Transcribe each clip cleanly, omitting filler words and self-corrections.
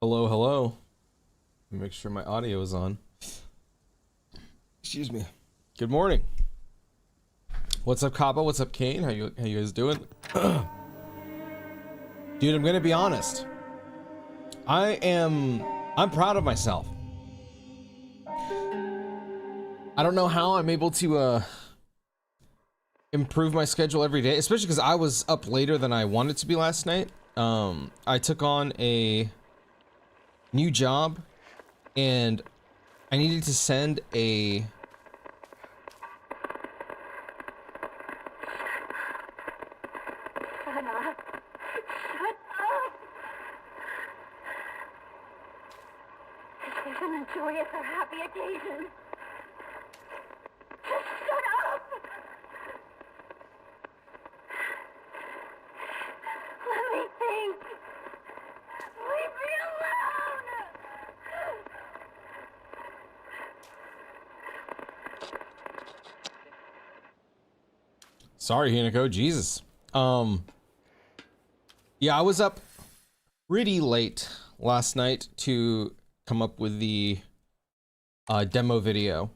Hello, hello. Let me make sure my audio is on. Excuse me. Good morning. What's up, Kaba? What's up, Kane? How you guys doing? Dude, I'm gonna be honest. I'm proud of myself. I don't know how I'm able to improve my schedule every day, especially because I was up later than I wanted to be last night. I took on a new job and I needed to send a This isn't a joyous or happy occasion. Just shut up! Let me think. Leave me alone! Sorry, Hinako, Jesus. Yeah, I was up pretty late last night to come up with the demo video.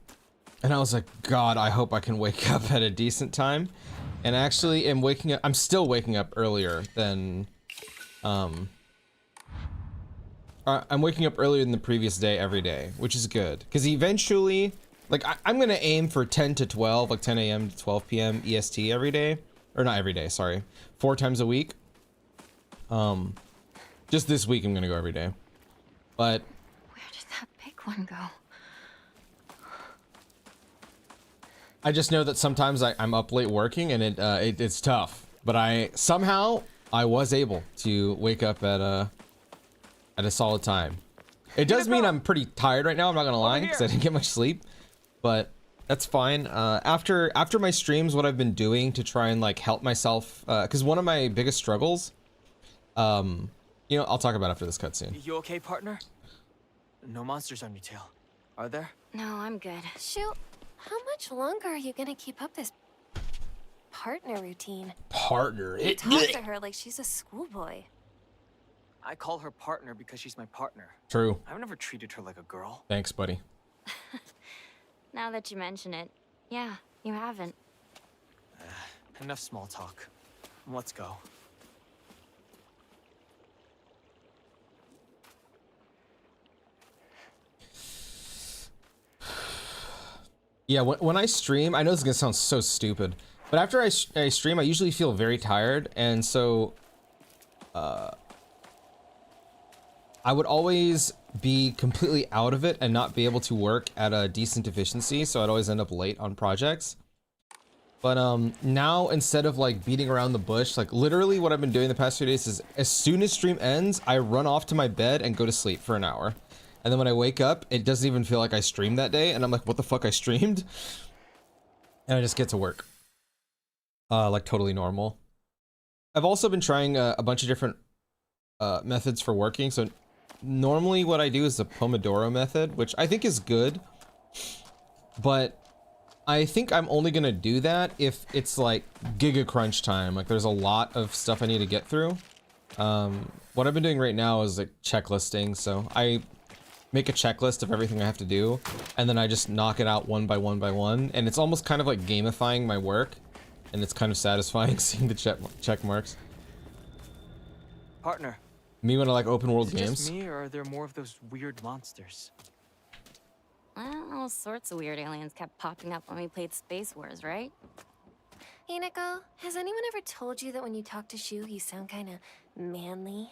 And I was like, God, I hope I can wake up at a decent time. And actually am waking up, I'm still waking up earlier than, I'm waking up earlier than the previous day every day, which is good. Because eventually, like, I'm gonna aim for 10 to 12, like 10 a.m. to 12 p.m. EST every day. Or not every day, sorry. 4 times a week. Just this week I'm gonna go every day. But Where did that big one go? I just know that sometimes I'm up late working and it's tough. But I was able to wake up at a solid time. It does mean I'm pretty tired right now, I'm not gonna lie, because I didn't get much sleep. But that's fine. After my streams, what I've been doing to try and like help myself, because one of my biggest struggles, you know, I'll talk about after this cutscene. You okay, partner? No monsters on your tail, are there? No, I'm good. Shoot, how much longer are you gonna keep up this partner routine? Partner. You talk to her like she's a schoolboy. I call her partner because she's my partner. True. I've never treated her like a girl. Thanks, buddy. Now that you mention it, yeah, you haven't. Enough small talk. Let's go. Yeah, when I stream, I know this is gonna sound so stupid, but after I stream, I usually feel very tired, and so I would always be completely out of it and not be able to work at a decent efficiency, so I'd always end up late on projects. But now, instead of like beating around the bush, like literally what I've been doing the past few days is as soon as stream ends, I run off to my bed and go to sleep for an hour. And then when I wake up, it doesn't even feel like I streamed that day, and I'm like, what the fuck, I streamed? And I just get to work. Like totally normal. I've also been trying a bunch of different methods for working. So normally what I do is the Pomodoro method, which I think is good. But I think I'm only gonna do that if it's like giga crunch time. Like there's a lot of stuff I need to get through. What I've been doing right now is like checklisting. So I make a checklist of everything I have to do, and then I just knock it out one by one by one, and it's almost kind of like gamifying my work, and it's kind of satisfying seeing the check marks. Partner. Me when I like open world Is it games. just me, or are there more of those weird monsters? Well, all sorts of weird aliens kept popping up when we played Space Wars, right? Hinako, has anyone ever told you that when you talk to Shu, you sound kind of manly?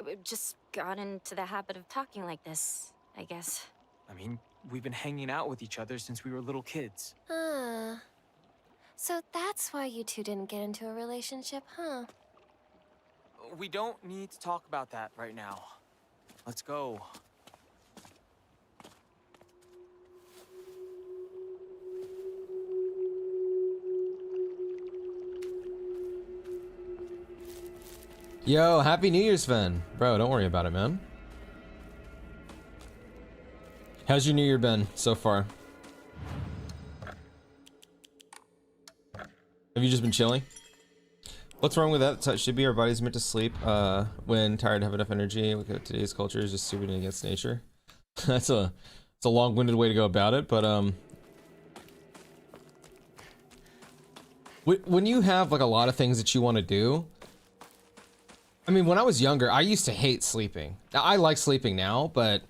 We just got into the habit of talking like this, I guess. I mean, we've been hanging out with each other since we were little kids. So that's why you two didn't get into a relationship, huh? We don't need to talk about that right now. Let's go. Yo, happy New Year's, Sven. Bro, don't worry about it, man. How's your New Year been so far? Have you just been chilling? What's wrong with that? So it should be our body's meant to sleep when tired and have enough energy. Look at today's culture is just stupid and against nature. It's a long-winded way to go about it, but when you have like a lot of things that you want to do, I mean, when I was younger, I used to hate sleeping. Now I like sleeping now, but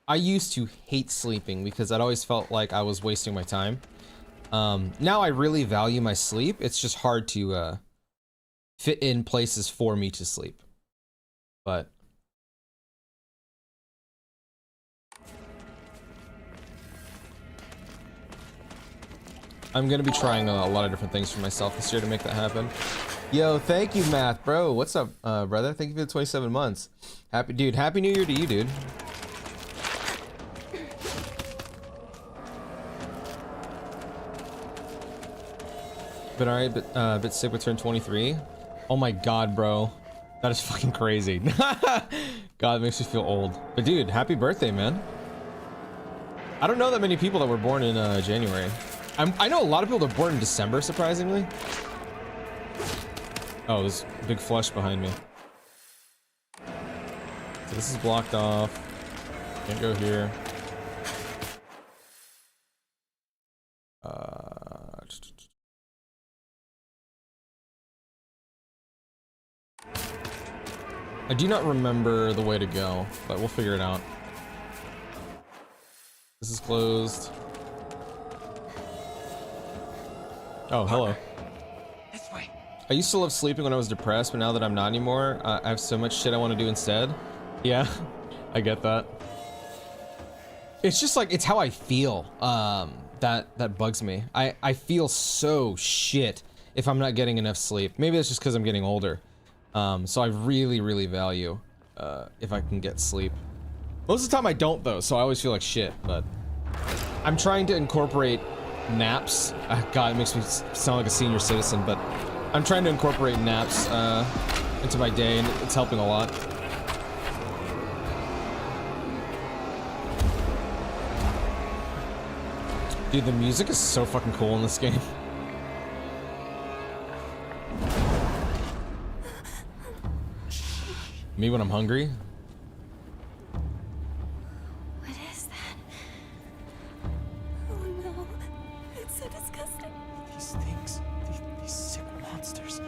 I used to hate sleeping because I'd always felt like I was wasting my time. Now I really value my sleep. It's just hard to fit in places for me to sleep, but I'm gonna be trying a lot of different things for myself this year to make that happen. Yo, thank you, Math, bro. What's up, brother? Thank you for the 27 months. Happy New Year to you, dude. Been alright, but bit sick with turn 23. Oh my god, bro. That is fucking crazy. God, it makes me feel old. But dude, happy birthday, man. I don't know that many people that were born in January. I know a lot of people that were born in December, surprisingly. Oh, there's a big flush behind me. So this is blocked off. Can't go here. I do not remember the way to go, but we'll figure it out. This is closed. Oh, hello. This way. I used to love sleeping when I was depressed, but now that I'm not anymore, I have so much shit I want to do instead. Yeah, I get that. It's just like, it's how I feel. That bugs me. I feel so shit if I'm not getting enough sleep. Maybe that's just because I'm getting older. So I really value if I can get sleep. Most of the time I don't though, so I always feel like shit, but I'm trying to incorporate naps. God, it makes me sound like a senior citizen, but I'm trying to incorporate naps into my day, and it's helping a lot. Dude, the music is so fucking cool in this game. Me when I'm hungry? What is that? Oh no, it's so disgusting. These things, these sick monsters,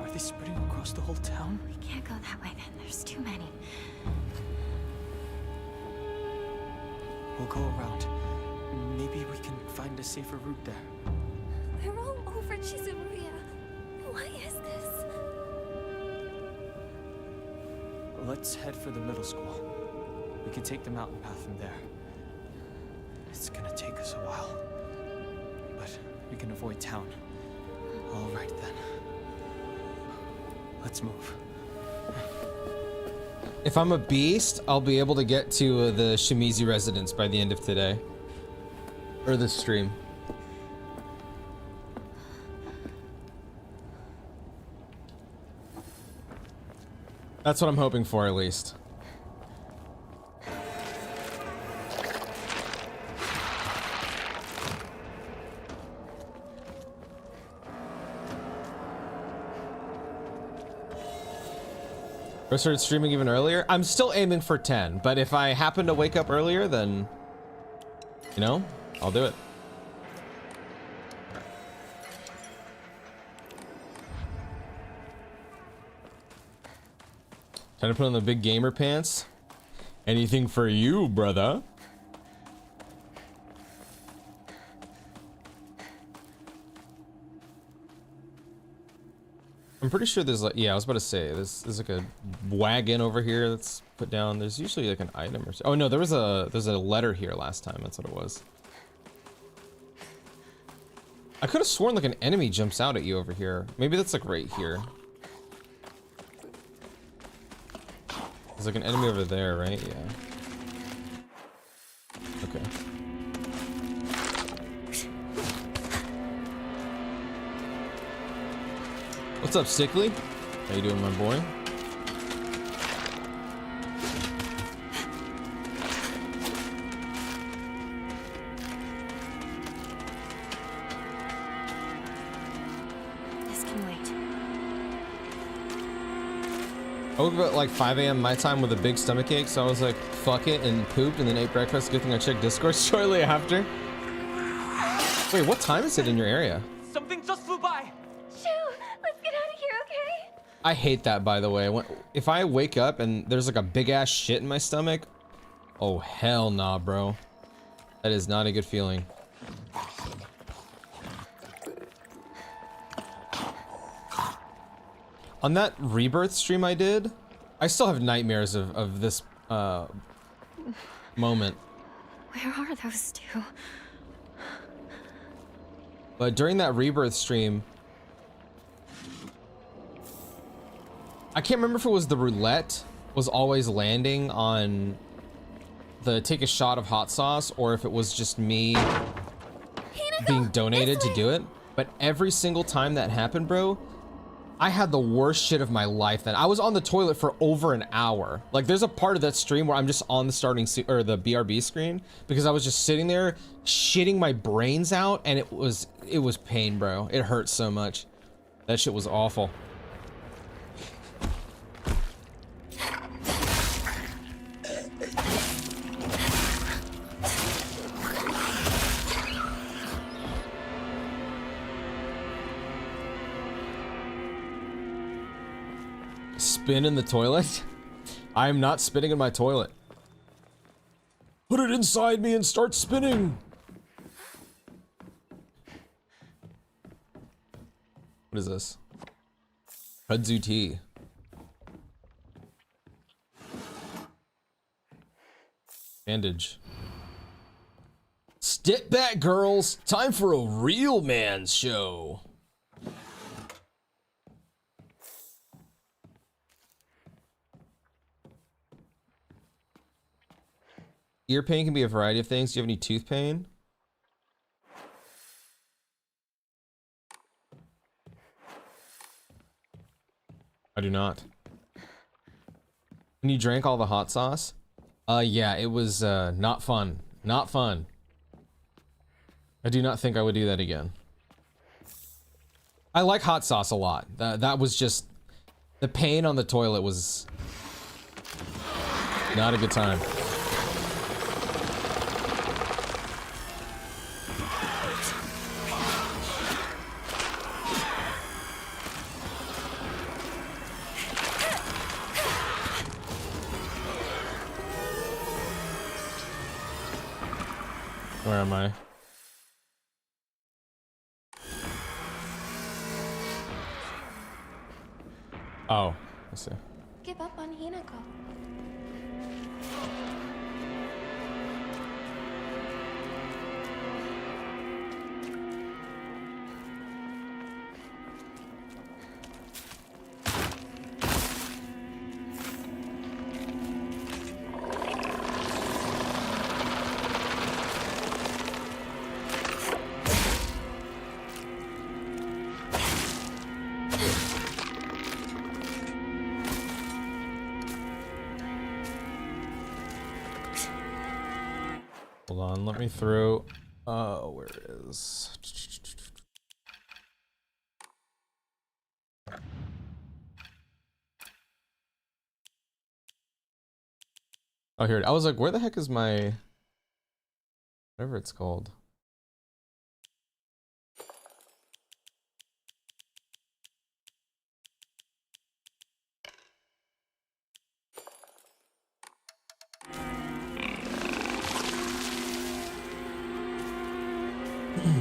are they spreading across the whole town? We can't go that way then, there's too many. We'll go around. Maybe we can find a safer route there. They're all over Chizuruya. Why is this? Let's head for the middle school. We can take the mountain path from there. It's gonna take us a while, but we can avoid town. All right then. Let's move. If I'm a beast, I'll be able to get to the Shimizu residence by the end of today. Or this stream. That's what I'm hoping for, at least. I started streaming even earlier. I'm still aiming for 10, but if I happen to wake up earlier, then, you know, I'll do it. Time to put on the big gamer pants. Anything for you, brother. I'm pretty sure there's like, yeah, I was about to say, there's like a wagon over here that's put down. There's usually like an item or so. Oh no, there's a letter here last time. That's what it was. I could have sworn like an enemy jumps out at you over here. Maybe that's like right here. There's like an enemy over there, right? Yeah. Okay. What's up, Sickly? How you doing, my boy? This can wait. I woke up at like 5 a.m. my time with a big stomach ache, so I was like, fuck it, and pooped, and then ate breakfast. Good thing I checked Discord shortly after. Wait, what time is it in your area? Something just flew by. Shoo, let's get out of here, okay? I hate that, by the way. If I wake up and there's like a big ass shit in my stomach, oh hell nah, bro. That is not a good feeling. On that rebirth stream I did, I still have nightmares of this moment. Where are those two? But during that rebirth stream, I can't remember if it was the roulette was always landing on the take a shot of hot sauce, or if it was just me being donated to do it. But every single time that happened, bro, I had the worst shit of my life then. I was on the toilet for over an hour. Like, there's a part of that stream where I'm just on the or the BRB screen because I was just sitting there shitting my brains out, and it was pain, bro. It hurt so much. That shit was awful. Spin in the toilet? I am not spinning in my toilet. Put it inside me and start spinning. What is this? Kudzu tea. Bandage. Step back, girls. Time for a real man's show. Ear pain can be a variety of things. Do you have any tooth pain? I do not. And you drank all the hot sauce? Yeah, it was not fun. Not fun. I do not think I would do that again. I like hot sauce a lot. That was just... The pain on the toilet was... not a good time. Where am I? Oh, I see. Give up on Hinako. Hold on, let me throw. Where it is? Oh, here. I was like, where the heck is my... whatever it's called.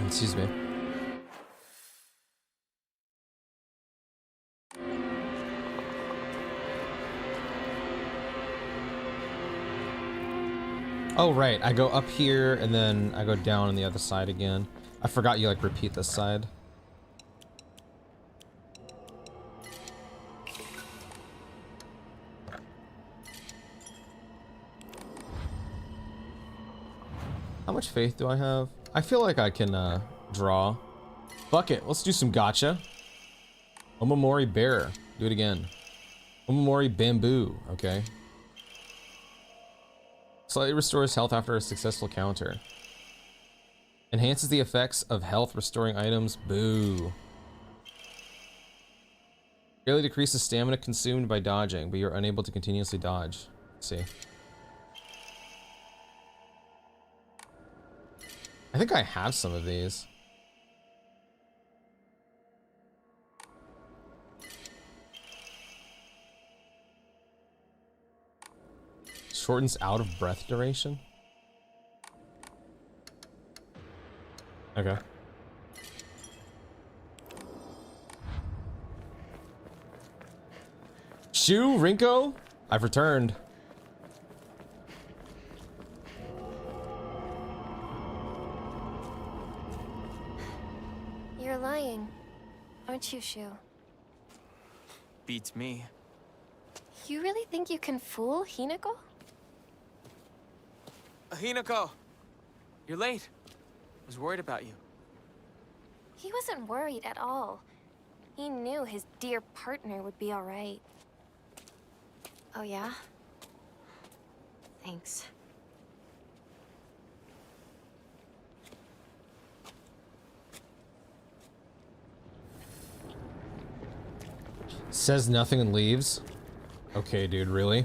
Excuse me. Oh, right. I go up here and then I go down on the other side again. I forgot you like repeat this side. How much faith do I have? I feel like I can draw. Fuck it, let's do some gotcha. Omamori bear. Do it again. Omamori bamboo. Okay. Slightly restores health after a successful counter. Enhances the effects of health restoring items. Boo. Greatly decreases stamina consumed by dodging, but you're unable to continuously dodge. Let's see. I think I have some of these. Shortens out of breath duration. Okay. Shu, Rinko, I've returned. You're lying, aren't you, Shu? Beats me. You really think you can fool Hinako? Hinako! You're late. I was worried about you. He wasn't worried at all. He knew his dear partner would be all right. Oh, yeah? Thanks. Says nothing and leaves. Okay, dude, really?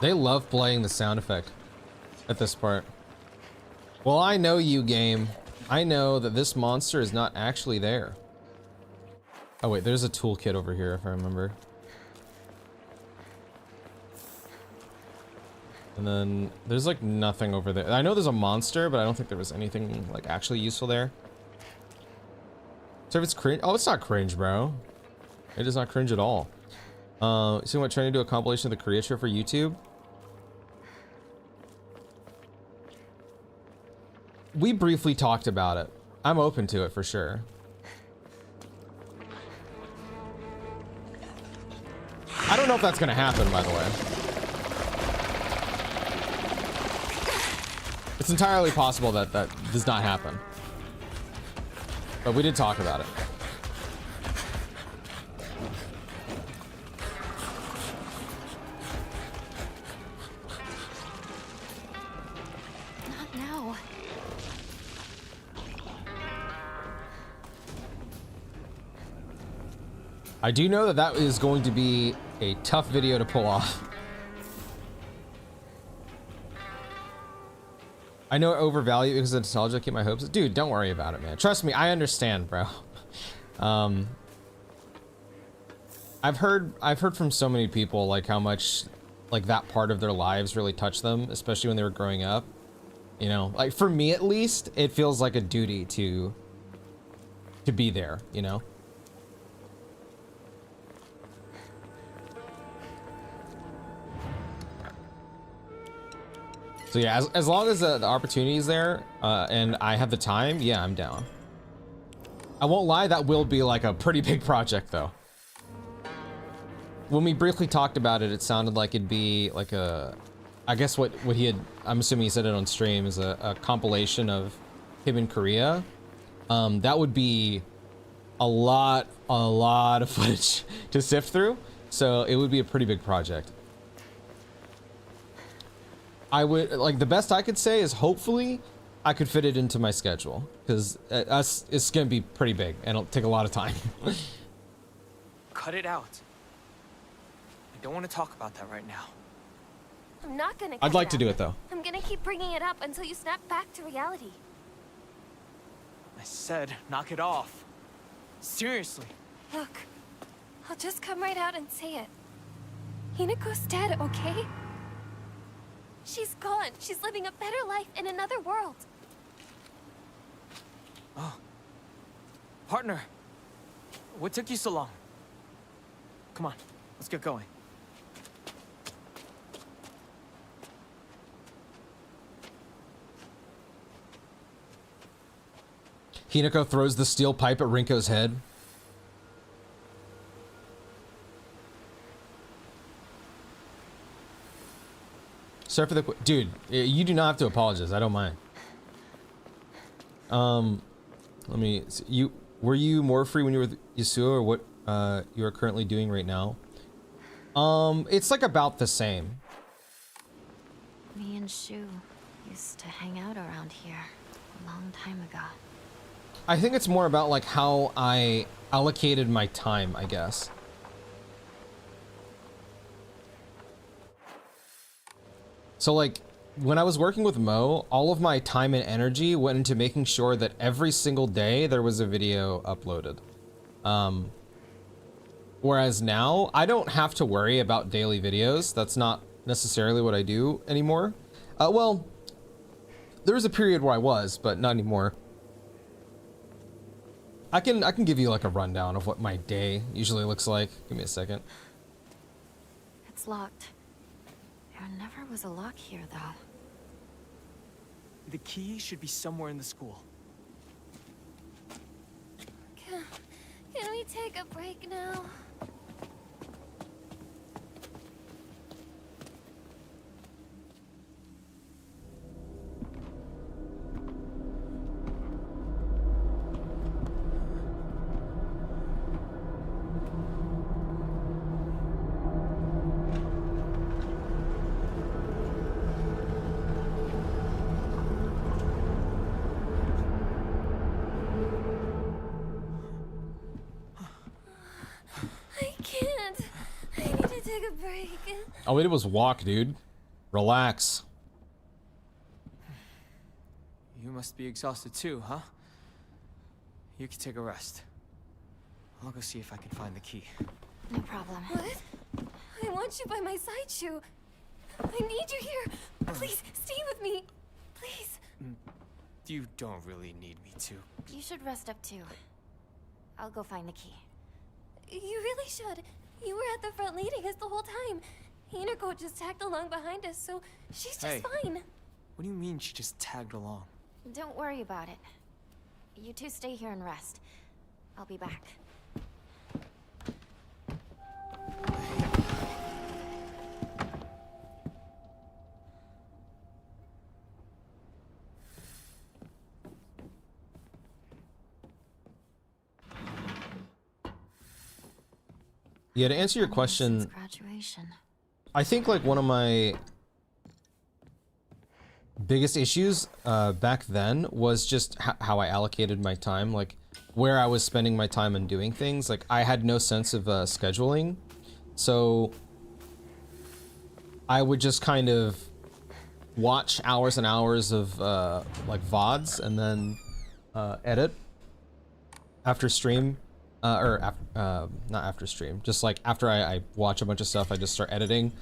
They love playing the sound effect at this part. Well, I know you, game. I know that this monster is not actually there. Oh wait, there's a toolkit over here if I remember. And then there's like nothing over there. I know there's a monster, but I don't think there was anything like actually useful there. So if it's cringe, oh, it's not cringe, bro. It is not cringe at all. So what, trying to do a compilation of the Korea trip for YouTube? We briefly talked about it. I'm open to it for sure. I don't know if that's gonna happen, by the way. It's entirely possible that that does not happen. But we did talk about it. Not now. I do know that that is going to be a tough video to pull off. I know I overvalue it because of nostalgia. Keep my hopes. Dude, don't worry about it, man. Trust me, I understand, bro. I've heard from so many people like how much like that part of their lives really touched them, especially when they were growing up. You know, like for me at least, it feels like a duty to be there, you know? So yeah, as long as the opportunity is there and I have the time, yeah, I'm down. I won't lie, that will be like a pretty big project though. When we briefly talked about it, it sounded like it'd be like a, I guess what he had, I'm assuming he said it on stream, is a compilation of him in Korea. That would be a lot of footage to sift through. So it would be a pretty big project. I would like, the best I could say is hopefully I could fit it into my schedule because it's gonna be pretty big and it'll take a lot of time. Cut it out. I don't want to talk about that right now. I'm not gonna. I'd like to do it though. I'm gonna keep bringing it up until you snap back to reality. I said, knock it off. Seriously. Look, I'll just come right out and say it. Hinako's dead, okay? She's gone. She's living a better life in another world. Oh. Partner. What took you so long? Come on, let's get going. Hinako throws the steel pipe at Rinko's head. Sorry for the dude. You do not have to apologize. I don't mind. Let me see. Were you more free when you were with Yasuo, or what you are currently doing right now? It's like about the same. Me and and Shu used to hang out around here a long time ago. I think it's more about like how I allocated my time, I guess. So like when I was working with Mo, all of my time and energy went into making sure that every single day there was a video uploaded. Whereas now I don't have to worry about daily videos. That's not necessarily what I do anymore. Well, there was a period where I was, but not anymore. I can give you like a rundown of what my day usually looks like. Give me a second. It's locked. There never was a lock here, though. The key should be somewhere in the school. Can we take a break now? I can't. I need to take a break. All we did was walk, dude. Relax. You must be exhausted too, huh? You can take a rest. I'll go see if I can find the key. No problem. What? I want you by my side, Shu. I need you here. Please, stay with me. Please. You don't really need me to. You should rest up too. I'll go find the key. You really should. You were at the front leading us the whole time. Hinako just tagged along behind us, so she's just Hey. fine. What do you mean she just tagged along? Don't worry about it. You two stay here and rest. I'll be back. Yeah, to answer your Since question, graduation. I think like one of my biggest issues back then was just how I allocated my time, like where I was spending my time and doing things. Like I had no sense of scheduling, so I would just kind of watch hours and hours of like VODs and then edit after stream. Or after, not after stream, just like after I watch a bunch of stuff, I just start editing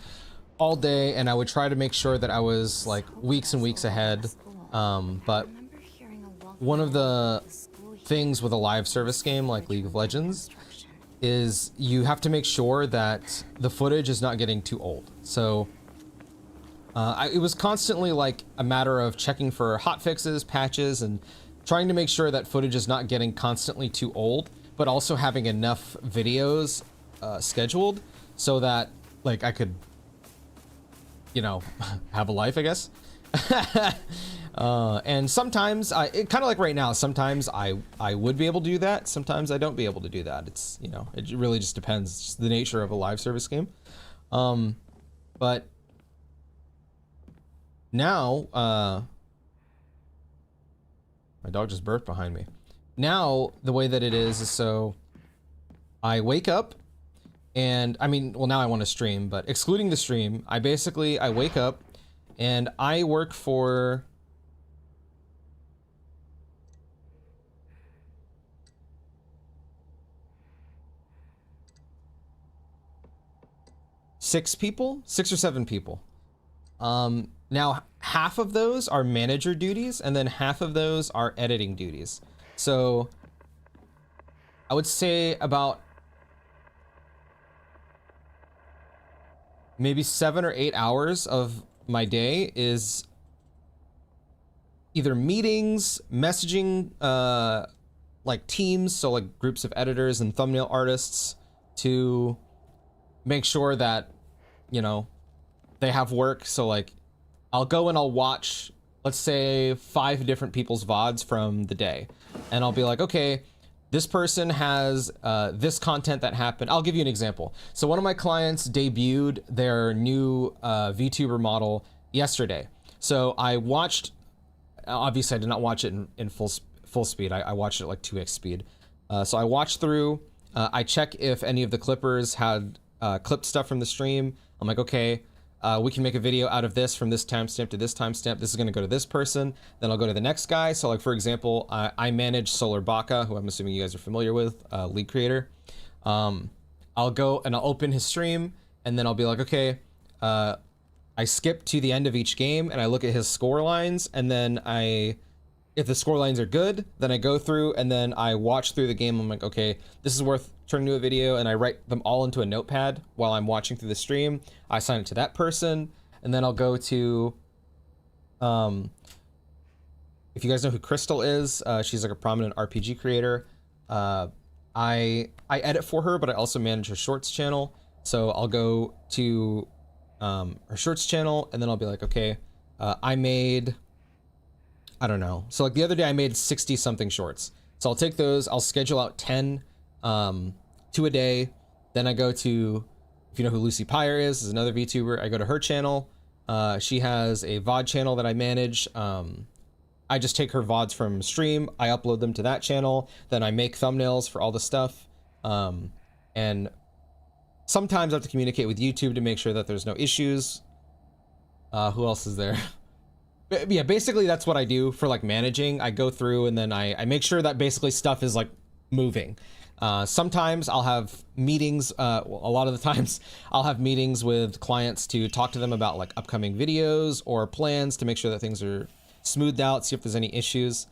all day, and I would try to make sure that I was like weeks and weeks ahead. But one of the things with a live service game like League of Legends is you have to make sure that the footage is not getting too old. So it was constantly like a matter of checking for hot fixes, patches, and trying to make sure that footage is not getting constantly too old, but also having enough videos scheduled so that like I could, you know, have a life, I guess. And sometimes kind of like right now, sometimes I would be able to do that. Sometimes I don't be able to do that. It's, you know, it really just depends. It's just the nature of a live service game. But now, my dog just burped behind me. Now, the way that it is so I wake up and I mean, well, now I want to stream, but excluding the stream, I wake up and I work for six or seven people. Now half of those are manager duties and then half of those are editing duties. So I would say about maybe 7 or 8 hours of my day is either meetings, messaging, like teams, so like groups of editors and thumbnail artists to make sure that, you know, they have work. So like I'll go and I'll watch, let's say 5 different people's VODs from the day. And I'll be like, okay, this person has this content that happened. I'll give you an example. So one of my clients debuted their new VTuber model yesterday. So I watched, obviously I did not watch it in full speed. I watched it like 2x speed. So I watched through, I check if any of the clippers had clipped stuff from the stream. I'm like, okay, we can make a video out of this from this timestamp to this timestamp. This is going to go to this person. Then I'll go to the next guy. So like, for example, I manage Solar Baka, who I'm assuming you guys are familiar with, lead creator. I'll go and I'll open his stream, and then I'll be like, okay, I skip to the end of each game and I look at his score lines, and then if the score lines are good, then I go through and then I watch through the game. I'm like, okay, this is worth turning to a video, and I write them all into a notepad while I'm watching through the stream. I assign it to that person, and then I'll go to, if you guys know who Crystal is, she's like a prominent RPG creator. I edit for her, but I also manage her shorts channel. So I'll go to her shorts channel, and then I'll be like, okay, I made, I don't know. So like the other day I made 60 something shorts. So I'll take those, I'll schedule out 10 to a day. Then I go to, if you know who Lucy Pyre is another VTuber. I go to her channel. She has a VOD channel that I manage. I just take her VODs from stream, I upload them to that channel, then I make thumbnails for all the stuff. And sometimes I have to communicate with YouTube to make sure that there's no issues. Who else is there? Yeah, basically that's what I do for like managing. I go through and then I make sure that basically stuff is like moving. Sometimes I'll have meetings, well, a lot of the times I'll have meetings with clients to talk to them about like upcoming videos or plans to make sure that things are smoothed out, see if there's any issues.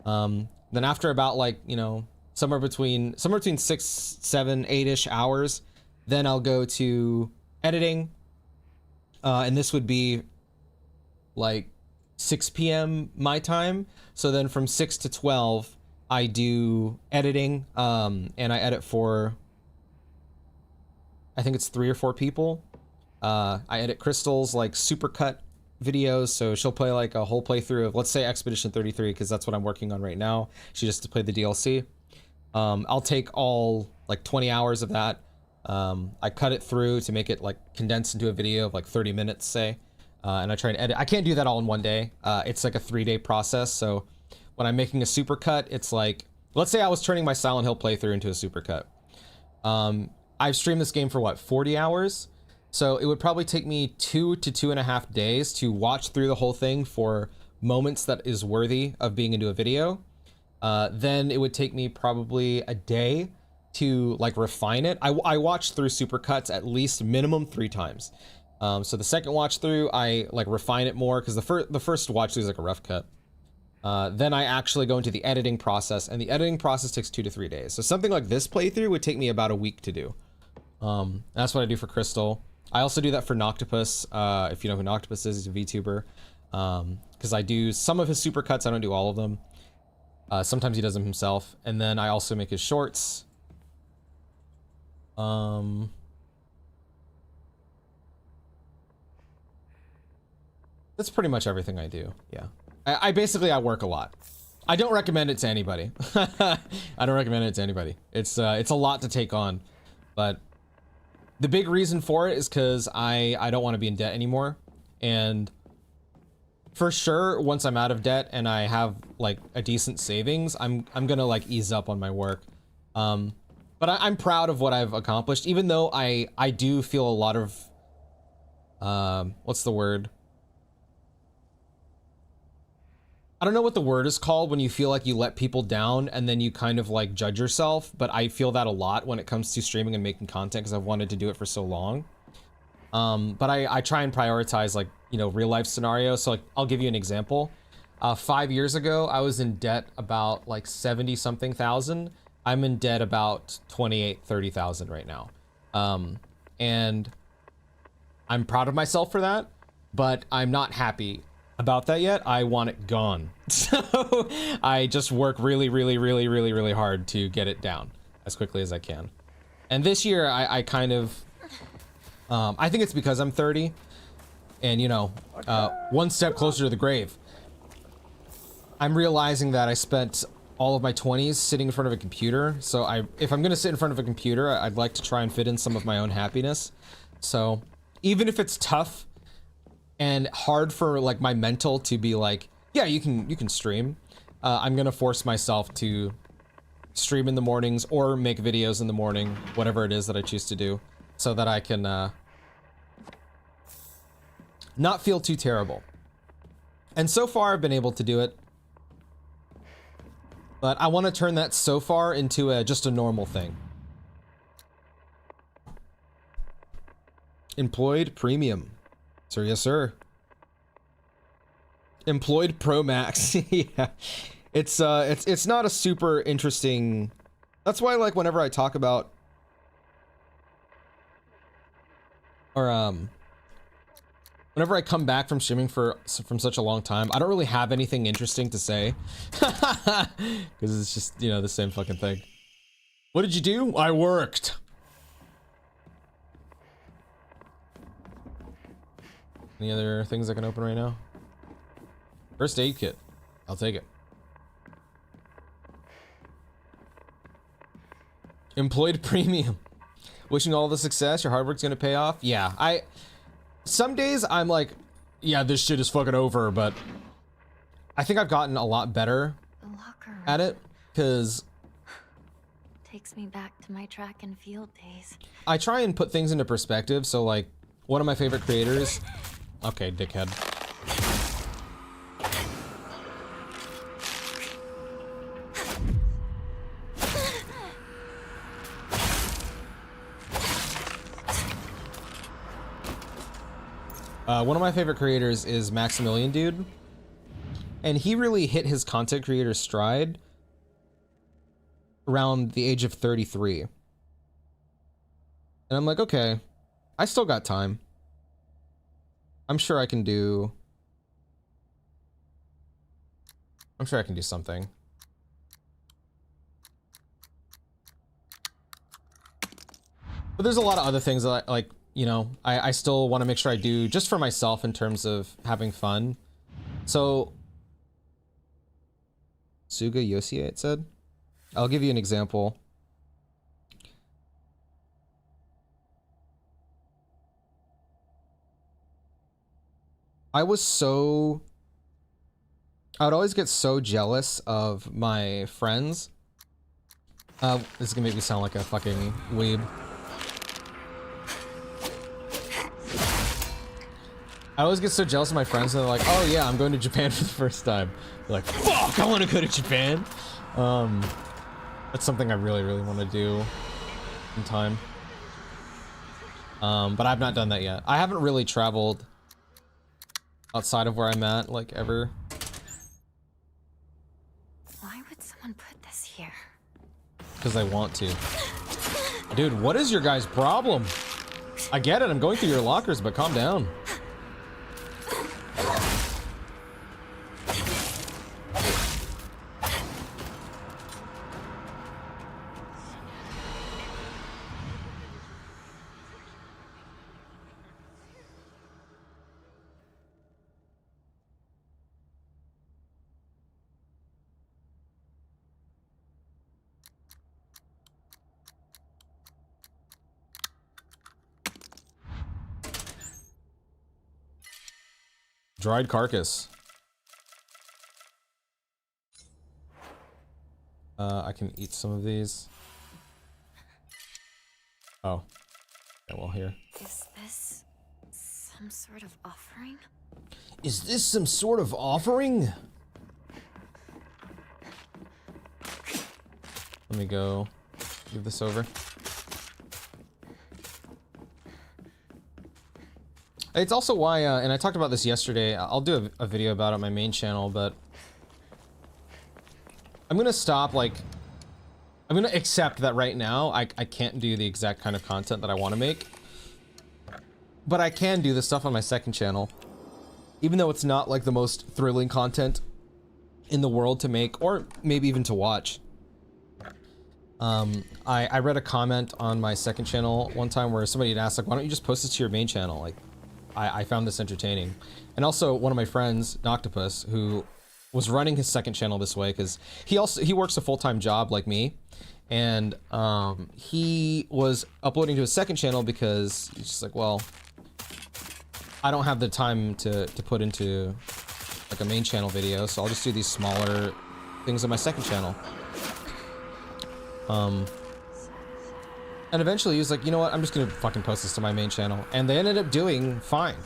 Then after about like, you know, somewhere between 6, 7, 8-ish hours, then I'll go to editing. And this would be like 6 p.m. my time. So then from 6 to 12, I do editing, and I edit for, I think it's 3 or 4 people. I edit Crystal's like supercut videos, so she'll play like a whole playthrough of, let's say, Expedition 33, because that's what I'm working on right now. She just played the DLC. I'll take all like 20 hours of that. I cut it through to make it like condensed into a video of like 30 minutes, say, and I try and edit. I can't do that all in one day. It's like a 3-day process. So when I'm making a supercut, it's like, let's say I was turning my Silent Hill playthrough into a supercut. I've streamed this game for what, 40 hours? So it would probably take me 2 to 2.5 days to watch through the whole thing for moments that is worthy of being into a video. Then it would take me probably a day to like refine it. I watched through supercuts at least minimum 3 times. So the second watch through, I like refine it more, because the first watch through is like a rough cut. Then I actually go into the editing process, and the editing process takes 2 to 3 days. So something like this playthrough would take me about a week to do. That's what I do for Crystal. I also do that for Noctopus. If you know who Noctopus is, he's a VTuber. Because I do some of his supercuts, I don't do all of them. Sometimes he does them himself. And then I also make his shorts. That's pretty much everything I do. Yeah. I basically work a lot. I don't recommend it to anybody. I don't recommend it to anybody. It's a lot to take on, but the big reason for it is because I don't want to be in debt anymore. And for sure, once I'm out of debt and I have like a decent savings, I'm gonna like ease up on my work. But I'm proud of what I've accomplished, even though I do feel a lot of, what's the word? I don't know what the word is called when you feel like you let people down and then you kind of like judge yourself, but I feel that a lot when it comes to streaming and making content, because I've wanted to do it for so long. But I try and prioritize like, you know, real life scenarios. So like, I'll give you an example. 5 years ago, I was in debt about like 70 something thousand. I'm in debt about 28, 30,000 right now. And I'm proud of myself for that, but I'm not happy about that yet. I want it gone. So I just work really, really, really, really, really hard to get it down as quickly as I can. And this year I kind of, I think it's because I'm 30 and, you know, one step closer to the grave. I'm realizing that I spent all of my 20s sitting in front of a computer. So if I'm going to sit in front of a computer, I'd like to try and fit in some of my own happiness. So even if it's tough, and hard for like my mental to be like, yeah, you can stream. I'm gonna force myself to stream in the mornings or make videos in the morning, whatever it is that I choose to do, so that I can not feel too terrible. And so far I've been able to do it, but I want to turn that so far into just a normal thing. Employed Premium. Sir, yes, sir. Employed Pro Max. Yeah. It's not a super interesting. That's why, like, whenever I talk about whenever I come back from streaming from such a long time, I don't really have anything interesting to say. Because it's just, you know, the same fucking thing. What did you do? I worked. Any other things I can open right now? First aid kit. I'll take it. Employed Premium. Wishing all the success. Your hard work's gonna pay off. Yeah, some days I'm like, yeah, this shit is fucking over, but I think I've gotten a lot better The locker room at it, because takes me back to my track and field days. I try and put things into perspective. So, like, one of my favorite creators. Okay, dickhead. One of my favorite creators is Maximilian Dude, and he really hit his content creator stride around the age of 33. And I'm like, okay, I still got time. I'm sure I can do something. But there's a lot of other things that I, like, you know, I still want to make sure I do just for myself in terms of having fun. So, Suga Yosie, it said. I'll give you an example. I would always get so jealous of my friends. This is gonna make me sound like a fucking weeb. I always get so jealous of my friends and they're like, oh yeah, I'm going to Japan for the first time. They're like, fuck, I want to go to Japan. That's something I really, really want to do in time. But I've not done that yet. I haven't really traveled outside of where I'm at, like, ever. Why would someone put this here? Because I want to. Dude, what is your guys' problem? I get it, I'm going through your lockers, but calm down. Dried carcass. I can eat some of these. Oh. Yeah, well, here. Is this some sort of offering? Is this some sort of offering? Let me go give this over. It's also why, and I talked about this yesterday, I'll do a video about it on my main channel, but I'm gonna stop, like, I'm gonna accept that right now I can't do the exact kind of content that I want to make, but I can do the stuff on my second channel, even though it's not like the most thrilling content in the world to make, or maybe even to watch. I read a comment on my second channel one time where somebody had asked, like, why don't you just post this to your main channel? Like, I found this entertaining. And also one of my friends, Noctopus, who was running his second channel this way, because he works a full-time job like me, and he was uploading to his second channel because he's just like, well, I don't have the time to put into like a main channel video, so I'll just do these smaller things on my second channel. And eventually he was like, you know what, I'm just gonna fucking post this to my main channel. And they ended up doing fine.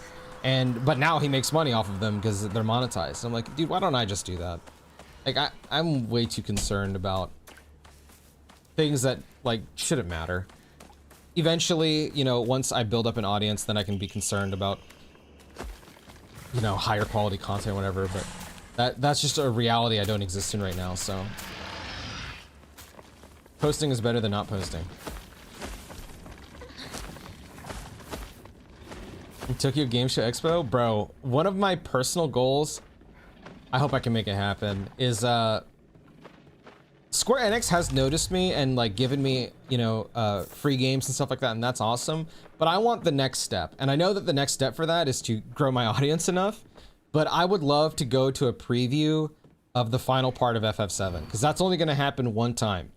But now he makes money off of them because they're monetized. I'm like, dude, why don't I just do that? Like, I'm way too concerned about things that, like, shouldn't matter. Eventually, you know, once I build up an audience, then I can be concerned about, you know, higher quality content or whatever, but that's just a reality I don't exist in right now, so. Posting is better than not posting. Tokyo Game Show Expo? Bro, one of my personal goals, I hope I can make it happen, is Square Enix has noticed me and like given me, you know, free games and stuff like that, and that's awesome. But I want the next step, and I know that the next step for that is to grow my audience enough, but I would love to go to a preview of the final part of FF7, because that's only going to happen one time.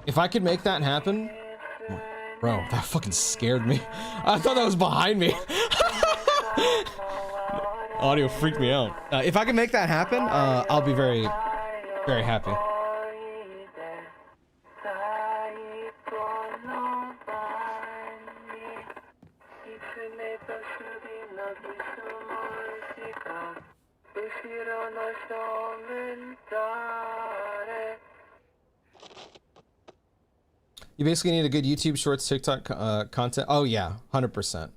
If I could make that happen... Bro, that fucking scared me. I thought that was behind me. Audio freaked me out. If I can make that happen, I'll be very, very happy. You basically need a good YouTube Shorts, TikTok content. Oh yeah, 100%.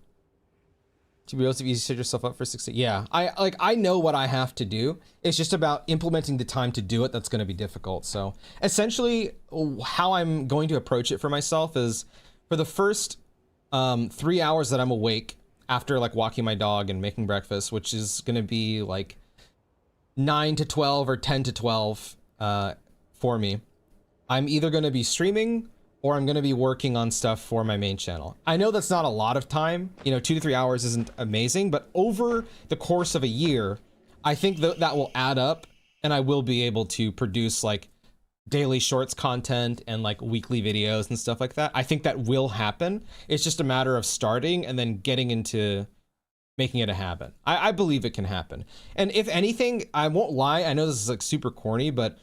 To be able to set yourself up for success. Yeah, I know what I have to do. It's just about implementing the time to do it that's going to be difficult. So essentially, how I'm going to approach it for myself is, for the first 3 hours that I'm awake after like walking my dog and making breakfast, which is going to be like 9 to 12 or 10 to 12 for me, I'm either going to be streaming or I'm going to be working on stuff for my main channel. I know that's not a lot of time, you know, 2 to 3 hours isn't amazing, but over the course of a year, I think that will add up, and I will be able to produce like daily shorts content and like weekly videos and stuff like that. I think that will happen. It's just a matter of starting and then getting into making it a habit. I believe it can happen. And if anything, I won't lie, I know this is like super corny, but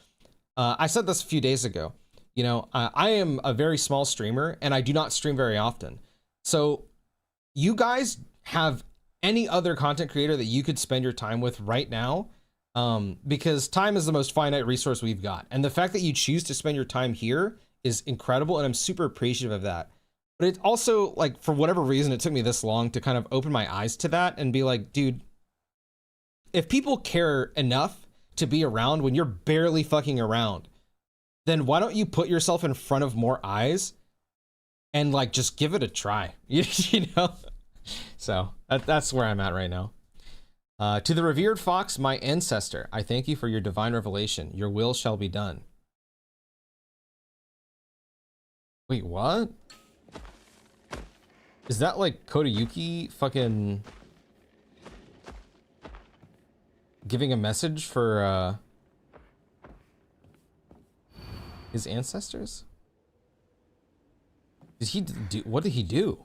I said this a few days ago. You know, I am a very small streamer and I do not stream very often. So you guys have any other content creator that you could spend your time with right now? Because time is the most finite resource we've got. And the fact that you choose to spend your time here is incredible, and I'm super appreciative of that. But it's also like, for whatever reason, it took me this long to kind of open my eyes to that and be like, dude, if people care enough to be around when you're barely fucking around, then why don't you put yourself in front of more eyes and like just give it a try, you know? So that's where I'm at right now. To the revered fox, my ancestor, I thank you for your divine revelation. Your will shall be done. Wait, what? Is that like Kodayuki fucking giving a message for his ancestors? Did he do, what did he do?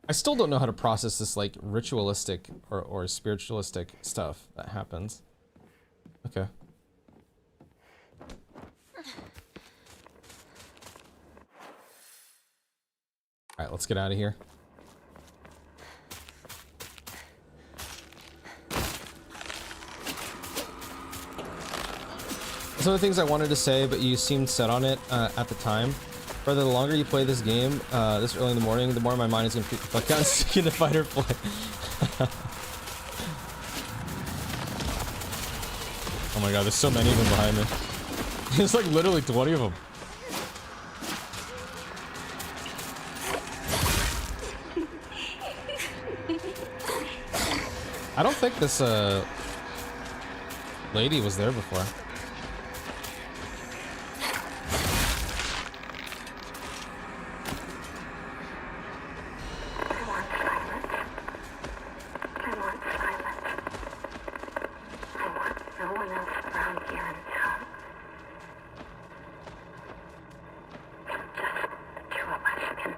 I still don't know how to process this like ritualistic or spiritualistic stuff that happens. Okay. All right, let's get out of here. Some of the things I wanted to say, but you seemed set on it at the time. Brother, the longer you play this game, this early in the morning, the more my mind is gonna freak the fuck out and stick into fight or flight. Oh my god, there's so many of them behind me. There's like literally 20 of them. I don't think this lady was there before. Just the two of us can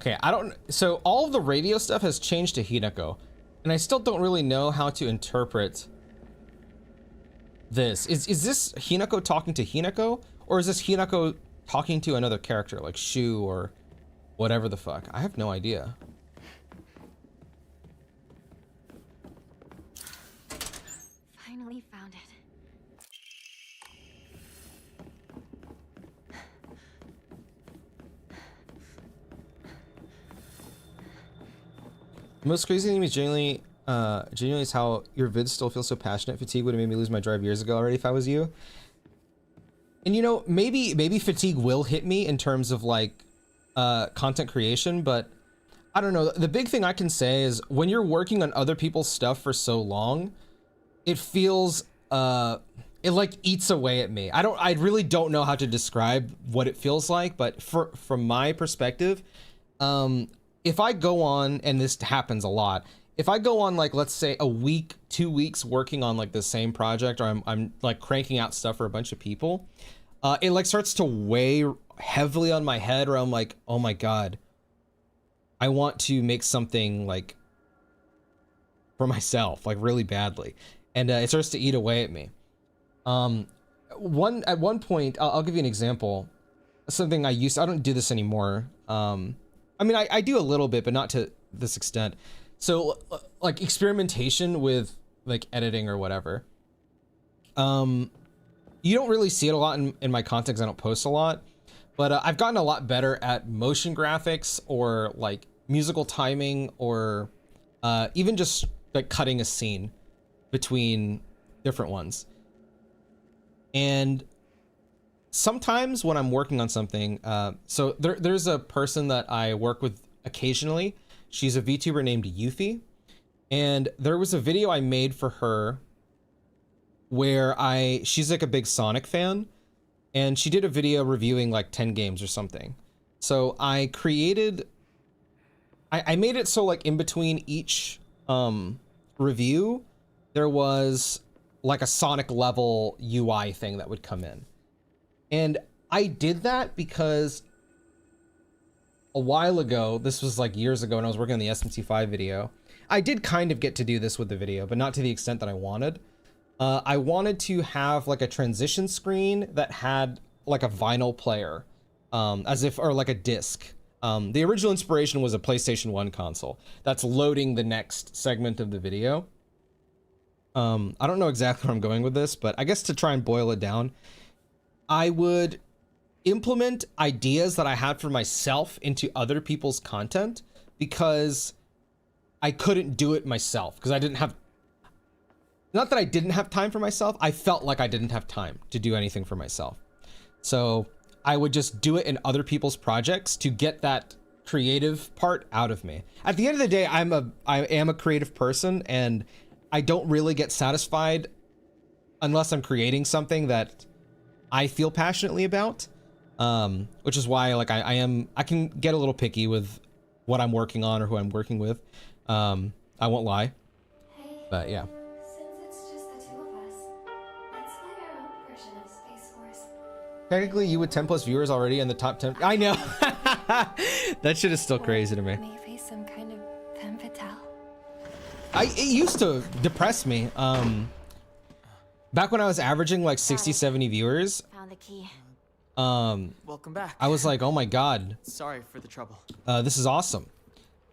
Okay, I don't... So all of the radio stuff has changed to Hinako. And I still don't really know how to interpret this. Is this Hinako talking to Hinako? Or is this Hinako talking to another character, like Shu or whatever the fuck? I have no idea. Finally found it. The most crazy thing is genuinely is how your vids still feel so passionate. Fatigue would have made me lose my drive years ago already if I was you. And you know, maybe fatigue will hit me in terms of like content creation, but I don't know. The big thing I can say is when you're working on other people's stuff for so long, it feels it like eats away at me. I really don't know how to describe what it feels like, but from my perspective, if I go on, and this happens a lot, if I go on like, let's say a week, 2 weeks working on like the same project, or I'm like cranking out stuff for a bunch of people, it like starts to weigh heavily on my head, where I'm like, oh my God, I want to make something like for myself, like really badly. And it starts to eat away at me. At one point, I'll give you an example. Something I don't do this anymore. I mean, I do a little bit, but not to this extent. So like experimentation with like editing or whatever. You don't really see it a lot in my content 'cause I don't post a lot, but I've gotten a lot better at motion graphics or like musical timing, or even just like cutting a scene between different ones. And sometimes when I'm working on something, so there's a person that I work with occasionally. She's a VTuber named Yuffie, and there was a video I made for her where she's like a big Sonic fan, and she did a video reviewing like 10 games or something. So I made it so like in between each review, there was like a Sonic level UI thing that would come in. And I did that because a while ago, this was like years ago when I was working on the SMT5 video, I did kind of get to do this with the video, but not to the extent that I wanted. I wanted to have like a transition screen that had like a vinyl player, or like a disc. The original inspiration was a PlayStation 1 console that's loading the next segment of the video. I don't know exactly where I'm going with this, but I guess to try and boil it down, I would implement ideas that I had for myself into other people's content because I couldn't do it myself, because I didn't have, not that I didn't have time for myself, I felt like I didn't have time to do anything for myself. So I would just do it in other people's projects to get that creative part out of me. At the end of the day, I am a creative person, and I don't really get satisfied unless I'm creating something that I feel passionately about, which is why like I can get a little picky with what I'm working on or who I'm working with. I won't lie, but yeah. Since it's just the two of us, let's play our own version of Space Force. Technically, you with 10 plus viewers already in the top 10. I know. That shit is still crazy to me. May face some kind of femme fatale. It used to depress me. Back when I was averaging like 60, 70 viewers, Found the key. Welcome back. I was like, oh my God, Sorry for the trouble. this is awesome.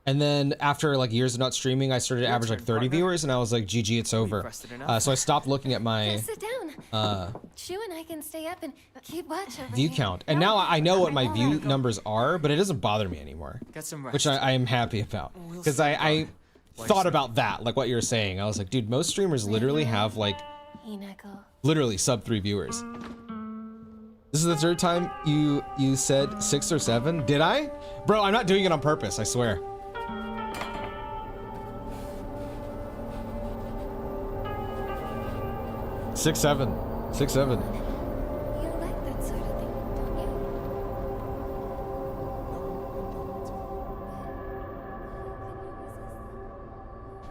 And then after like years of not streaming, I started to average like 30 viewers, and I was like, GG, it's over. rested enough. So I stopped looking at my Sit down. Shu and I can stay up and keep watch over view here. count. And now I know what my view numbers are, but it doesn't bother me anymore, Get some rest. which I am happy about. Because I thought about that, like what you were saying. I was like, dude, most streamers literally have like Hinako. literally sub 3 viewers. This is the third time you said 6 or 7. Did I? Bro, I'm not doing it on purpose, I swear. Six, seven. You like that sort of thing, don't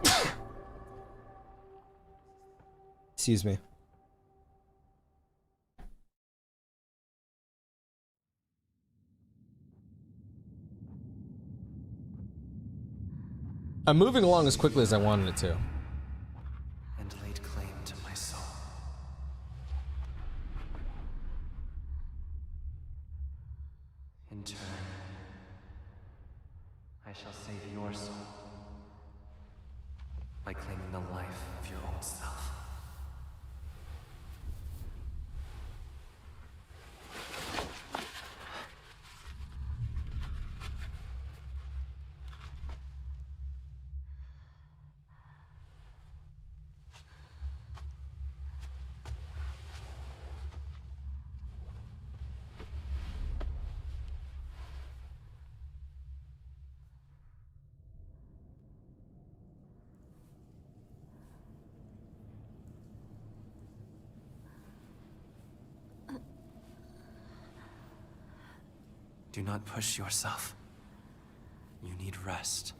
you? Excuse me. I'm moving along as quickly as I wanted it to. And laid claim to my soul. In turn, I shall save your soul by claiming the life of your own self. Do not push yourself. You need rest.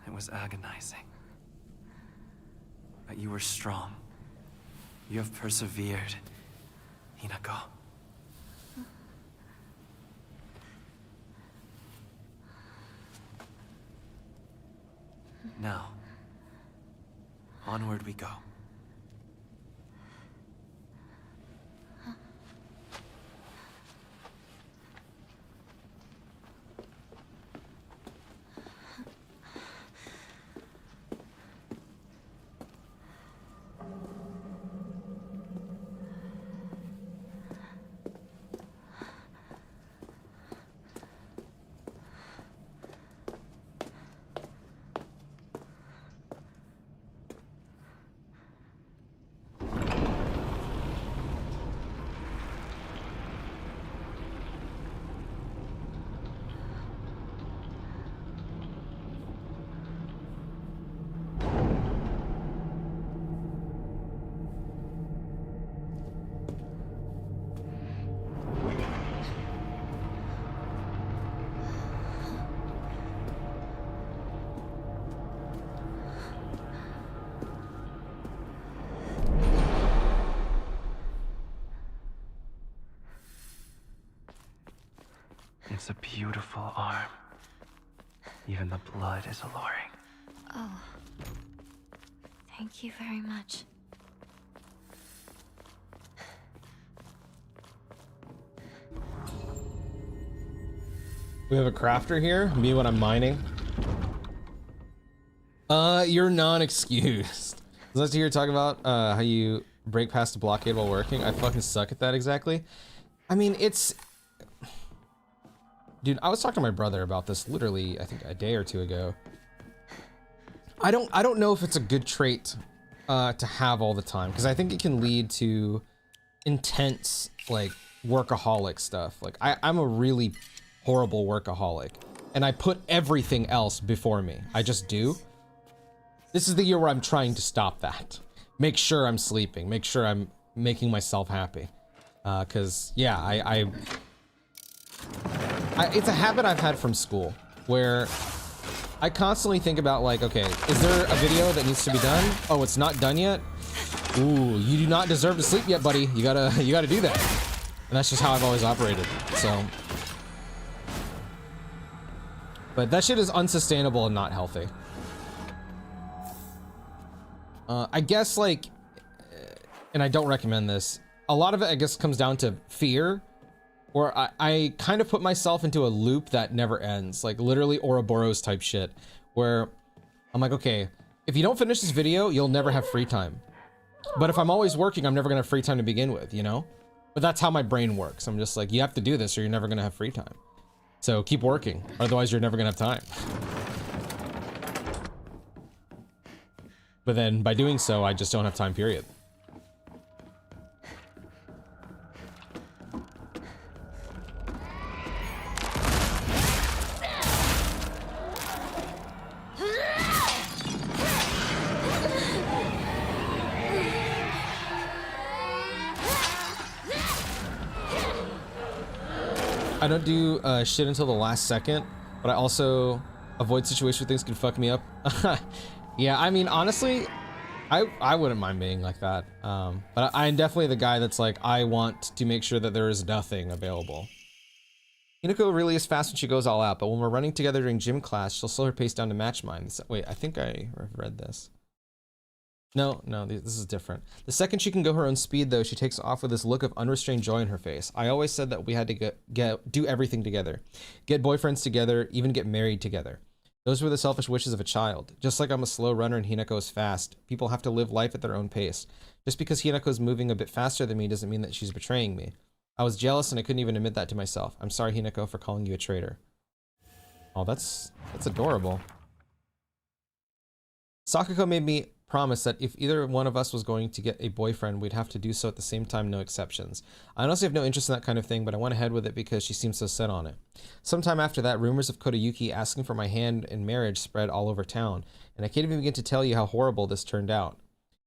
It was agonizing. But you were strong. You have persevered, Hinako. Now, onward we go. It's a beautiful arm. Even the blood is alluring. Oh. Thank you very much. We have a crafter here. Me when I'm mining. You're non-excused. I was to hear talk about how you break past a blockade while working. I fucking suck at that exactly. I mean, it's... Dude, I was talking to my brother about this literally, I think a day or two ago. I don't know if it's a good trait to have all the time, because I think it can lead to intense, like, workaholic stuff. Like, I'm a really horrible workaholic, and I put everything else before me. I just do. This is the year where I'm trying to stop that. Make sure I'm sleeping. Make sure I'm making myself happy. Because, yeah, it's a habit I've had from school, where I constantly think about, like, okay, is there a video that needs to be done? Oh, it's not done yet? Ooh, you do not deserve to sleep yet, buddy. You gotta do that. And that's just how I've always operated, so. But that shit is unsustainable and not healthy. I guess, like, and I don't recommend this, a lot of it, I guess, comes down to fear. Or I kind of put myself into a loop that never ends, like literally Ouroboros type shit, where I'm like, okay, if you don't finish this video, you'll never have free time. But if I'm always working, I'm never gonna have free time to begin with, you know? But that's how my brain works. I'm just like, you have to do this or you're never gonna have free time. So keep working, otherwise you're never gonna have time. But then by doing so, I just don't have time, period. I don't do shit until the last second, but I also avoid situations where things can fuck me up. Yeah, I mean, honestly, I wouldn't mind being like that. But I'm definitely the guy that's like, I want to make sure that there is nothing available. Hinako really is fast when she goes all out, but when we're running together during gym class, she'll slow her pace down to match mine. Wait, I think I read this. No, this is different. The second she can go her own speed, though, she takes off with this look of unrestrained joy in her face. I always said that we had to do everything together. Get boyfriends together, even get married together. Those were the selfish wishes of a child. Just like I'm a slow runner and Hinako is fast, people have to live life at their own pace. Just because Hinako's moving a bit faster than me doesn't mean that she's betraying me. I was jealous and I couldn't even admit that to myself. I'm sorry, Hinako, for calling you a traitor. Oh, that's adorable. Sakuko made me promise that if either one of us was going to get a boyfriend, we'd have to do so at the same time, no exceptions. I honestly have no interest in that kind of thing, but I went ahead with it because she seemed so set on it. Sometime after that, rumors of Kodayuki asking for my hand in marriage spread all over town, and I can't even begin to tell you how horrible this turned out.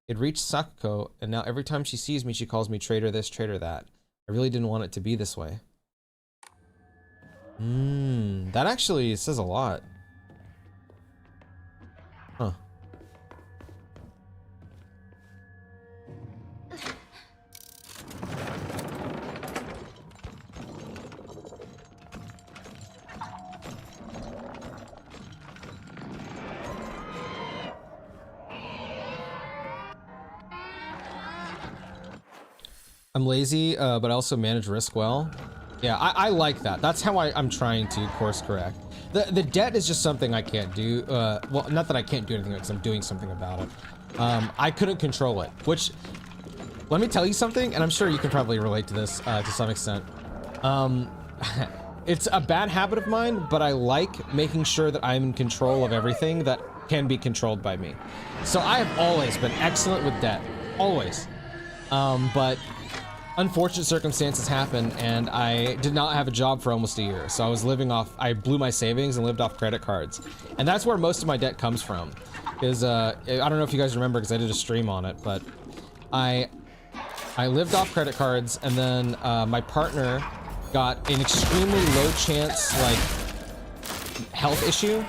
It reached Sakuko, and now every time she sees me, she calls me traitor this, traitor that. I really didn't want it to be this way. That actually says a lot. Huh. I'm lazy, but I also manage risk well. Yeah, I like that. That's how I'm trying to course correct. The debt is just something I can't do. Well, not that I can't do anything because I'm doing something about it. I couldn't control it, which, let me tell you something, and I'm sure you can probably relate to this to some extent. It's a bad habit of mine, but I like making sure that I'm in control of everything that can be controlled by me. So I have always been excellent with debt. Always. But unfortunate circumstances happened and I did not have a job for almost a year. So I was living off, I blew my savings and lived off credit cards. And that's where most of my debt comes from. Is I don't know if you guys remember because I did a stream on it, but I lived off credit cards, and then my partner got an extremely low chance like health issue,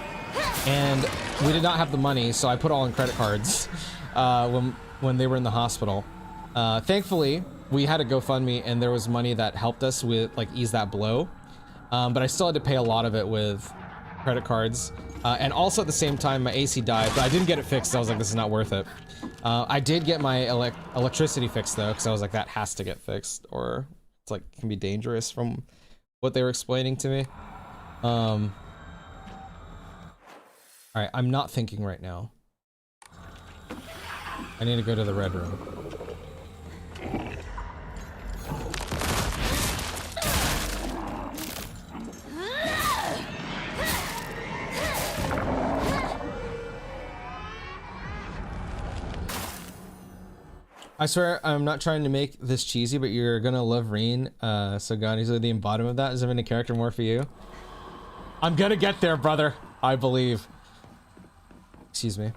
and we did not have the money, so I put all in credit cards when they were in the hospital. Thankfully, we had a GoFundMe, and there was money that helped us with like ease that blow. But I still had to pay a lot of it with credit cards. And also at the same time, my AC died, but I didn't get it fixed. So I was like, this is not worth it. I did get my electricity fixed though, because I was like, that has to get fixed, or it's like can be dangerous from what they were explaining to me. All right, I'm not thinking right now. I need to go to the red room. I swear I'm not trying to make this cheesy, but you're gonna love Reen. So Gani's the embodiment of that. Has there been a character more for you? I'm gonna get there, brother. I believe. Excuse me.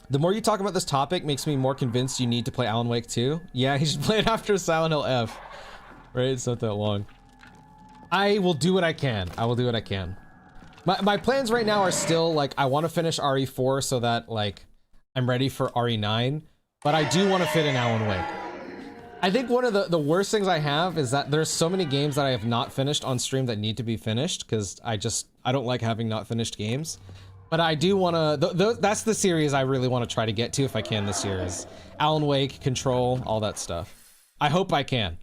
The more you talk about this topic makes me more convinced you need to play Alan Wake 2. Yeah, you should play it after Silent Hill F. Right, it's not that long. I will do what I can. I will do what I can. My plans right now are still like, I want to finish RE4 so that like I'm ready for RE9, but I do want to fit in Alan Wake. I think one of the worst things I have is that there's so many games that I have not finished on stream that need to be finished, because I don't like having not finished games. But I do want to, that's the series I really want to try to get to if I can this year, is Alan Wake, Control, all that stuff. I hope I can.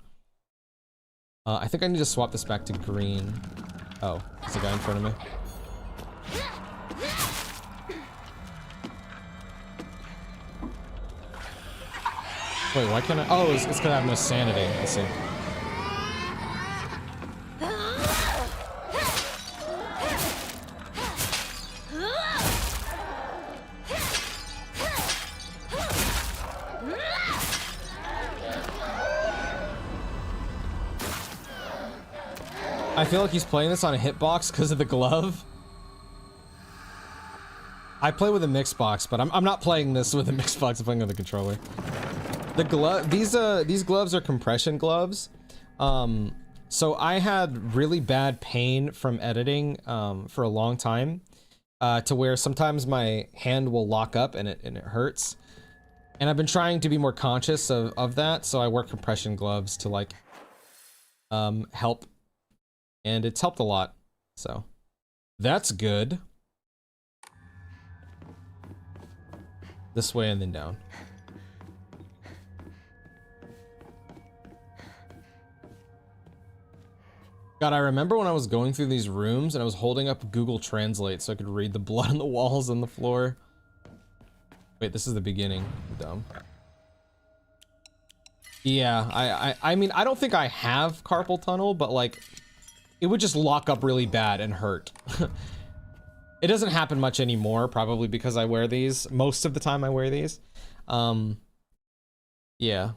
I think I need to swap this back to green. Oh, there's a guy in front of me. Wait, why can't I? Oh, it's because I have no sanity. I see. I feel like he's playing this on a hitbox because of the glove. I play with a mixed box, but I'm not playing this with a mixed box. I'm playing with a controller. The glove, these gloves are compression gloves, So I had really bad pain from editing for a long time, to where sometimes my hand will lock up and it hurts. And I've been trying to be more conscious of that, so I wear compression gloves to like help, and it's helped a lot. So that's good. This way and then down. God, I remember when I was going through these rooms and I was holding up Google Translate so I could read the blood on the walls and the floor. Wait, this is the beginning. Dumb. Yeah, I mean, I don't think I have carpal tunnel, but like, it would just lock up really bad and hurt. It doesn't happen much anymore, probably because I wear these. Most of the time I wear these. Yeah.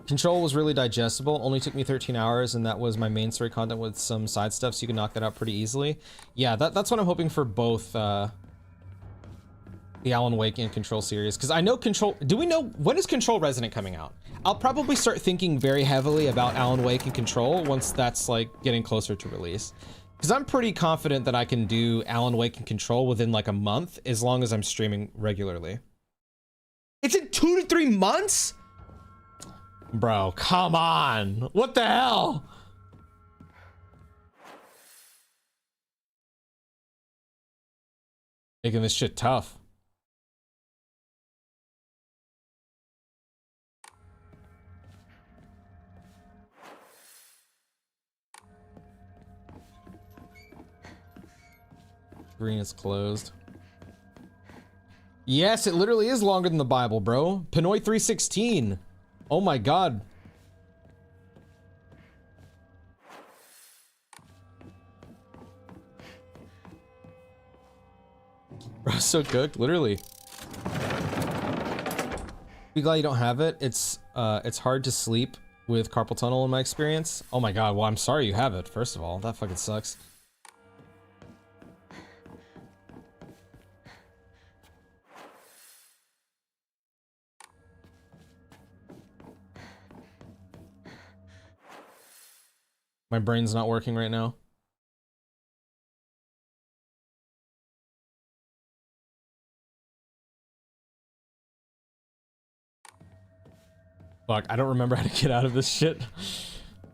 Control was really digestible, only took me 13 hours, and that was my main story content with some side stuff, so you can knock that out pretty easily. Yeah, that's what I'm hoping for both, the Alan Wake and Control series, because I know Control... Do we know... When is Control Resonant coming out? I'll probably start thinking very heavily about Alan Wake and Control once that's, like, getting closer to release. Because I'm pretty confident that I can do Alan Wake and Control within, like, a month, as long as I'm streaming regularly. It's in 2 to 3 months?! Bro, come on! What the hell? Making this shit tough. Green is closed. Yes, it literally is longer than the Bible, bro. Pinoy 316. Oh my god. Bro, so cooked, literally. Be glad you don't have it. It's hard to sleep with carpal tunnel in my experience. Oh my god, well I'm sorry you have it, first of all. That fucking sucks. My brain's not working right now. Fuck, I don't remember how to get out of this shit.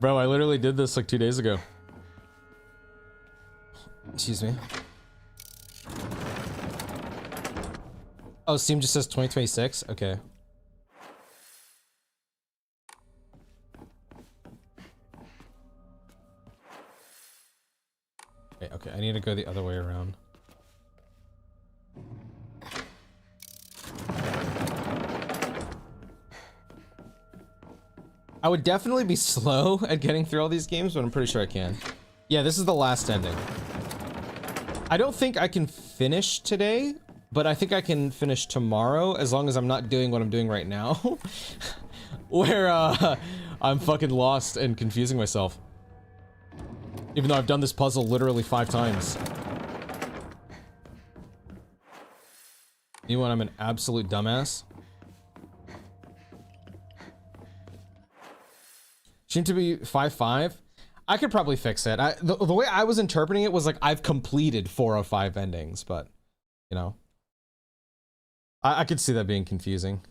Bro, I literally did this like 2 days ago. Excuse me. Oh, Steam just says 2026? Okay. Okay, I need to go the other way around. I would definitely be slow at getting through all these games, but I'm pretty sure I can. Yeah, this is the last ending. I don't think I can finish today, but I think I can finish tomorrow, as long as I'm not doing what I'm doing right now. Where, I'm fucking lost and confusing myself. Even though I've done this puzzle literally 5 times. You know when I'm an absolute dumbass? Seemed to be 5-5. I could probably fix it. The way I was interpreting it was like I've completed 4 of 5 endings, but you know, I could see that being confusing.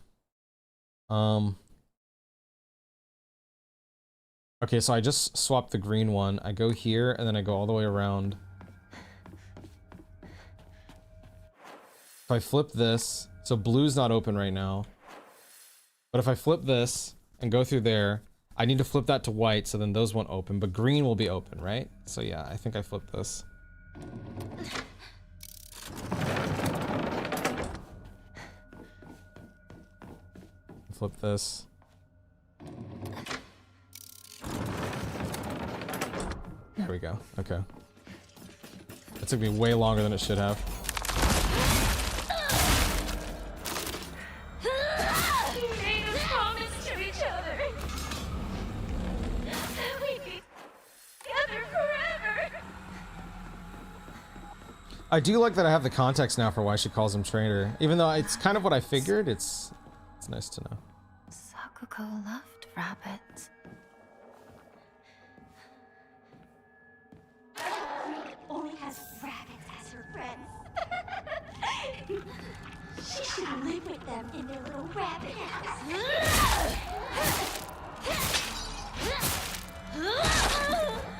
Okay, so I just swapped the green one. I go here and then I go all the way around. If I flip this, so blue's not open right now. But if I flip this and go through there, I need to flip that to white, so then those won't open, but green will be open, right? So yeah, I think I flipped this. Flip this. There we go. Okay. That took me way longer than it should have. We made a promise to each other. I do like that I have the context now for why she calls him traitor. Even though it's kind of what I figured, it's nice to know. Sakuko loved rabbits. Only has rabbits as her friends. She should live with them in their little rabbit house.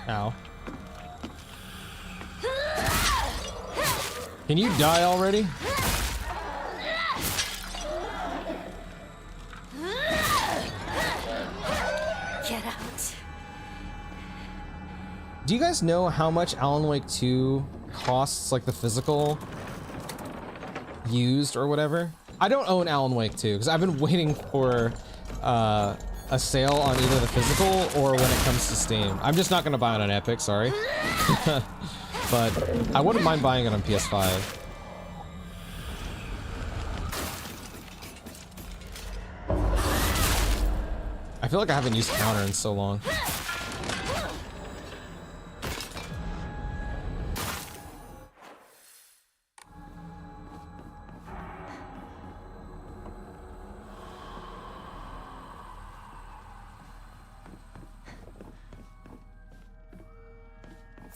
Ow. Can you die already? Get out. Do you guys know how much Alan Wake 2 costs, like the physical used or whatever? I don't own Alan Wake 2 because I've been waiting for a sale on either the physical or when it comes to Steam. I'm just not gonna buy it on Epic, sorry. But I wouldn't mind buying it on PS5. I feel like I haven't used counter in so long.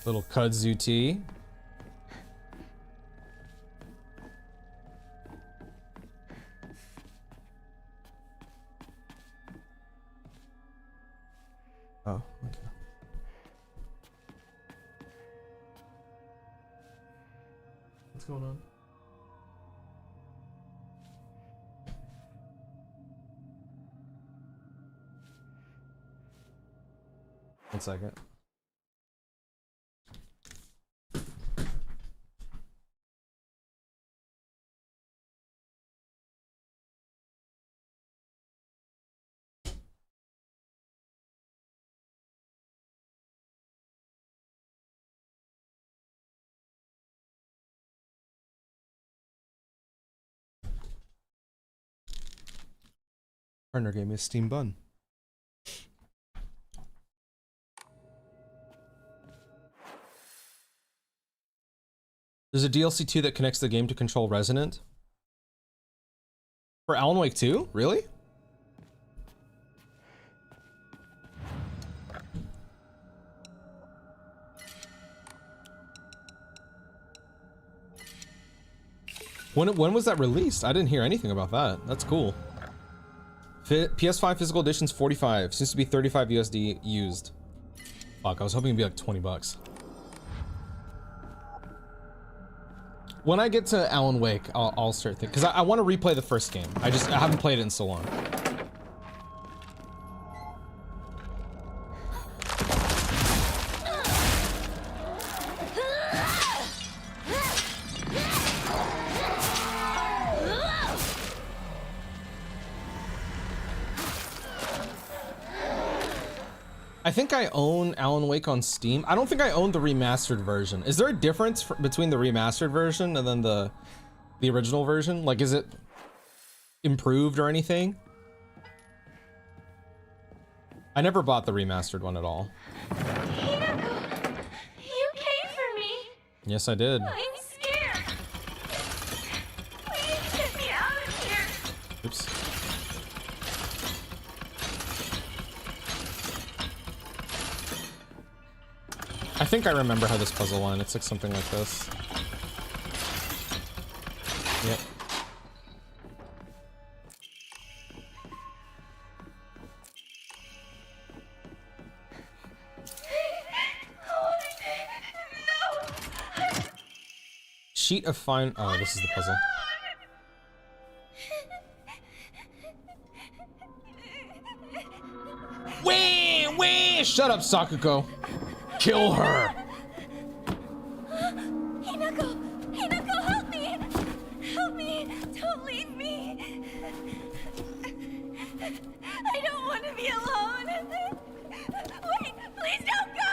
Little kudzu tea. Oh, okay. What's going on? One second. Partner gave me a steam bun. There's a DLC 2 that connects the game to control Resonant. For Alan Wake 2? Really? When was that released? I didn't hear anything about that. That's cool. PS5 physical edition's 45. Seems to be 35 USD used. Fuck, I was hoping it'd be like 20 bucks. When I get to Alan Wake, I'll start thinking, because I want to replay the first game. I haven't played it in so long. I think I own Alan Wake on Steam. I don't think I own the remastered version. Is there a difference between the remastered version and then the original version? Like, is it improved or anything? I never bought the remastered one at all. Hinako, you came for me. Yes, I did. I'm scared. Please get me out of here. Oops. I think I remember how this puzzle went. It's like something like this. Yep. Sheet of fine. Oh, this is the puzzle. Wait! Shut up, Sakuko. Kill her. Hinako! Hinako, help me! Help me! Don't leave me! I don't want to be alone! Wait! Please don't go!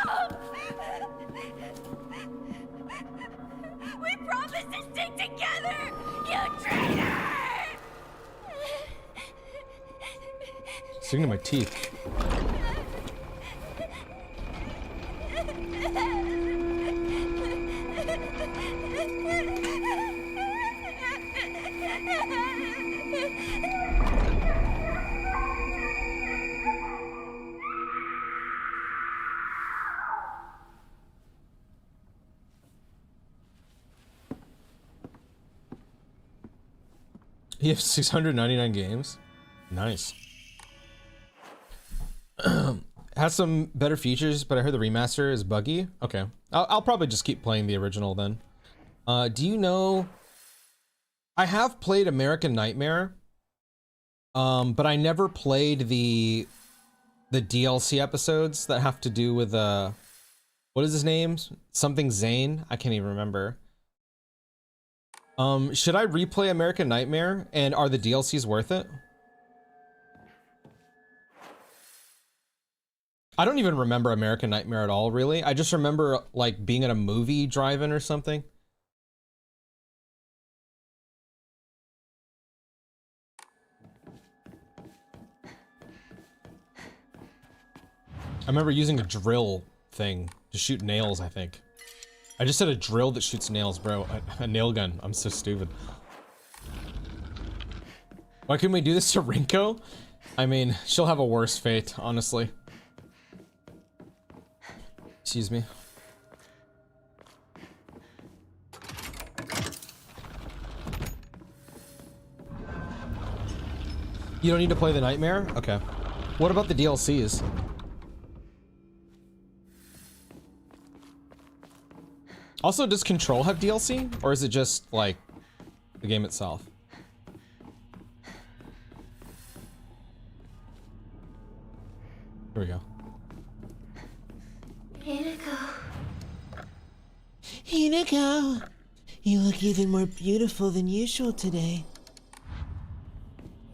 We promised to stick together! You traitor! Sticking to my teeth. You have 699 games? Nice. Has some better features, but I heard the remaster is buggy. Okay. I'll probably just keep playing the original then. Do you know... I have played American Nightmare, but I never played the DLC episodes that have to do with, what is his name? Something Zane? I can't even remember. Should I replay American Nightmare, and are the DLCs worth it? I don't even remember American Nightmare at all, really. I just remember, like, being at a movie drive-in or something. I remember using a drill thing to shoot nails, I think. I just said a drill that shoots nails, bro. A nail gun. I'm so stupid. Why couldn't we do this to Rinko? I mean, she'll have a worse fate, honestly. Excuse me. You don't need to play the Nightmare? Okay. What about the DLCs? Also, does Control have DLC? Or is it just, like, the game itself? Here we go. Hinako, you look even more beautiful than usual today.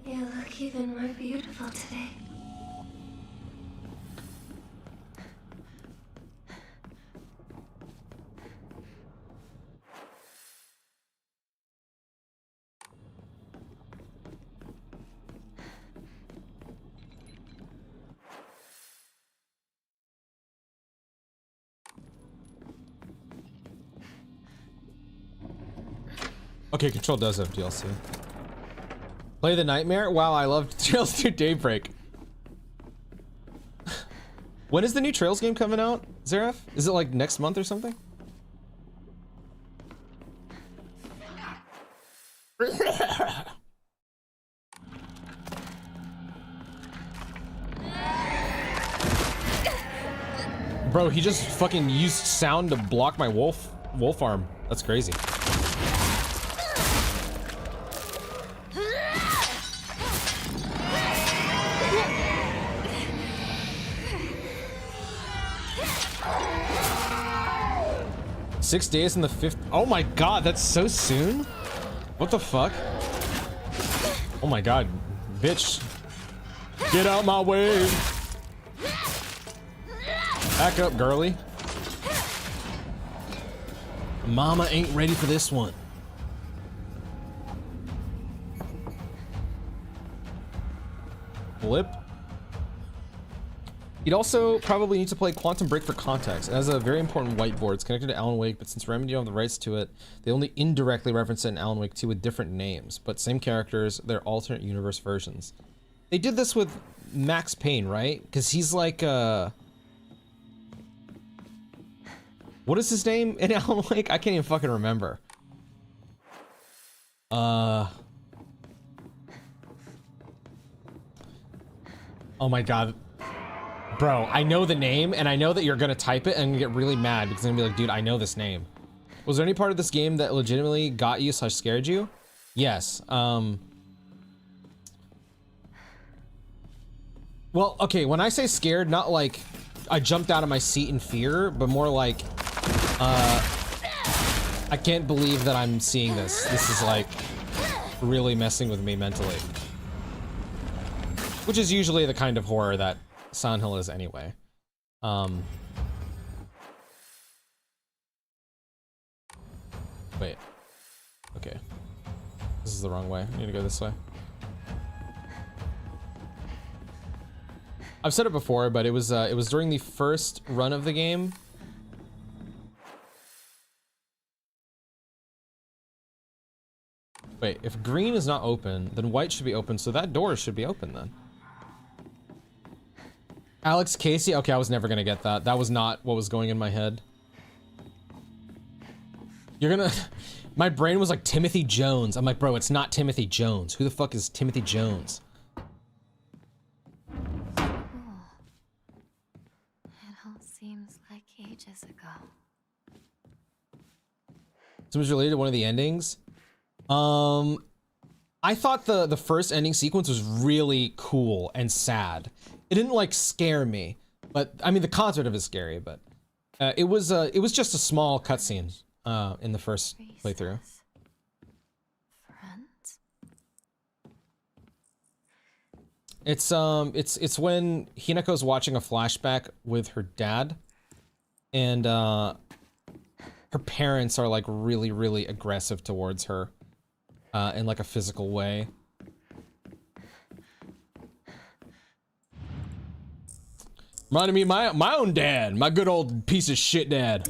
You look even more beautiful today. Okay, Control does have DLC. Play the Nightmare? Wow, I love Trails to Daybreak. When is the new Trails game coming out, Zareth? Is it like next month or something? Bro, he just fucking used sound to block my wolf arm. That's crazy. Six days in the fifth. Oh my god, that's so soon? What the fuck? Oh my god, bitch. Get out my way. Back up, girly. Mama ain't ready for this one. Blip. You'd also probably need to play Quantum Break for context. It has a very important whiteboard. It's connected to Alan Wake, but since Remedy don't have the rights to it, they only indirectly reference it in Alan Wake 2 with different names, but same characters, they're alternate universe versions. They did this with Max Payne, right? Because he's like, what is his name in Alan Wake? I can't even fucking remember. Oh my god. Bro, I know the name, and I know that you're gonna type it and get really mad because I'm gonna be like, dude, I know this name. Was there any part of this game that legitimately got you / scared you? Yes. Well, okay, when I say scared, not like I jumped out of my seat in fear, but more like, I can't believe that I'm seeing this. This is like really messing with me mentally. Which is usually the kind of horror that Silent Hill is anyway. Wait. Okay. This is the wrong way. I need to go this way. I've said it before, but it was during the first run of the game. Wait, if green is not open, then white should be open, so that door should be open then. Alex Casey? Okay, I was never gonna get that. That was not what was going in my head. You're gonna... My brain was like Timothy Jones. I'm like, bro, it's not Timothy Jones. Who the fuck is Timothy Jones? It all seems like ages ago. Something's related to one of the endings. I thought the first ending sequence was really cool and sad. It didn't like scare me, but I mean the concept of it is scary, but it was just a small cutscene in the first playthrough. Friends? It's when Hinako's watching a flashback with her dad, and her parents are like really aggressive towards her in like a physical way. Reminded me of my own dad, my good old piece of shit dad.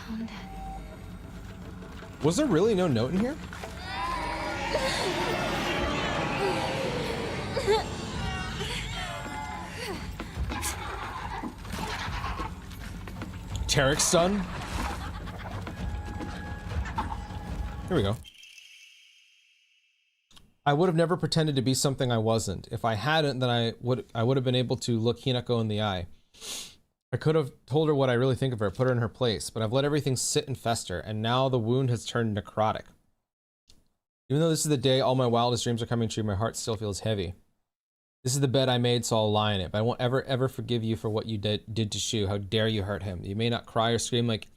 Found it. Was there really no note in here? Tarek's son? Here we go. I would have never pretended to be something I wasn't. If I hadn't, then I would have been able to look Hinako in the eye. I could have told her what I really think of her, put her in her place, but I've let everything sit and fester, and now the wound has turned necrotic. Even though this is the day all my wildest dreams are coming true, my heart still feels heavy. This is the bed I made, so I'll lie in it, but I won't ever forgive you for what you did to Shu. How dare you hurt him? You may not cry or scream like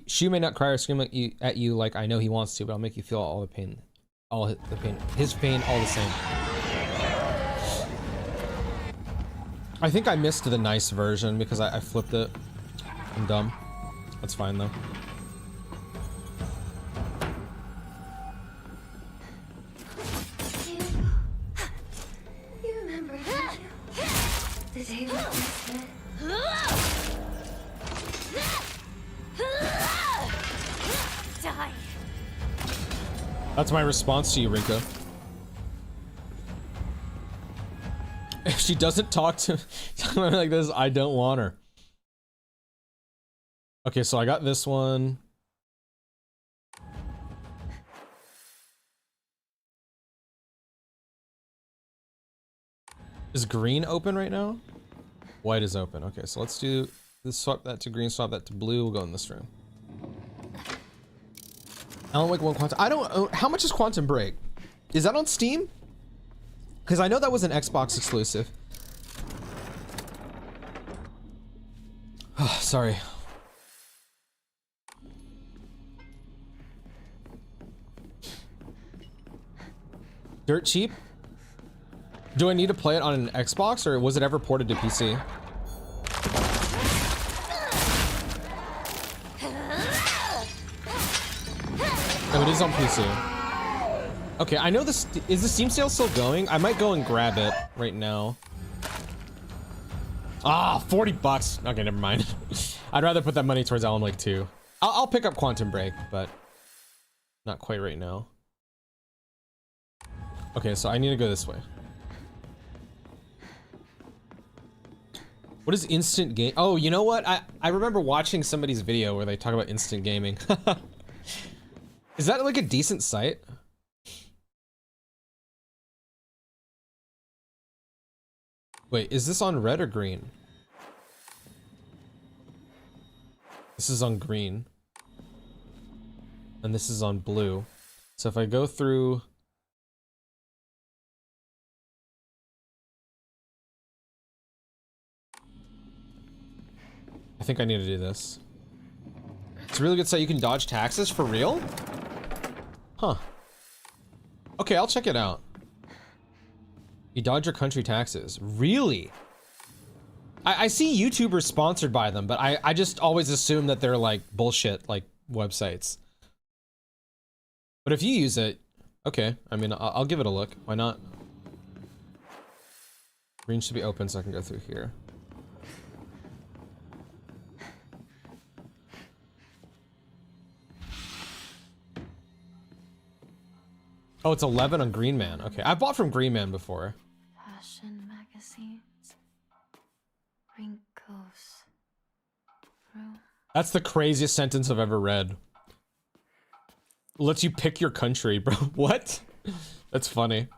Shu may not cry or scream like at you like I know he wants to, but I'll make you feel all the pain, his pain, all the same. I think I missed the nice version because I flipped it. I'm dumb. That's fine though. You remember, don't you? The day we first met. Die. That's my response to you, Rinka. If she doesn't talk to someone like this, I don't want her. Okay, so I got this one. Is green open right now? White is open. Okay, so let's do this. Swap that to green, swap that to blue. We'll go in this room. Alan Wake 1 Quantum. I don't. How much is Quantum Break? Is that on Steam? Because I know that was an Xbox exclusive. Sorry. Dirt cheap? Do I need to play it on an Xbox or was it ever ported to PC? Oh, it is on PC. Okay, I know this. Is the Steam sale still going? I might go and grab it right now. Ah, 40 bucks. Okay, never mind. I'd rather put that money towards Alan Wake 2. I'll pick up Quantum Break, but not quite right now. Okay, so I need to go this way. What is instant game? Oh, you know what? I remember watching somebody's video where they talk about instant gaming. Is that like a decent site? Wait, is this on red or green? This is on green. And this is on blue. So if I go through... I think I need to do this. It's a really good site. You can dodge taxes for real? Huh. Okay, I'll check it out. You dodge your country taxes. Really? I see YouTubers sponsored by them, but I just always assume that they're like bullshit, like websites. But if you use it, okay. I mean, I'll give it a look. Why not? Green should be open so I can go through here. Oh, it's 11 on Green Man. Okay, I bought from Green Man before. Fashion magazines. Wrinkles. That's the craziest sentence I've ever read. Lets you pick your country, bro. What? That's funny.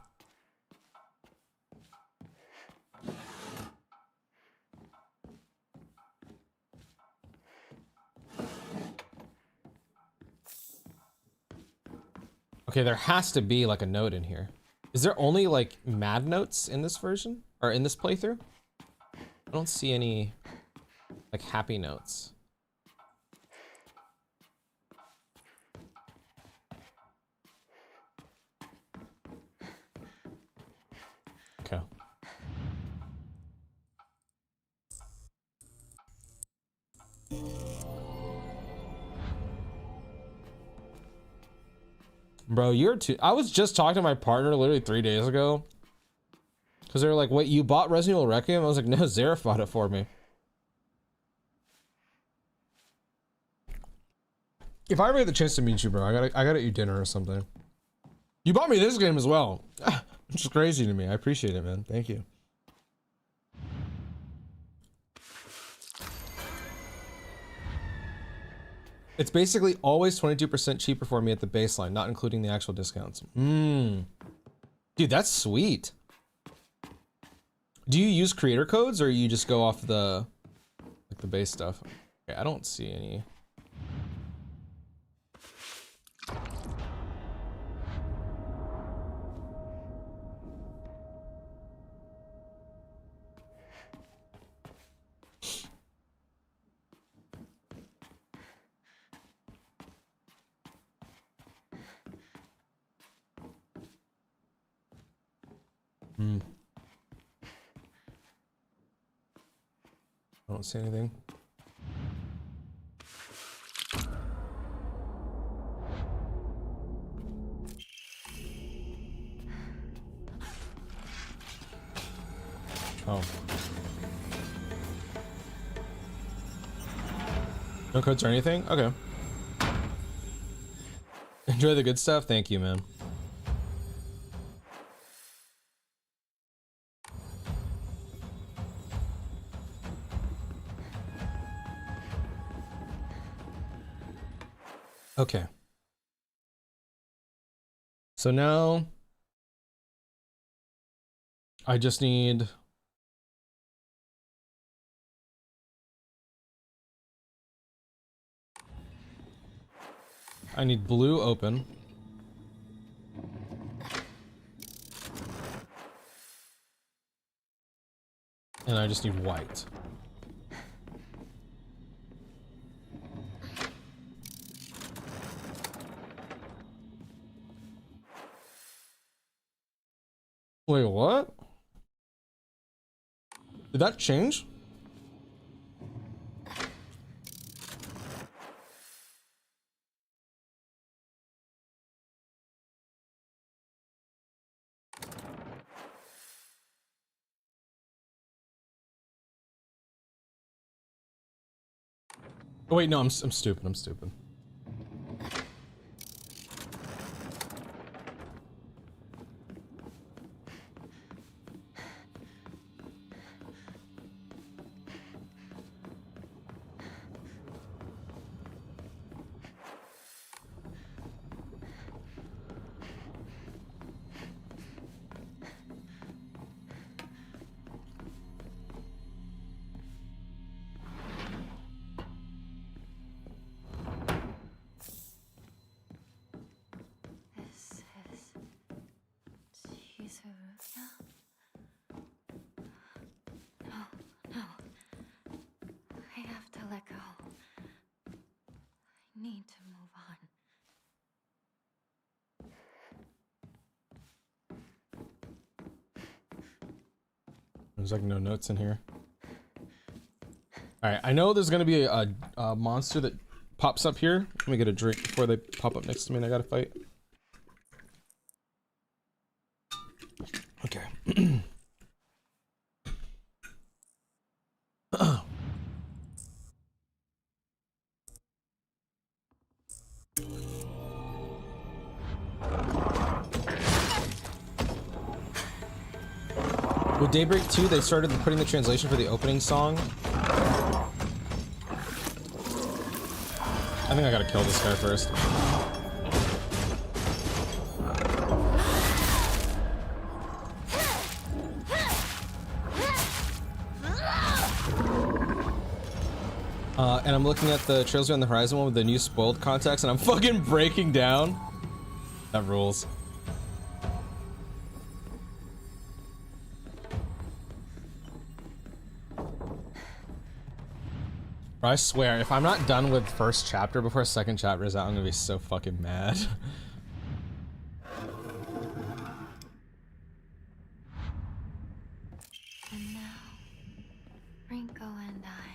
Okay, there has to be like a note in here. Is there only like mad notes in this version? Or in this playthrough? I don't see any like happy notes. Okay. Bro, you're too. I was just talking to my partner literally 3 days ago. Because they were like, wait, you bought Resident Evil Requiem? I was like, no, Zareth bought it for me. If I ever get the chance to meet you, bro, I gotta eat dinner or something. You bought me this game as well. Which is crazy to me. I appreciate it, man. Thank you. It's basically always 22% cheaper for me at the baseline, not including the actual discounts. Dude, that's sweet. Do you use creator codes or you just go off the like the base stuff? Okay, I don't see any. I don't see anything. Oh. No codes or anything? Okay. Enjoy the good stuff? Thank you, man. Okay. So now I just need blue open. And I just need white. Wait, what? Did that change? Oh wait, no, I'm stupid. I'm stupid. This is Chizuru. No, no. I have to let go. I need to move on. There's like no notes in here. All right, I know there's gonna be a monster that pops up here. Let me get a drink before they pop up next to me and I gotta fight. Okay. With Daybreak 2, they started putting the translation for the opening song. I think I gotta kill this guy first. And I'm looking at the Trails Beyond the Horizon one with the new spoiled context, and I'm fucking breaking down. That rules. Bro, I swear, if I'm not done with first chapter before second chapter is out, I'm gonna be so fucking mad. And now, Rinko and I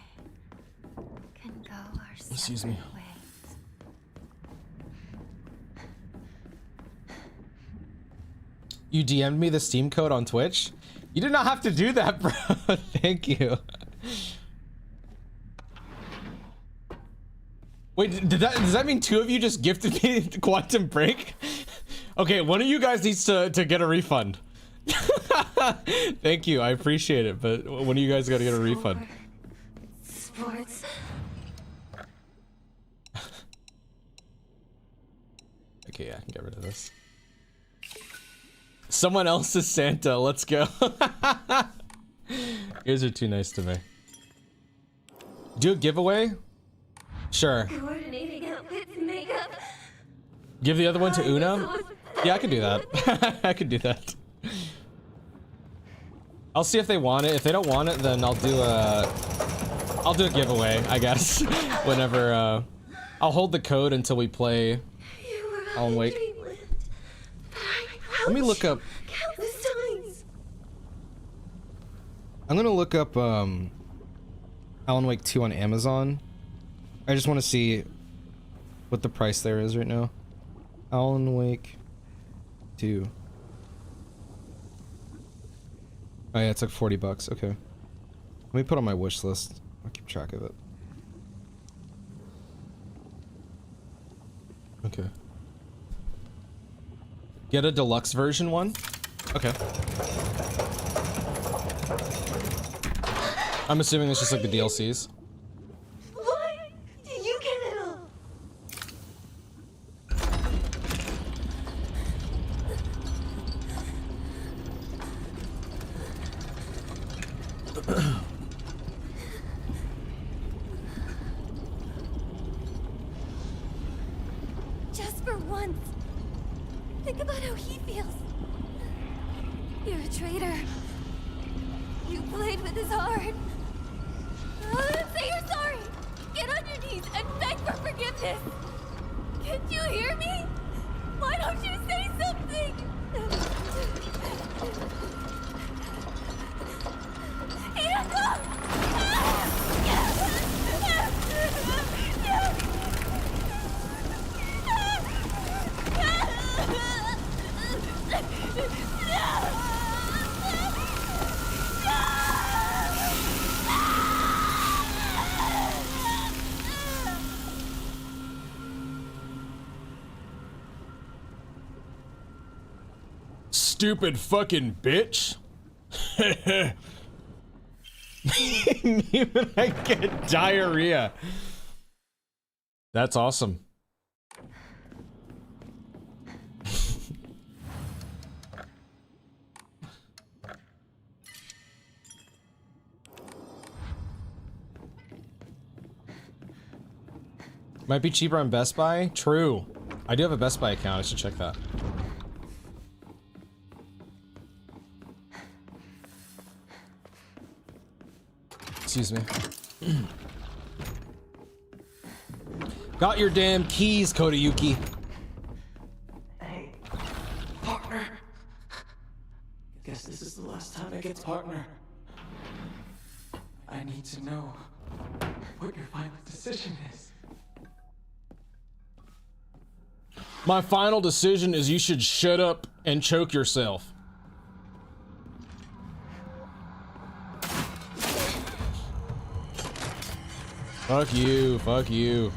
can go our Excuse me. separate ways. You DM'd me the Steam code on Twitch? You did not have to do that, bro. Thank you. Wait, does that mean two of you just gifted me Quantum Break? Okay, one of you guys needs to get a refund. Thank you, I appreciate it, but one of you guys gotta get a refund. Sports. Okay, yeah, I can get rid of this. Someone else is Santa, let's go. You guys are too nice to me. Do a giveaway? Sure. Coordinating outfits and makeup. Give the other one to Una? Yeah, I can do that. I can do that. I'll see if they want it. If they don't want it, then I'll do a giveaway, I guess. Whenever, I'll hold the code until we play Alan Wake. Let me look up. Countless times. I'm gonna look up, Alan Wake 2 on Amazon. I just want to see what the price there is right now. Alan Wake 2. Oh yeah, it's like 40 bucks. Okay. Let me put on my wish list. I'll keep track of it. Okay. Get a deluxe version one? Okay. I'm assuming it's just like the DLCs. Why did you get it all? Just for once. Think about how he feels. You're a traitor. You played with his heart. Say you're sorry. Get on your knees and beg for forgiveness. Can't you hear me? Why don't you say something? Stupid fucking bitch. Even I get diarrhea. That's awesome. Might be cheaper on Best Buy. True. I do have a Best Buy account. I should check that. Excuse me. Got your damn keys, Kodayuki. Hey, partner. Guess this is the last time I get partner. I need to know what your final decision is. My final decision is you should shut up and choke yourself. Fuck you, fuck you.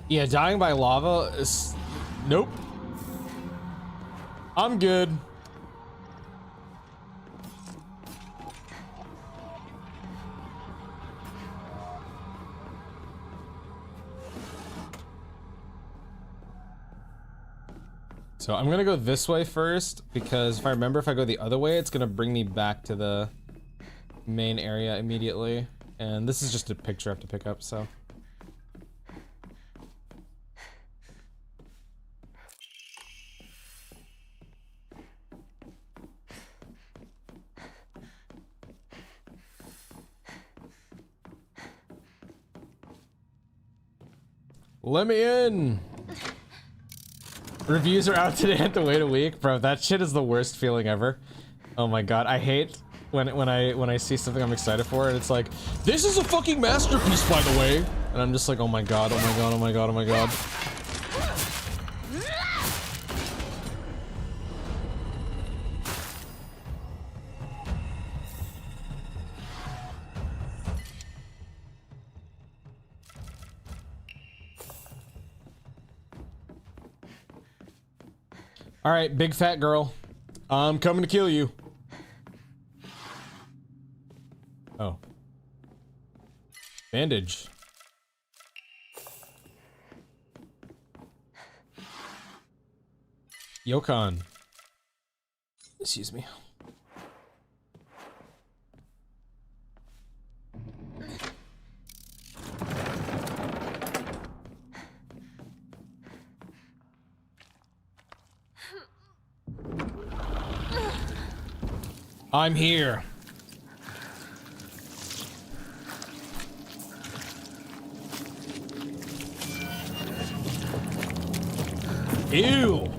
Yeah, dying by lava is... Nope. I'm good. So I'm gonna go this way first, because if I remember, if I go the other way, it's gonna bring me back to the main area immediately. And this is just a picture I have to pick up, so. Let me in! Reviews are out today, I have to wait a week. Bro, that shit is the worst feeling ever. Oh my god, I hate when I see something I'm excited for and it's like, this is a fucking masterpiece, by the way! And I'm just like, oh my god, oh my god, oh my god, oh my god. Alright, big fat girl. I'm coming to kill you. Oh. Bandage. Yokon. Excuse me. I'm here. Ew.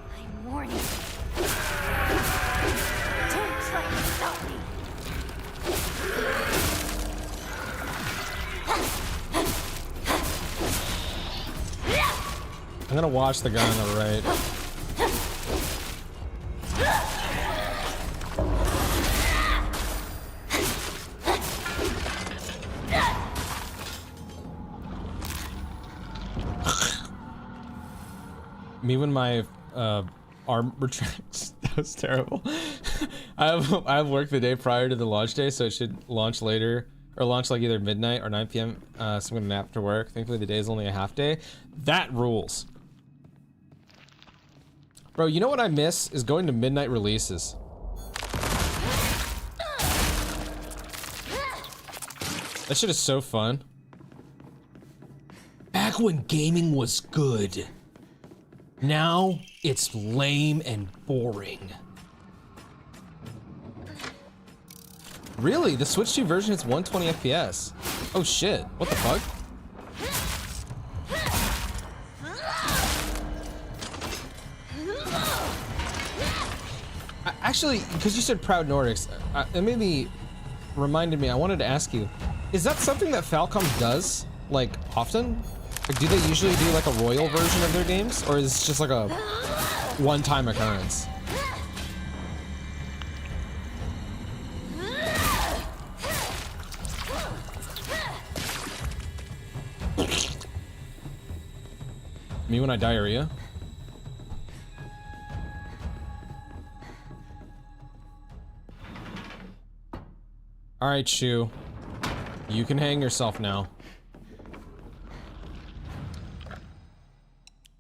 I'm warning you. Don't try to stop me. I'm gonna watch the guy on the right. Me when my arm retracts. That was terrible. I have work the day prior to the launch day, so it should launch later, or launch like either midnight or 9 p.m. So I'm gonna nap after work. Thankfully the day is only a half day. That rules. Bro, you know what I miss is going to midnight releases. That shit is so fun. Back when gaming was good. Now, it's lame and boring. Really? The Switch 2 version is 120 FPS. Oh shit, what the fuck? Actually, because you said Proud Nordics, it reminded me, I wanted to ask you, is that something that Falcom does, like, often? Like, do they usually do, like, a royal version of their games? Or is it just, like, a one-time occurrence? Me when I diarrhea? Alright, Shu. You can hang yourself now.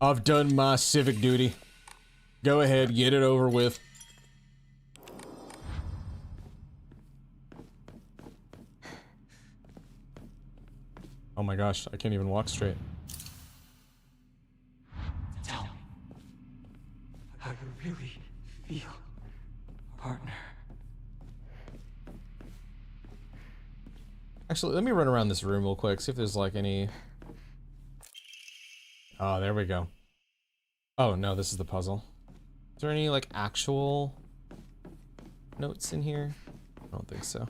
I've done my civic duty. Go ahead, get it over with. Oh my gosh, I can't even walk straight. Tell me how you really feel, partner. Actually, let me run around this room real quick, see if there's like any... Oh, there we go. Oh no, this is the puzzle. Is there any like actual notes in here? I don't think so.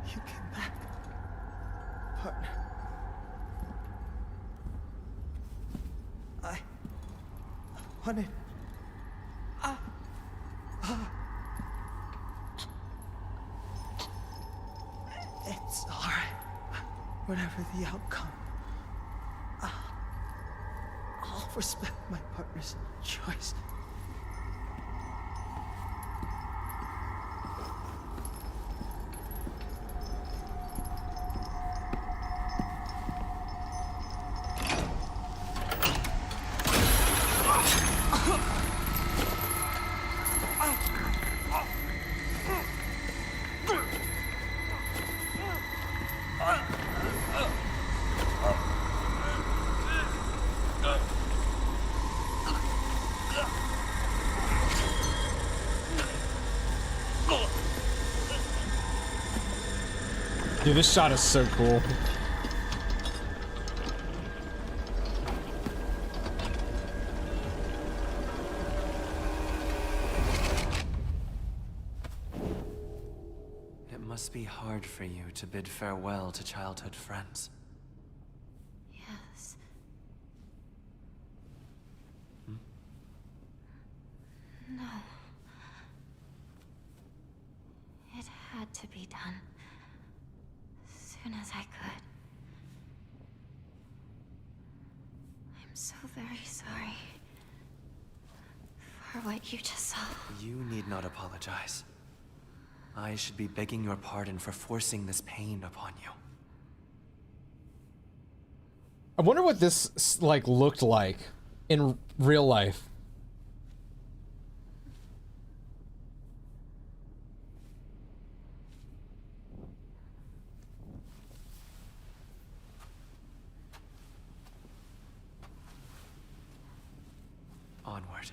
You came back, partner. I wanted. It's all right. Whatever the outcome, I'll respect my partner's choice. Dude, this shot is so cool. It must be hard for you to bid farewell to childhood friends. Yes. No. It had to be done. As soon as I could. I'm so very sorry for what you just saw. You need not apologize. I should be begging your pardon for forcing this pain upon you. I wonder what this like looked like in real life. Onward.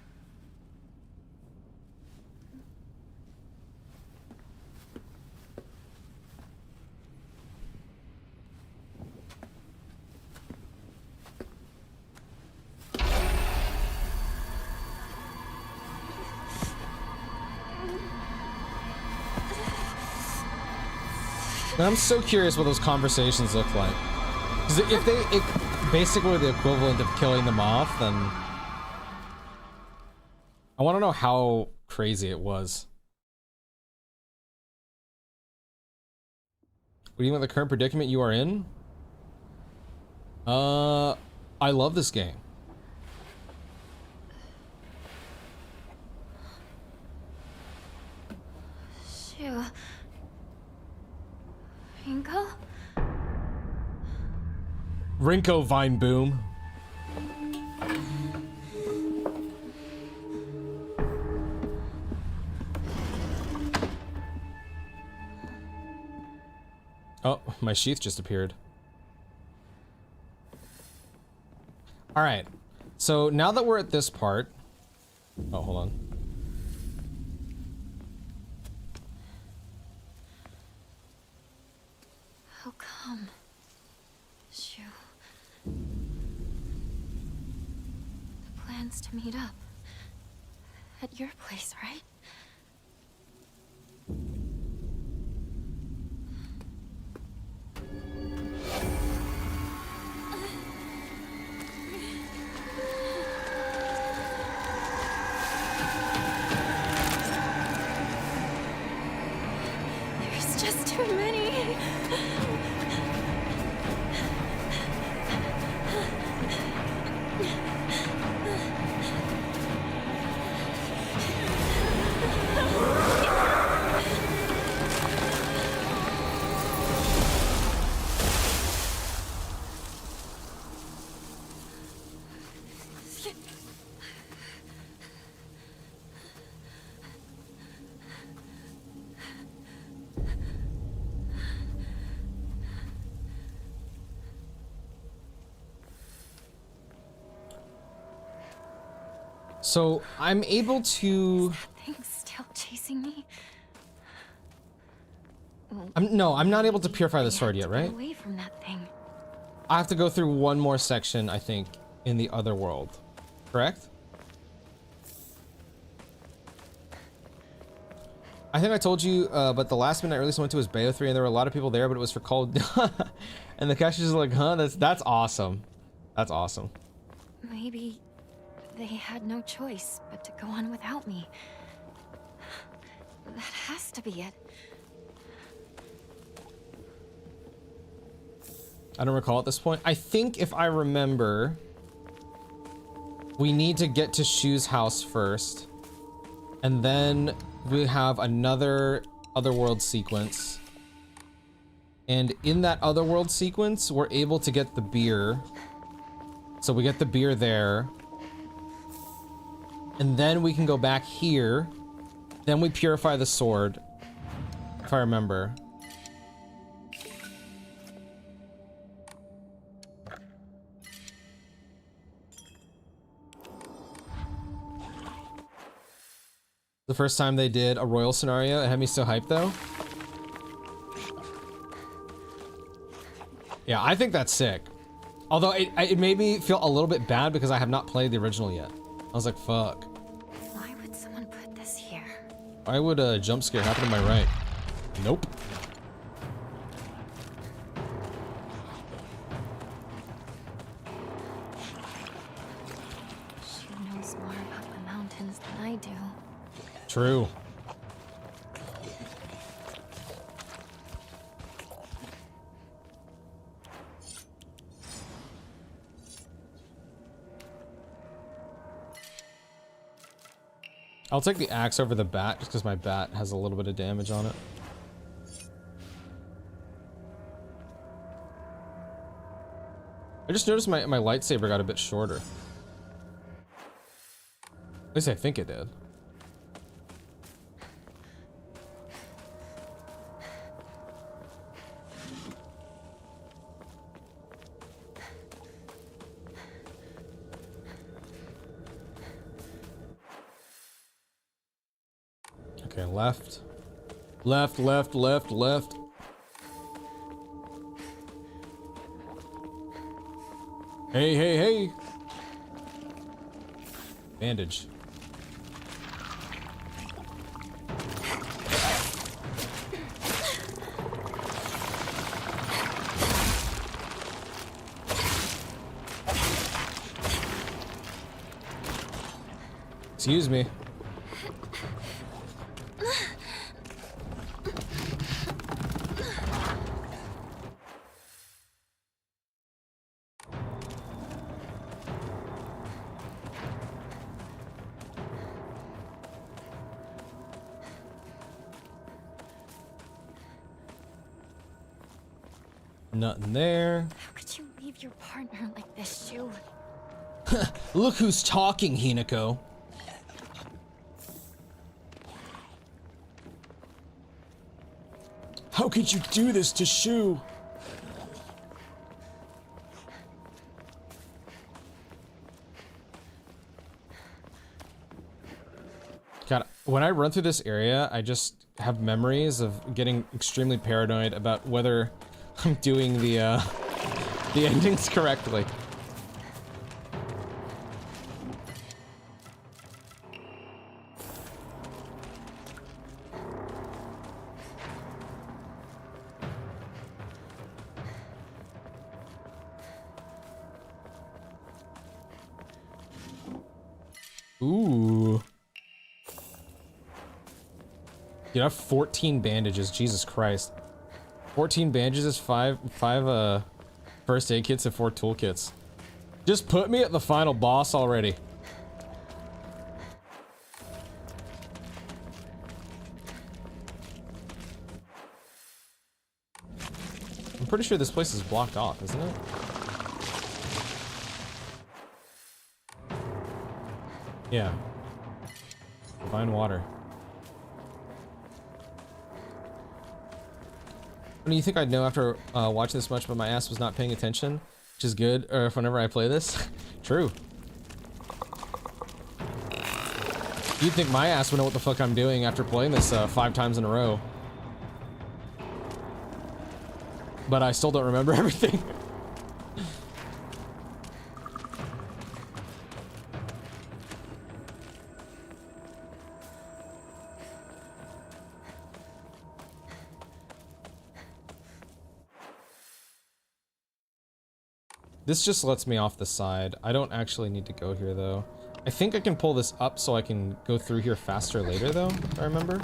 And I'm so curious what those conversations look like. 'Cause if they basically were the equivalent of killing them off, then I want to know how crazy it was. What do you want the current predicament you are in? I love this game. Shoo. Rinko? Rinko Vine Boom. Oh, my sheath just appeared. All right. So now that we're at this part, oh, hold on. How come? Shoo. The plan's to meet up. At your place, right? There's just too many. So I'm able to. Thing's still chasing me. I'm not able to purify the sword yet, right? Away from that thing. I have to go through one more section, I think, in the other world. Correct? I think I told you, but the last midnight release I went to was Bayo 3, and there were a lot of people there, but it was for Call. And the cash is like, huh? That's awesome. That's awesome. Maybe they had no choice but to go on without me. That has to be it. I don't recall at this point. I think if I remember, we need to get to Shu's house first, and then we have another otherworld sequence. And in that otherworld sequence, we're able to get the beer. So we get the beer there. And then we can go back here. Then we purify the sword, if I remember. The first time they did a royal scenario, it had me so hyped though. Yeah, I think that's sick. Although it made me feel a little bit bad because I have not played the original yet. I was like, fuck. Why would someone put this here? Why would a jump scare happen to my right? Nope. She knows more about the mountains than I do. True. I'll take the axe over the bat just because my bat has a little bit of damage on it. I just noticed my lightsaber got a bit shorter. At least I think it did. Okay, left. Left, left, left, left. Hey, hey, hey. Bandage. Excuse me. Nothing there. How could you leave your partner like this, Shu? Look who's talking, Hinako. How could you do this to Shu? God, when I run through this area, I just have memories of getting extremely paranoid about whether I'm doing the endings correctly. Ooh. Dude, I have 14 bandages, Jesus Christ. 14 bandages is five first aid kits and 4 toolkits. Just put me at the final boss already. I'm pretty sure this place is blocked off, isn't it? Yeah. Find water. What do you think I'd know after watching this much, but my ass was not paying attention? Which is good, or if whenever I play this. True. You'd think my ass would know what the fuck I'm doing after playing this 5 times in a row. But I still don't remember everything. This just lets me off the side. I don't actually need to go here though. I think I can pull this up so I can go through here faster later though, if I remember.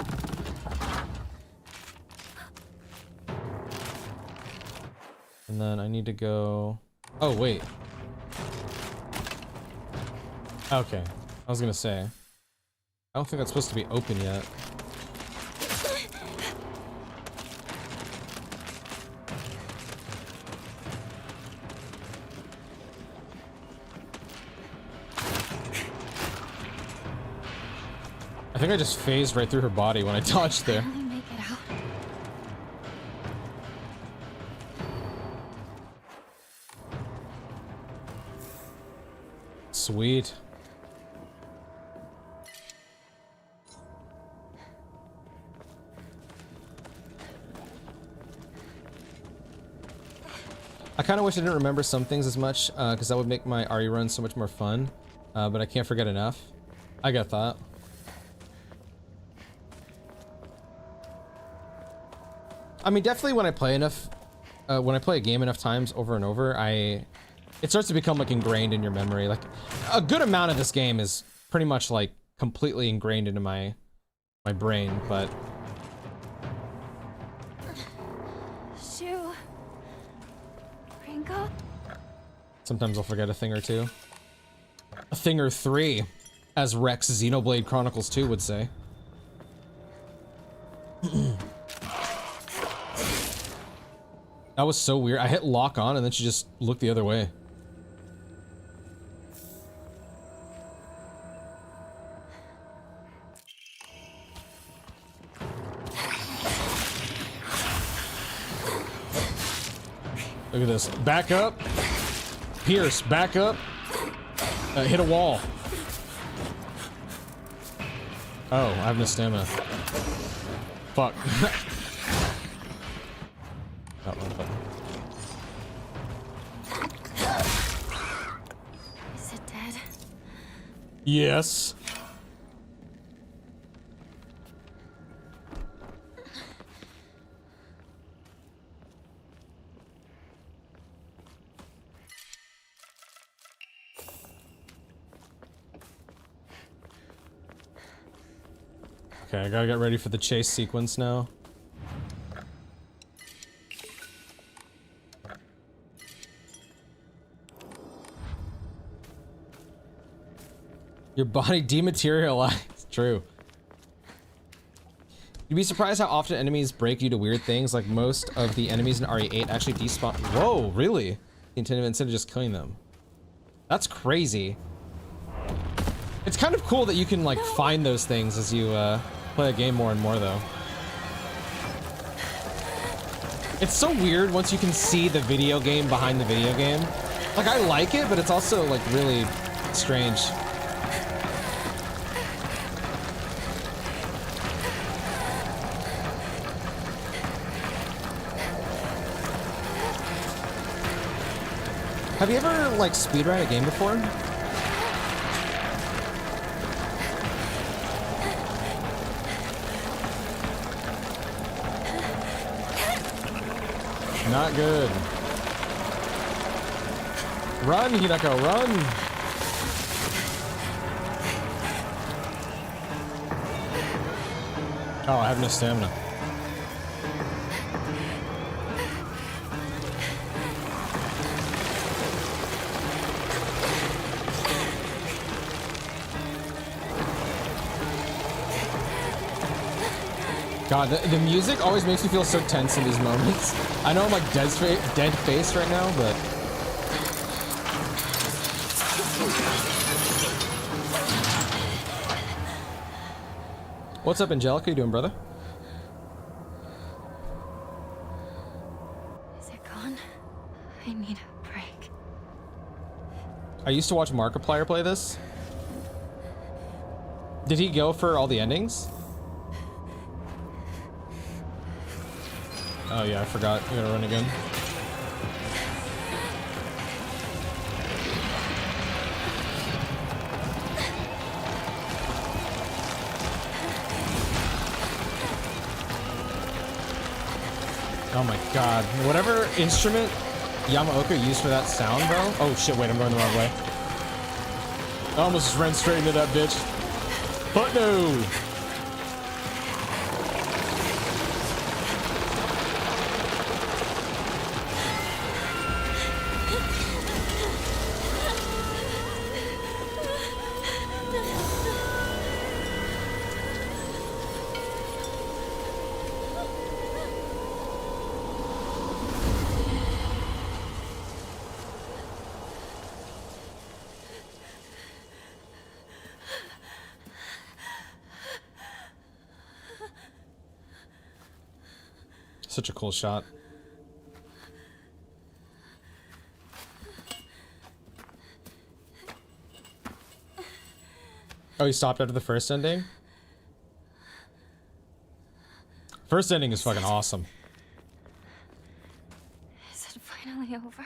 And then I need to go... Oh, wait. Okay. I was gonna say. I don't think that's supposed to be open yet. I think I just phased right through her body when I dodged there. Barely make it out. Sweet. I kind of wish I didn't remember some things as much, because that would make my RE run so much more fun. But I can't forget enough. I got that. I mean, definitely when I play enough, when I play a game enough times over and over, it starts to become like ingrained in your memory. Like a good amount of this game is pretty much like completely ingrained into my brain, but Shoe. Ringo? sometimes I'll forget a thing or two. A thing or three, as Rex Xenoblade Chronicles 2 would say. That was so weird. I hit lock on and then she just looked the other way. Look at this. Back up. Pierce, back up. Hit a wall. Oh, I have no stamina. Fuck. Oh, wrong button. Is it dead? Yes. Okay, I gotta get ready for the chase sequence now. Your body dematerialized. True. You'd be surprised how often enemies break you to weird things. Like most of the enemies in RE8 actually despawn. Whoa, really? Instead of just killing them. That's crazy. It's kind of cool that you can like find those things as you play a game more and more though. It's so weird once you can see the video game behind the video game. Like I like it, but it's also like really strange. Have you ever like speedrun a game before? Not good. Run, Hinako, run! Oh, I have no stamina. God, the music always makes me feel so tense in these moments. I know I'm like dead face right now, but... What's up, Angelica? You doing, brother? Is it gone? I need a break. I used to watch Markiplier play this. Did he go for all the endings? Oh yeah, I forgot. I gotta run again. Oh my god. Whatever instrument Yamaoka used for that sound, bro. Oh shit, wait, I'm going the wrong way. I almost just ran straight into that bitch. But no! Such a cool shot. Oh, you stopped after the first ending? First ending is fucking awesome. Is it finally over?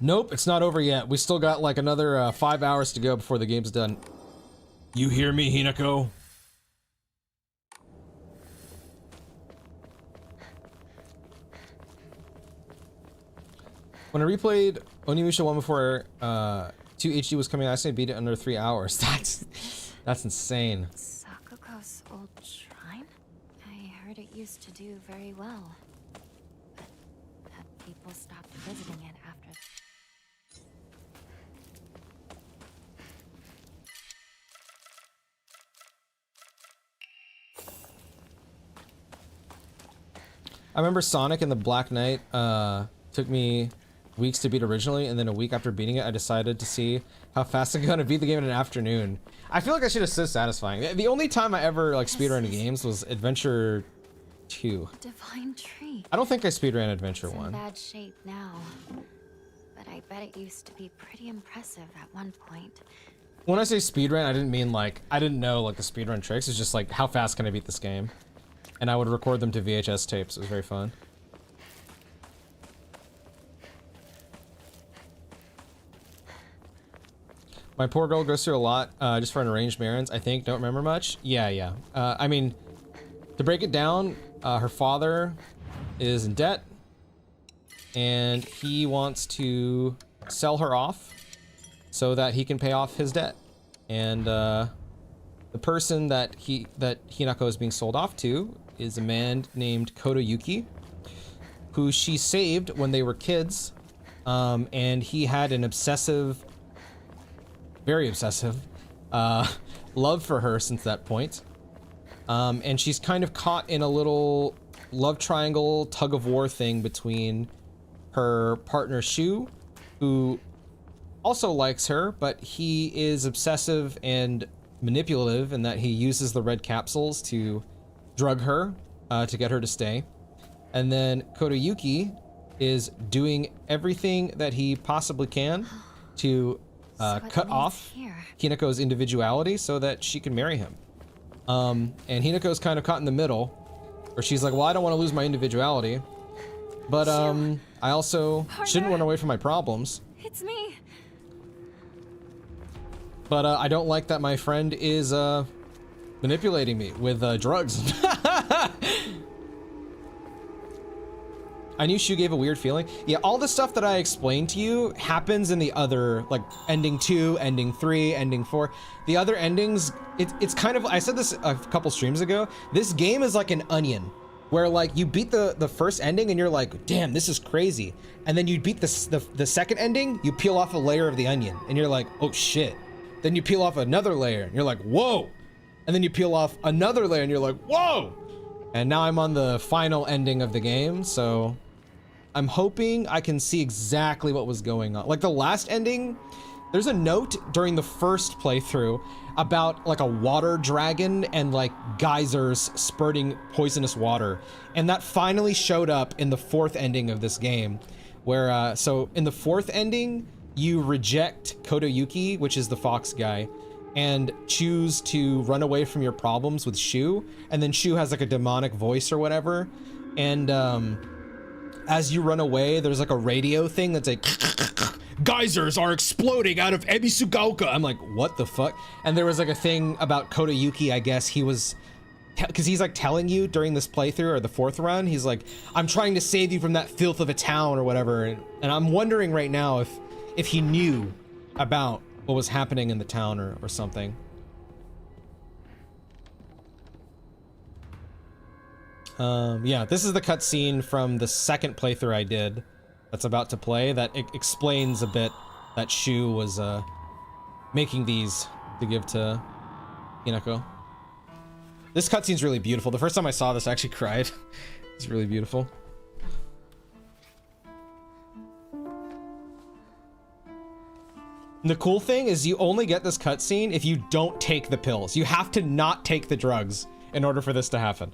Nope, it's not over yet. We still got like another 5 hours to go before the game's done. You hear me, Hinako? When I replayed Onimusha 1 before 2 HD was coming, I actually beat it under 3 hours. That's insane. Sakuko's old shrine? I heard it used to do very well. But that people stopped visiting it after. I remember Sonic and the Black Knight took me weeks to beat originally, and then a week after beating it, I decided to see how fast I'm gonna beat the game in an afternoon. I feel like that shit is so satisfying. The only time I ever like speedrun games was Adventure 2. Divine tree. I don't think I speedran Adventure It's in 1. bad shape now, but I bet it used to be pretty impressive at one point. When I say speedrun, I didn't mean like, I didn't know like the speedrun tricks. It's just like, how fast can I beat this game? And I would record them to VHS tapes. It was very fun. My poor girl goes through a lot just for an arranged marriage, I think. Don't remember much. Yeah. I mean, to break it down, her father is in debt, and he wants to sell her off so that he can pay off his debt. And the person that Hinako is being sold off to is a man named Kotoyuki, who she saved when they were kids, and he had an obsessive, very obsessive, love for her since that point. And she's kind of caught in a little love triangle tug of war thing between her partner Shu, who also likes her, but he is obsessive and manipulative in that he uses the red capsules to drug her to get her to stay. And then Kotoyuki is doing everything that he possibly can to cut off Hinako's individuality so that she can marry him. And Hinako's kind of caught in the middle, where she's like, well, I don't want to lose my individuality, but I also shouldn't run away from my problems. It's me. But I don't like that my friend is manipulating me with drugs. I knew Shu gave a weird feeling. Yeah, all the stuff that I explained to you happens in the other, like, ending 2, ending 3, ending 4. The other endings, it's kind of, I said this a couple streams ago, this game is like an onion, where, like, you beat the first ending and you're like, damn, this is crazy. And then you beat the second ending, you peel off a layer of the onion, and you're like, oh shit. Then you peel off another layer, and you're like, whoa. And then you peel off another layer, and you're like, whoa. And now I'm on the final ending of the game, so I'm hoping I can see exactly what was going on. Like the last ending, there's a note during the first playthrough about like a water dragon and like geysers spurting poisonous water. And that finally showed up in the fourth ending of this game, where, so in the fourth ending, you reject Kotoyuki, which is the fox guy, and choose to run away from your problems with Shu, and then Shu has like a demonic voice or whatever, and as you run away, there's like a radio thing that's like, geysers are exploding out of Ebisugaoka. I'm like, what the fuck? And there was like a thing about Kodayuki, I guess he was, because he's like telling you during this playthrough or the fourth run, he's like, I'm trying to save you from that filth of a town or whatever. And I'm wondering right now if he knew about what was happening in the town or something. Yeah, this is the cutscene from the second playthrough I did that's about to play that explains a bit that Shu was making these to give to Hinako. This cutscene's really beautiful. The first time I saw this, I actually cried. It's really beautiful. And the cool thing is you only get this cutscene if you don't take the pills. You have to not take the drugs in order for this to happen.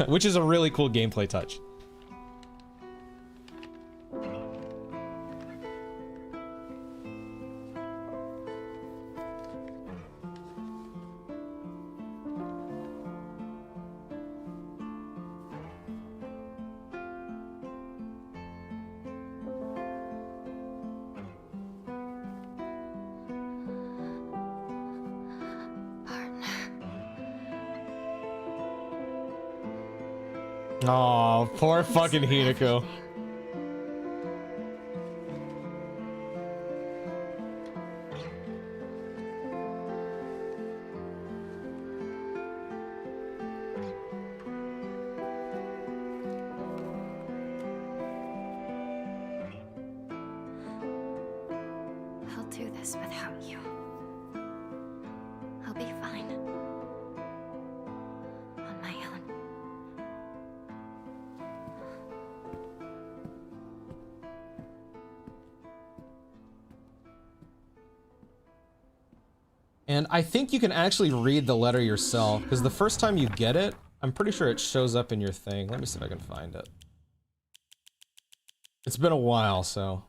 Which is a really cool gameplay touch. Oh, poor fucking Hinako. I'll do this without you. I'll be fine. On my own. And I think you can actually read the letter yourself, because the first time you get it, I'm pretty sure it shows up in your thing. Let me see if I can find it. It's been a while, so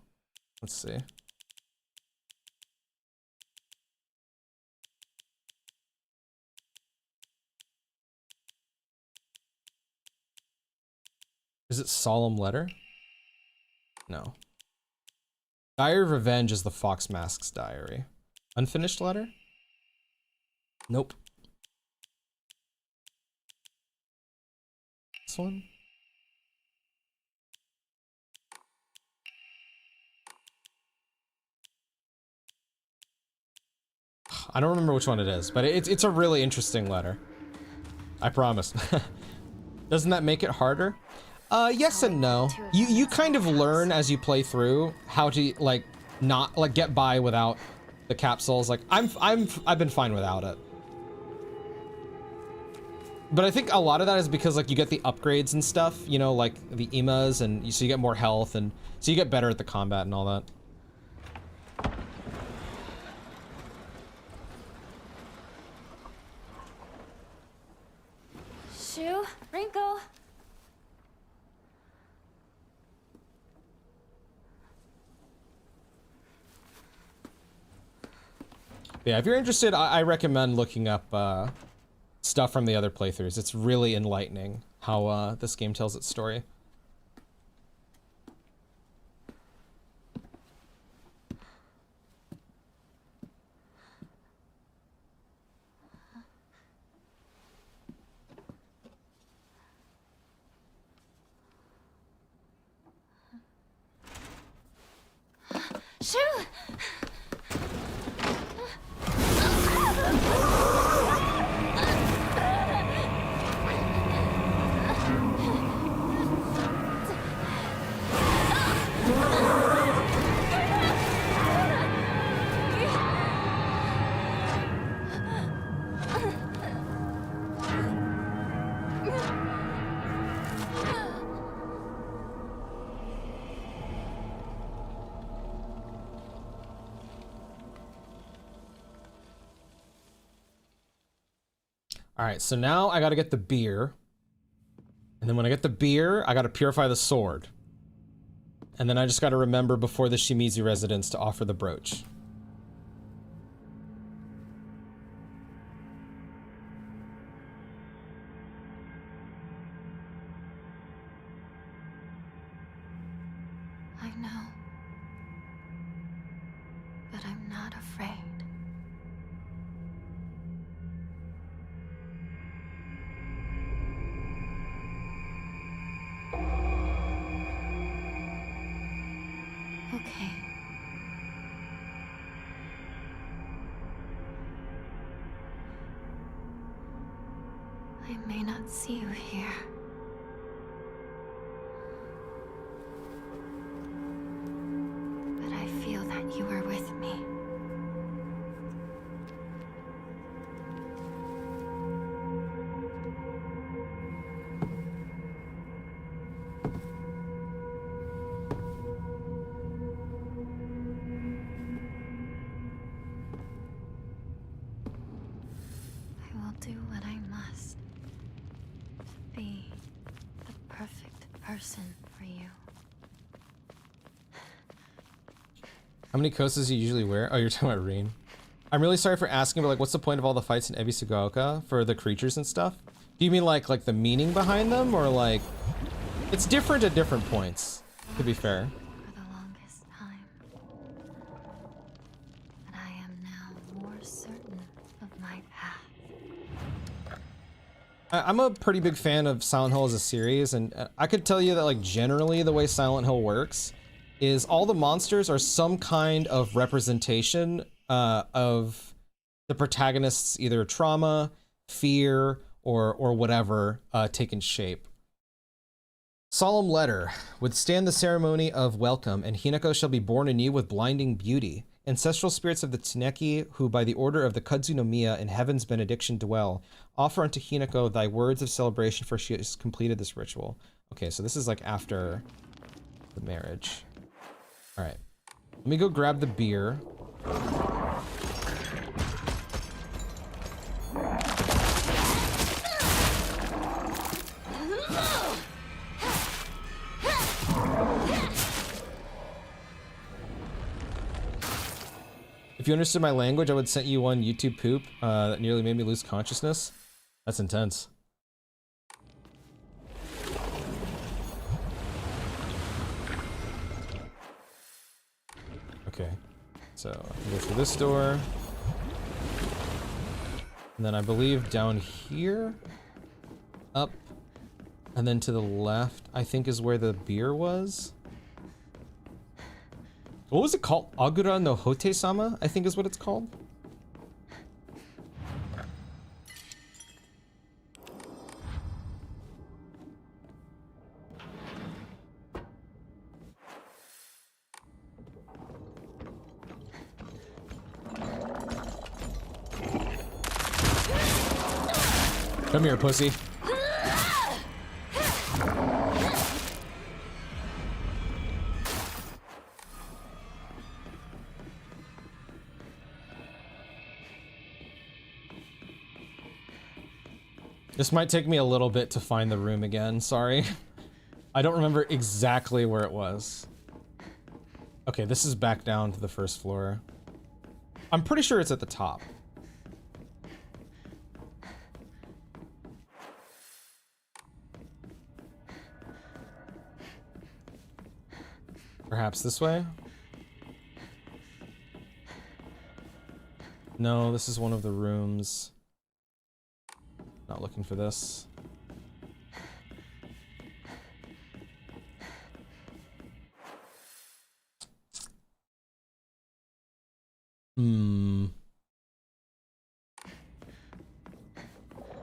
let's see. Is it Solemn Letter? No. Diary of Revenge is the Fox Mask's diary. Unfinished Letter? Nope. This one? I don't remember which one it is, but it's a really interesting letter. I promise. Doesn't that make it harder? Yes and no. You kind of learn as you play through how to like not like get by without the capsules. Like I've been fine without it. But I think a lot of that is because like you get the upgrades and stuff, you know, like the emas, and so you get more health, and so you get better at the combat and all that. Shu, Rinko. Yeah, if you're interested, I recommend looking up stuff from the other playthroughs. It's really enlightening how this game tells its story. Shu! All right, so now I gotta get the beer. And then when I get the beer, I gotta purify the sword. And then I just gotta remember before the Shimizu residence to offer the brooch. not afraid. Okay. I may not see you here. But I feel that you are with me. I will do what I must to be the perfect person for you. How many kosas do you usually wear? Oh, you're talking about Reen. I'm really sorry for asking, but like, what's the point of all the fights in Ebisugaoka for the creatures and stuff? Do you mean like the meaning behind them, or like it's different at different points? To be fair. For the longest time. But I am now more certain of my path. I'm a pretty big fan of Silent Hill as a series, and I could tell you that like generally the way Silent Hill works is all the monsters are some kind of representation of the protagonist's either trauma, fear, or whatever taken shape. Solemn letter. Withstand the ceremony of welcome, and Hinako shall be born anew with blinding beauty. Ancestral spirits of the Tsuneki, who by the order of the Kudzu no Miya in heaven's benediction dwell, offer unto Hinako thy words of celebration, for she has completed this ritual. Okay, so this is like after the marriage. All right, let me go grab the beer. If you understood my language, I would send you one YouTube poop that nearly made me lose consciousness. That's intense. Okay, so I can go through this door. And then I believe down here, up, and then to the left, I think is where the beer was. What was it called? Agura no Hote-sama, I think is what it's called. Come here, pussy. This might take me a little bit to find the room again, sorry. I don't remember exactly where it was. Okay, this is back down to the first floor. I'm pretty sure it's at the top. Perhaps this way? No, this is one of the rooms. Not looking for this.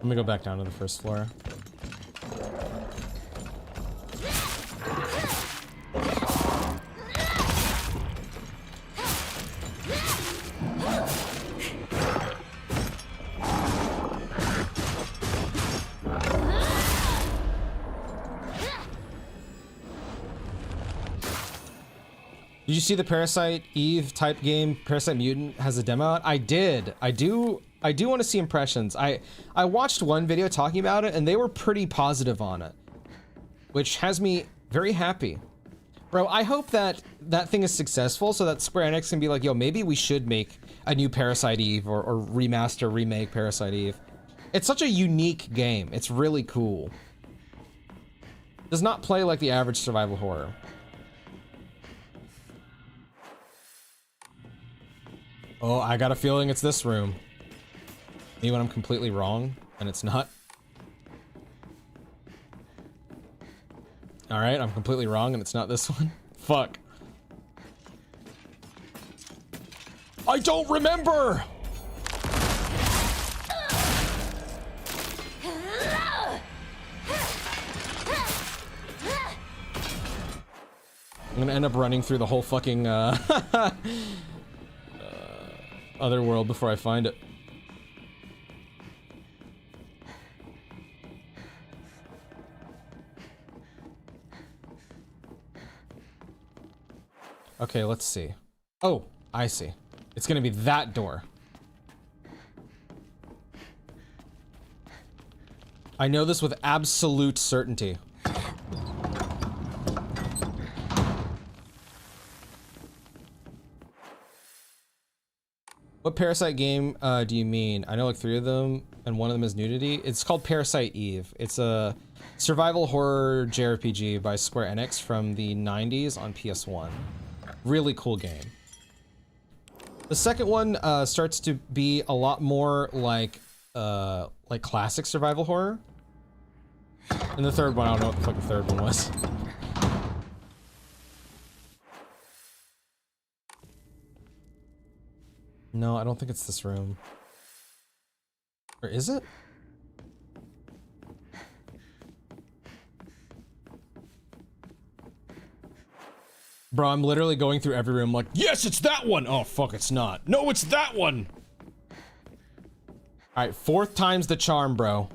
Let me go back down to the first floor. Did you see the Parasite Eve type game, Parasite Mutant, has a demo out? I did. I do want to see impressions. I watched one video talking about it, and they were pretty positive on it, which has me very happy. Bro, I hope that that thing is successful so that Square Enix can be like, yo, maybe we should make a new Parasite Eve or remaster, remake Parasite Eve. It's such a unique game. It's really cool. Does not play like the average survival horror. Oh, I got a feeling it's this room. Me when I'm completely wrong, and it's not. Alright, I'm completely wrong, and it's not this one. Fuck. I don't remember! I'm gonna end up running through the whole fucking, other world before I find it. Okay, let's see. Oh, I see. It's gonna be that door. I know this with absolute certainty. What Parasite game do you mean? I know like 3 of them, and one of them is nudity. It's called Parasite Eve. It's a survival horror JRPG by Square Enix from the 90s on PS1. Really cool game. The second one starts to be a lot more like classic survival horror. And the third one, I don't know what the fuck the third one was. No, I don't think it's this room. Or is it? Bro, I'm literally going through every room like, yes, it's that one! Oh, fuck, it's not. No, it's that one! Alright, 4th time's the charm, bro.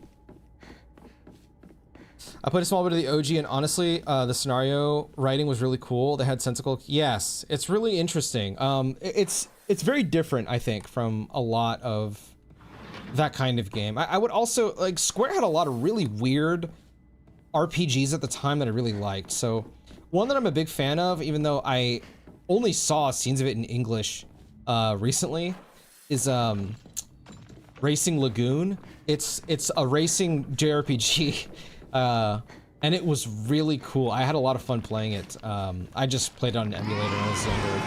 I played a small bit of the OG, and honestly, the scenario writing was really cool. They had sensical... Yes, it's really interesting. It's very different, I think, from a lot of that kind of game. I would also... Like, Square had a lot of really weird RPGs at the time that I really liked, so... One that I'm a big fan of, even though I only saw scenes of it in English recently, is Racing Lagoon. It's a racing JRPG, and it was really cool. I had a lot of fun playing it. I just played it on an emulator when I was younger.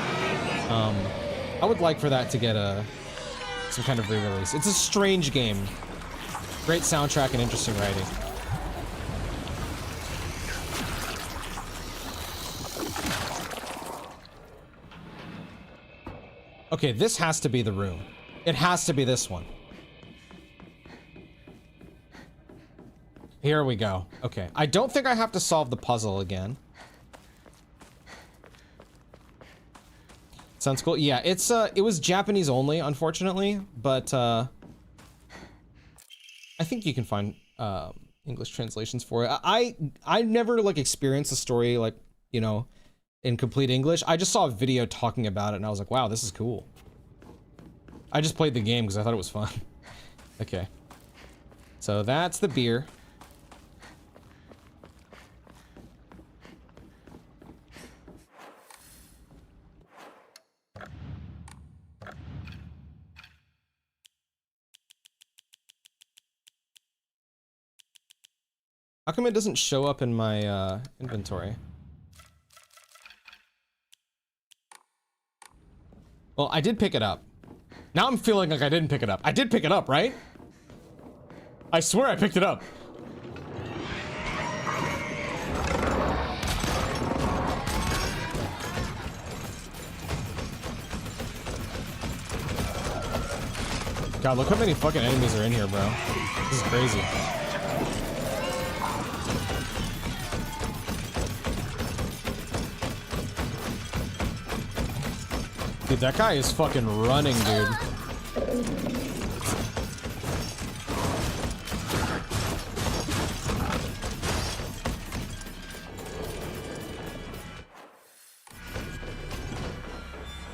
I would like for that to get some kind of re-release. It's a strange game. Great soundtrack and interesting writing. Okay, this has to be the room. It has to be this one. Here we go. Okay, I don't think I have to solve the puzzle again. Sounds cool. Yeah, it was Japanese only, unfortunately, but I think you can find English translations for it. I never like experienced the story like, you know, in complete English. I just saw a video talking about it and I was like, wow, this is cool. I just played the game because I thought it was fun. Okay. So that's the beer. How come it doesn't show up in my inventory? Well, I did pick it up. Now I'm feeling like I didn't pick it up. I did pick it up, right? I swear I picked it up. God, look how many fucking enemies are in here, bro. This is crazy. Dude, that guy is fucking running, dude.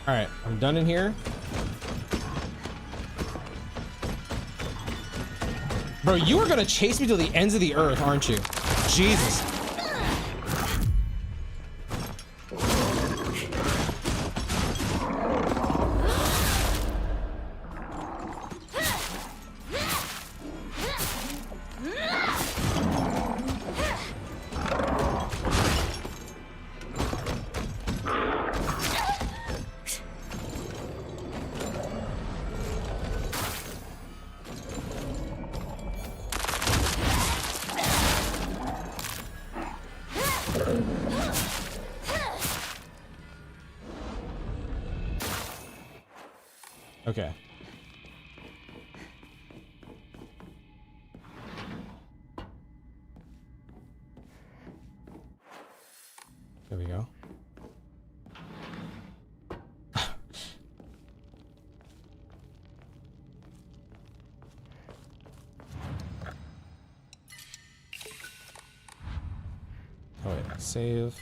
Alright, I'm done in here. Bro, you are gonna chase me to the ends of the earth, aren't you? Jesus. Okay. There we go. Oh wait, save.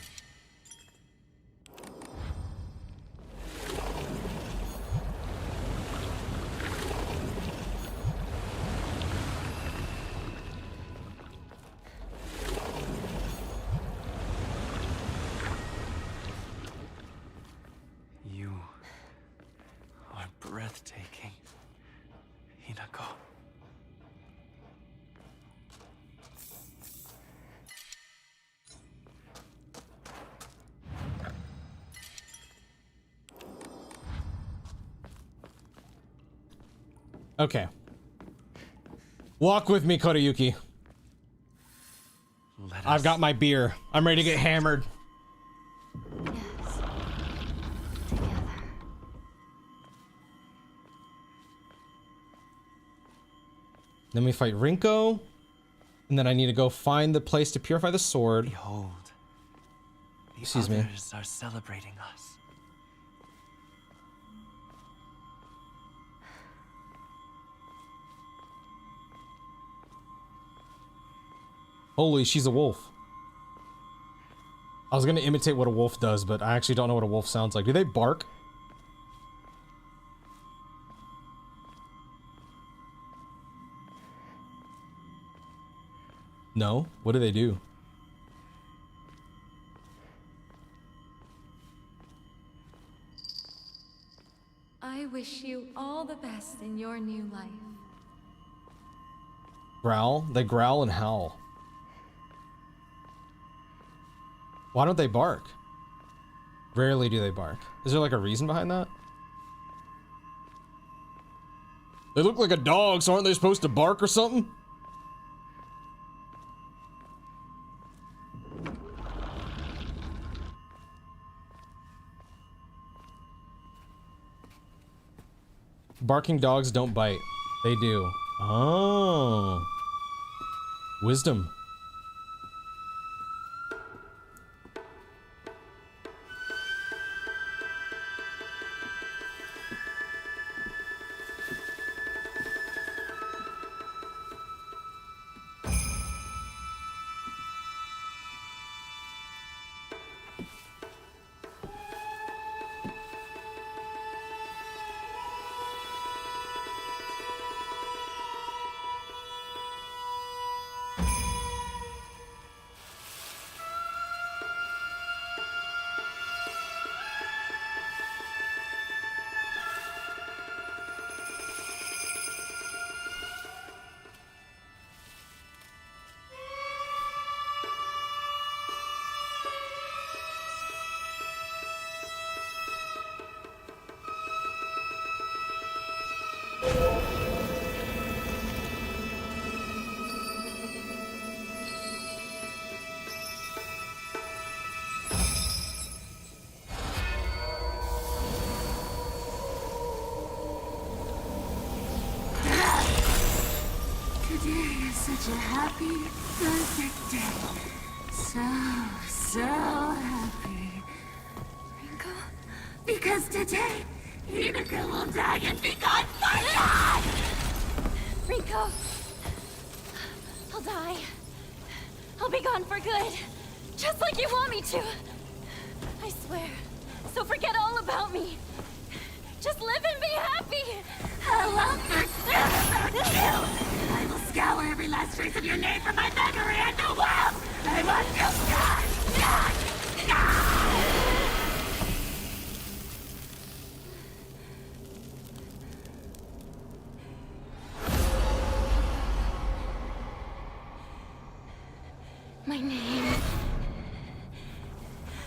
You are breathtaking, Hinako. Okay. Walk with me, Koriyuki. I've got my beer. I'm ready to get hammered. Yes. Together. Then we fight Rinko. And then I need to go find the place to purify the sword. Behold, the Excuse me. others are celebrating us. Holy, she's a wolf. I was gonna imitate what a wolf does, but I actually don't know what a wolf sounds like. Do they bark? No? What do they do? I wish you all the best in your new life. Growl? They growl and howl. Why don't they bark? Rarely do they bark. Is there like a reason behind that? They look like a dog, so aren't they supposed to bark or something? Barking dogs don't bite. They do. Oh. Wisdom. Today is such a happy, perfect day. So happy. Rinko? Because today, Hinako will die and be gone for good! Rinko! I'll die. I'll be gone for good. Just like you want me to. I swear. So forget all about me. Just live and be happy. How long for you? I will scour every last trace of your name from my memory and the world! I want you gone!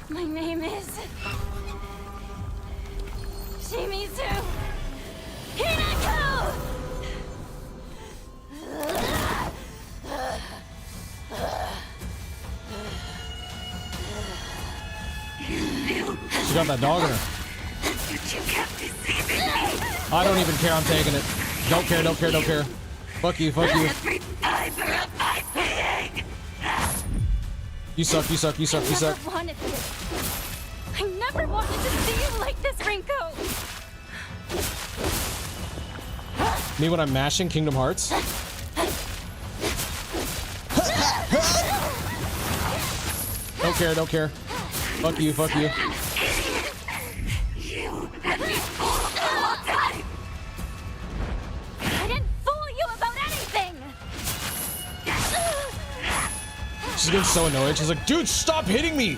My name is... Shimizu Hinako! She got that dog in her. That's what you kept deceiving me! I don't even care. I'm taking it. Don't care. Don't care. Don't care. Fuck you. Fuck you. Every fiber of my being. You suck. You suck. You suck. You suck. I never wanted this. I never wanted to see you like this, Rinko. Me when I'm mashing Kingdom Hearts. Don't care. Don't care. Fuck you. Fuck you. You had me fooled the whole time. I didn't fool you about anything. She's getting so annoyed. She's like, dude, stop hitting me.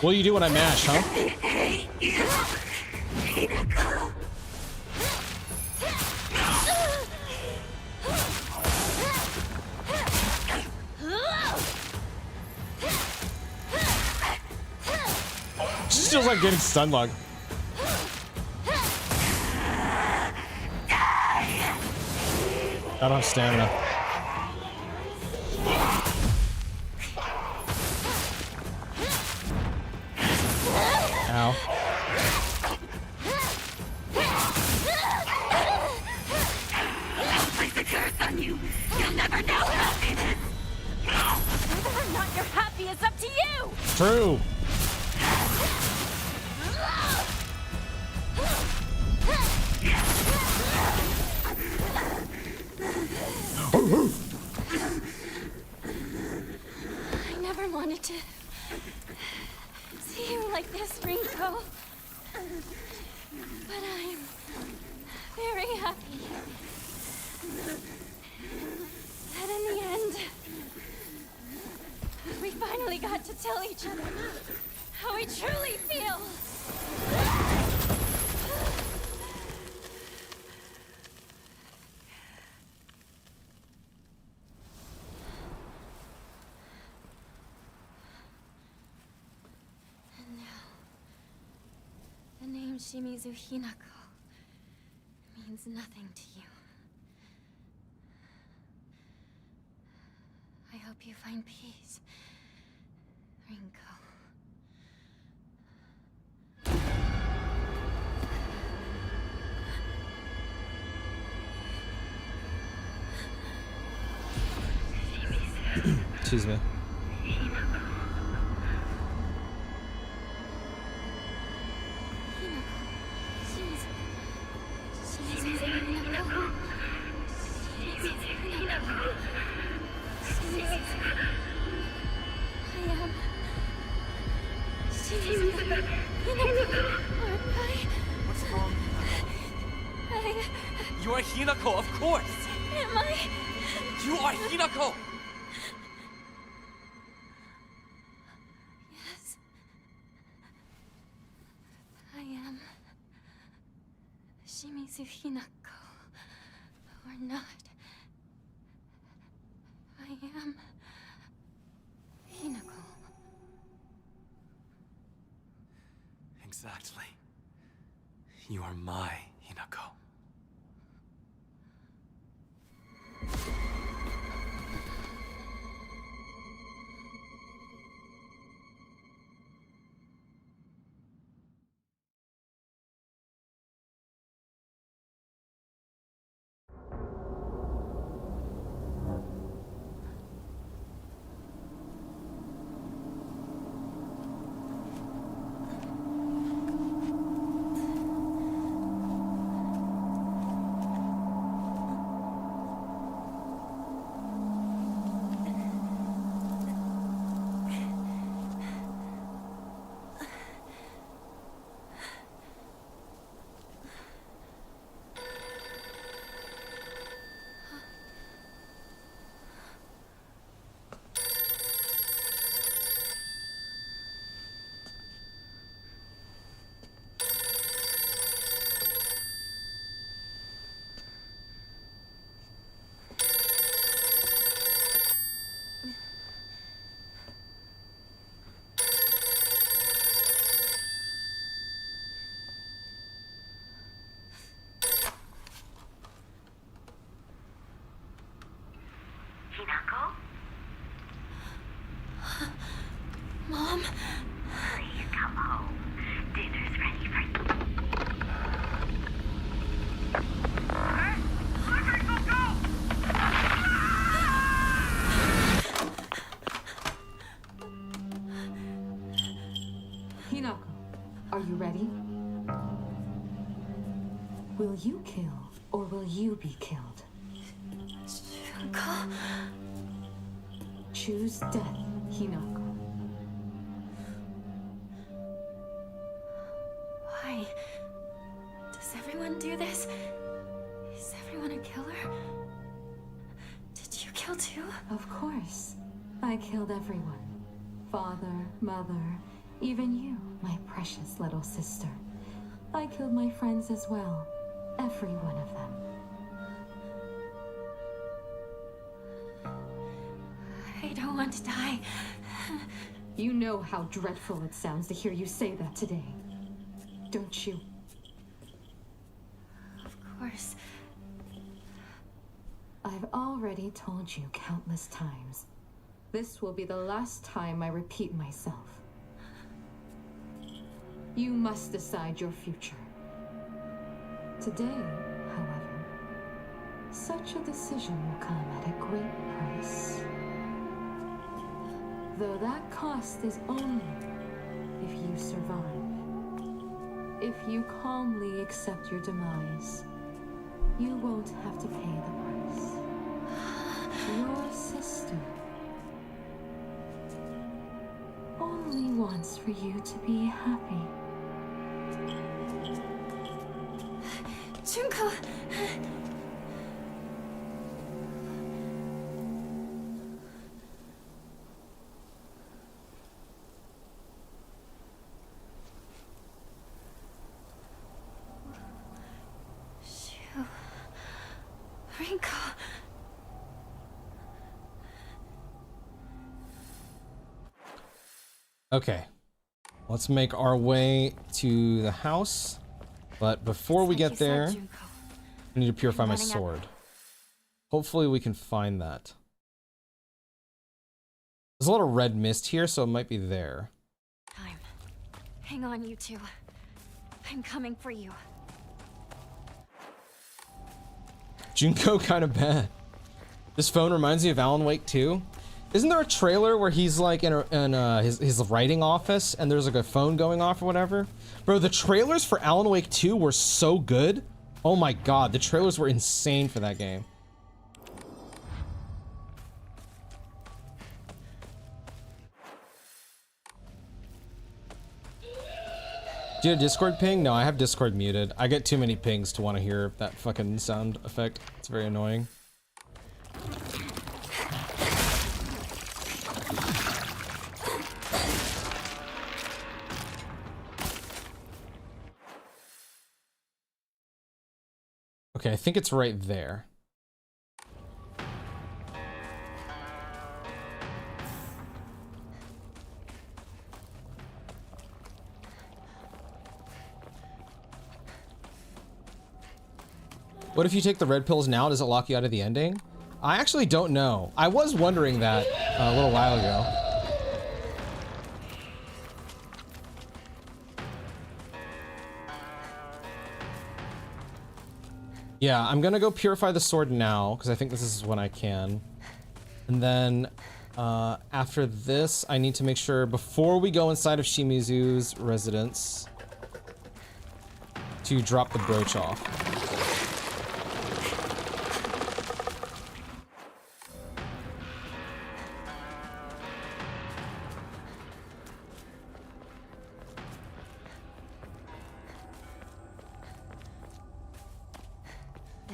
What do you do when I mash, huh? She feels like getting stun locked. I don't have stamina. Ow. Place a curse on you. You'll never know happiness. Whether or not you're happy is up to you. True. I never wanted to see you like this, Rinko. But I'm very happy that in the end, we finally got to tell each other how we truly feel. And now, the name Shimizu Hinako means nothing to you. I hope you find peace, Rinko. Excuse me. What's wrong? You are Hinako, of course! Am I? You are Hinako! Yes. I am Shimizu Hinako. Or not. I am Hinako. Exactly. You are my Hinako. Hinako, are you ready? Will you kill, or will you be killed? Junko? Choose death, Hinako. Why? Does everyone do this? Is everyone a killer? Did you kill too? Of course. I killed everyone. Father, mother, even you, my precious little sister. I killed my friends as well. Every one of them. I don't want to die. You know how dreadful it sounds to hear you say that today, don't you? Of course. I've already told you countless times. This will be the last time I repeat myself. You must decide your future. Today, however, such a decision will come at a great price. Though that cost is only if you survive. If you calmly accept your demise, you won't have to pay the price. Your sister only wants for you to be happy. Junko! Rinko. Okay, let's make our way to the house. But before we get there, I need to purify my sword. Hopefully we can find that. There's a lot of red mist here, so it might be there. Time. Hang on, you two. I'm coming for you. Junko kind of bad. This phone reminds me of Alan Wake 2. Isn't there a trailer where he's like in his writing office and there's like a phone going off or whatever? Bro, the trailers for Alan Wake 2 were so good. Oh my god, the trailers were insane for that game. Do you have Discord ping? No, I have Discord muted. I get too many pings to want to hear that fucking sound effect. It's very annoying. Okay, I think it's right there. What if you take the red pills now? Does it lock you out of the ending? I actually don't know. I was wondering that a little while ago. Yeah, I'm gonna go purify the sword now, because I think this is when I can. And then, after this, I need to make sure, before we go inside of Shimizu's residence, to drop the brooch off.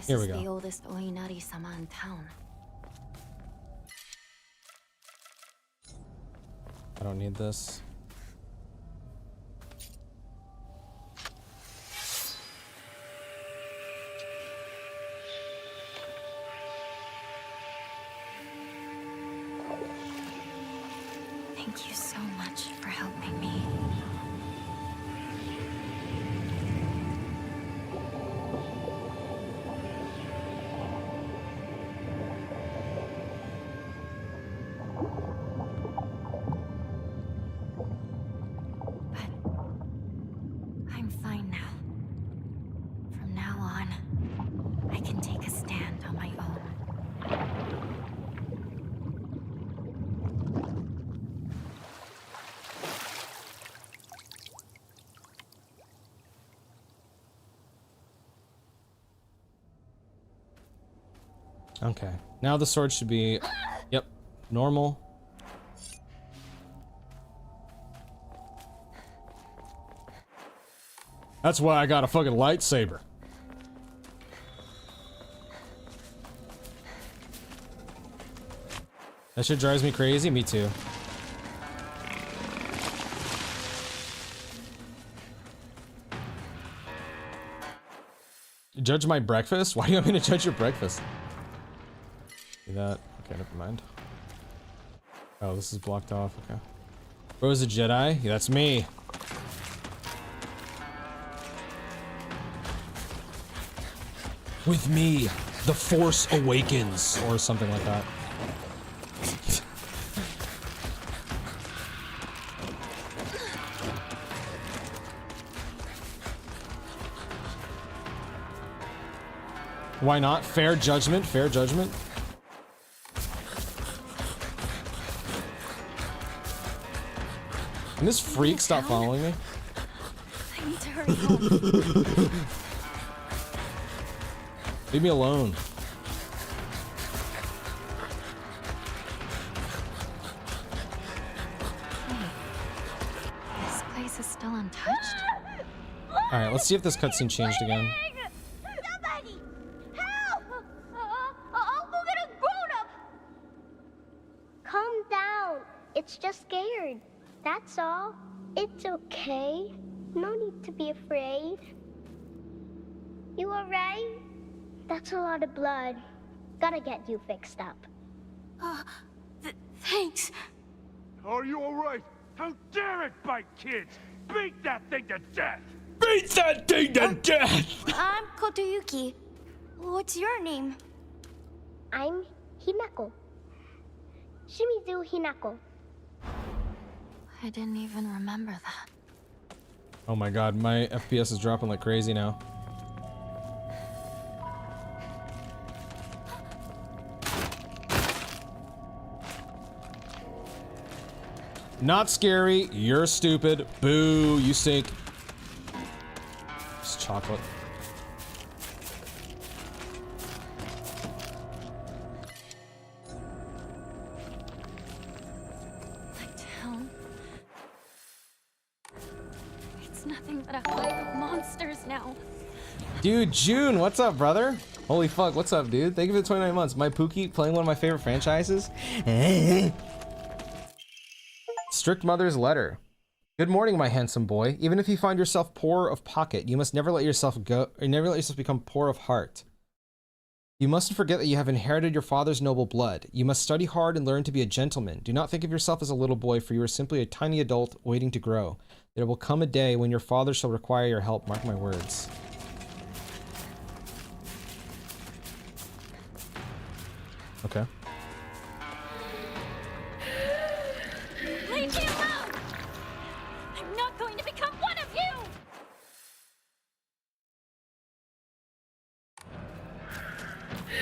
Here we This is go. the oldest Oinari-sama in town. I don't need this. Thank you so much for helping me. Okay. Now the sword should be, yep, normal. That's why I got a fucking lightsaber. That shit drives me crazy. Me too. Judge my breakfast? Why do you want me to judge your breakfast? See that? Okay, never mind. Oh, this is blocked off. Okay. Rose a Jedi? Yeah, that's me. With me, the Force awakens, or something like that. Why not? Fair judgment, fair judgment. Can this freak stop following me? I need to hurry home. Leave me alone. This place is still untouched. Alright, let's see if this cutscene changed again. Somebody! Help! I'll go get a grown-up! Calm down. It's just scared. That's all. It's okay. No need to be afraid. You alright? That's a lot of blood. Gotta get you fixed up. Thanks. Are you alright? How dare it bite kids? Beat that thing to death! Beat that thing to death! I'm Kotoyuki. What's your name? I'm Hinako. Shimizu Hinako. I didn't even remember that. Oh my god, my FPS is dropping like crazy now. Not scary, you're stupid. Boo, you stink. It's chocolate. The town. It's nothing but a hive of monsters now. Dude, June, what's up, brother? Holy fuck, what's up, dude? Thank you for the 29 months. My Pookie playing one of my favorite franchises. Strict Mother's Letter. Good morning, my handsome boy. Even if you find yourself poor of pocket, you must never let yourself go, or never let yourself become poor of heart. You mustn't forget that you have inherited your father's noble blood. You must study hard and learn to be a gentleman. Do not think of yourself as a little boy, for you are simply a tiny adult waiting to grow. There will come a day when your father shall require your help. Mark my words. Okay. Leave me alone! I'm not going to become one of you!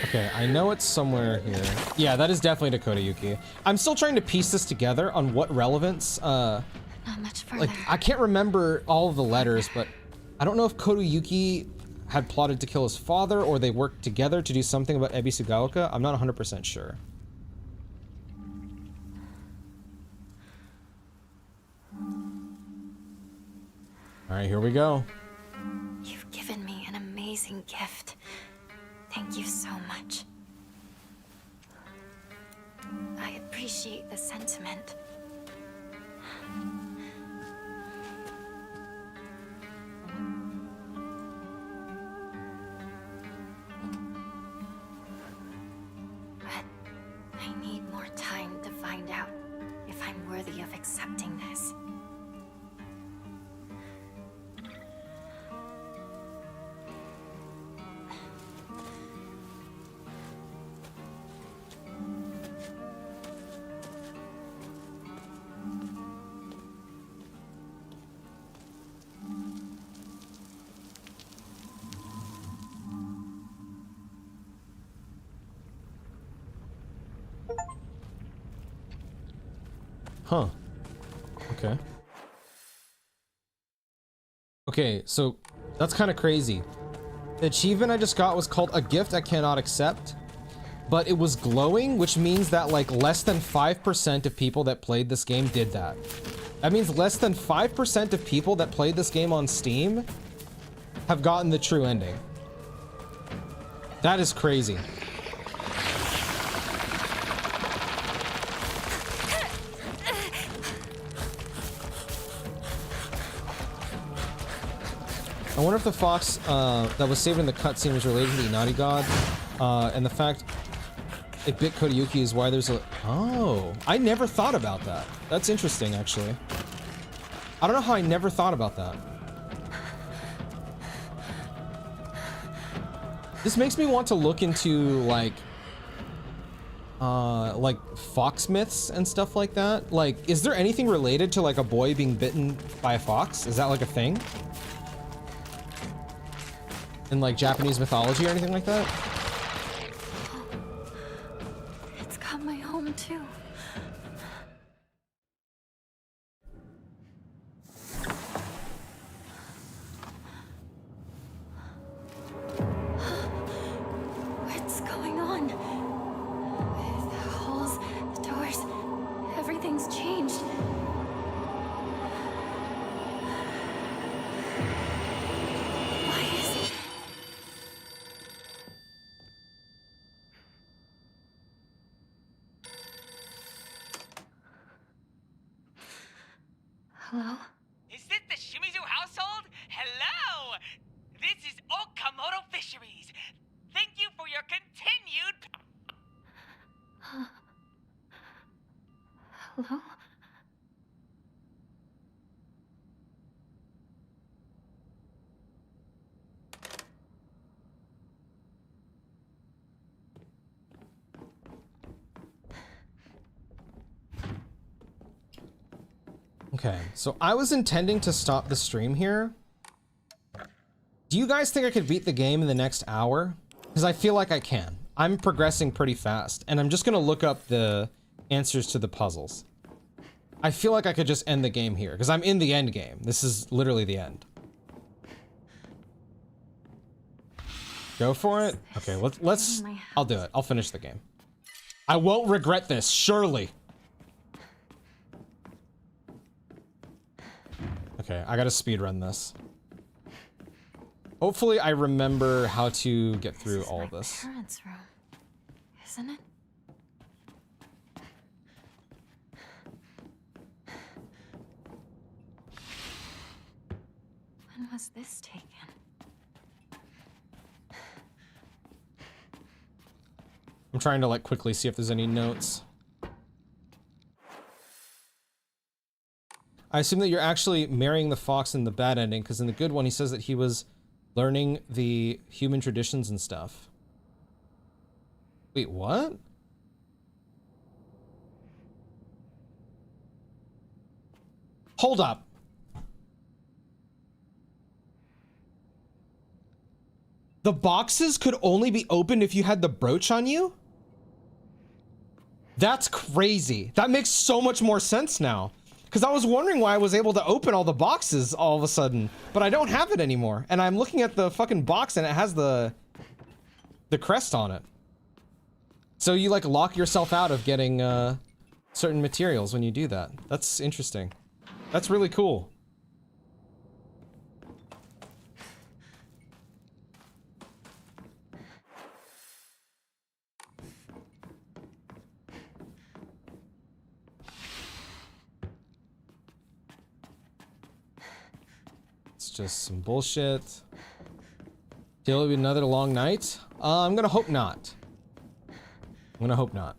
Okay, I know it's somewhere here. Yeah, that is definitely Dakota Yuki. I'm still trying to piece this together on what relevance, Not much further. like, I can't remember all of the letters, but I don't know if Kotoyuki had plotted to kill his father or they worked together to do something about Ebisugaoka. I'm not 100% sure. Alright, here we go. You've given me an amazing gift. Thank you so much. I appreciate the sentiment. But I need more time to find out if I'm worthy of accepting this. Huh. Okay. Okay, so that's kind of crazy. The achievement I just got was called A Gift I Cannot Accept. but it was glowing, which means that like less than 5% of people that played this game did that. That means less than 5% of people that played this game on Steam have gotten the true ending. That is crazy. I wonder if the fox that was saved in the cutscene was related to the Inari god, and the fact it bit Kodayuki is why there's a... Oh, I never thought about that. That's interesting, actually. I don't know how I never thought about that. This makes me want to look into, like fox myths and stuff like that. Like, is there anything related to, like, a boy being bitten by a fox? Is that, like, a thing? In, like, Japanese mythology or anything like that? It's got my home too. What's going on? The holes, the doors, everything's changed. Why is it? Hello? Is this the Shimizu household? Hello! This is Okamoto Fisheries. Thank you for your continued... Hello? Okay, so I was intending to stop the stream here. Do you guys think I could beat the game in the next hour? Because I feel like I can. I'm progressing pretty fast, and I'm just gonna look up the answers to the puzzles. I feel like I could just end the game here, because I'm in the end game. This is literally the end. Go for it? Okay, let's I'll do it. I'll finish the game. I won't regret this, surely. Okay, I gotta speedrun this. Hopefully I remember how to get through all of this. Parents' room, isn't it? When was this taken? I'm trying to like quickly see if there's any notes. I assume that you're actually marrying the fox in the bad ending, because in the good one he says that he was learning the human traditions and stuff. Wait, what? Hold up. The boxes could only be opened if you had the brooch on you? That's crazy. That makes so much more sense now. Because I was wondering why I was able to open all the boxes all of a sudden, but I don't have it anymore. And I'm looking at the fucking box and it has the crest on it. So you like lock yourself out of getting certain materials when you do that. That's interesting. That's really cool. Just some bullshit. It'll be another long night. I'm gonna hope not. I'm gonna hope not.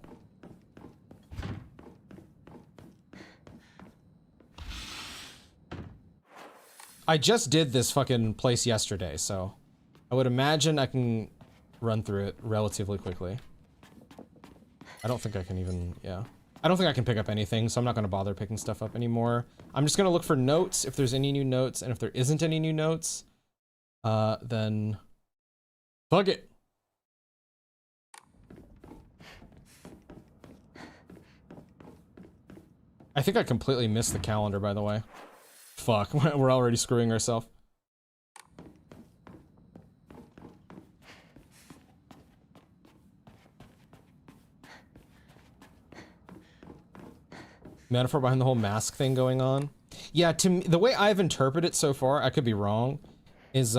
I just did this fucking place yesterday, so I would imagine I can run through it relatively quickly. I don't think I can even, yeah. I don't think I can pick up anything, so I'm not going to bother picking stuff up anymore. I'm just going to look for notes, if there's any new notes, and if there isn't any new notes, then fuck it. I think I completely missed the calendar, by the way. Fuck, we're already screwing ourselves. metaphor behind the whole mask thing going on. Yeah, to me, the way I've interpreted it so far, I could be wrong, is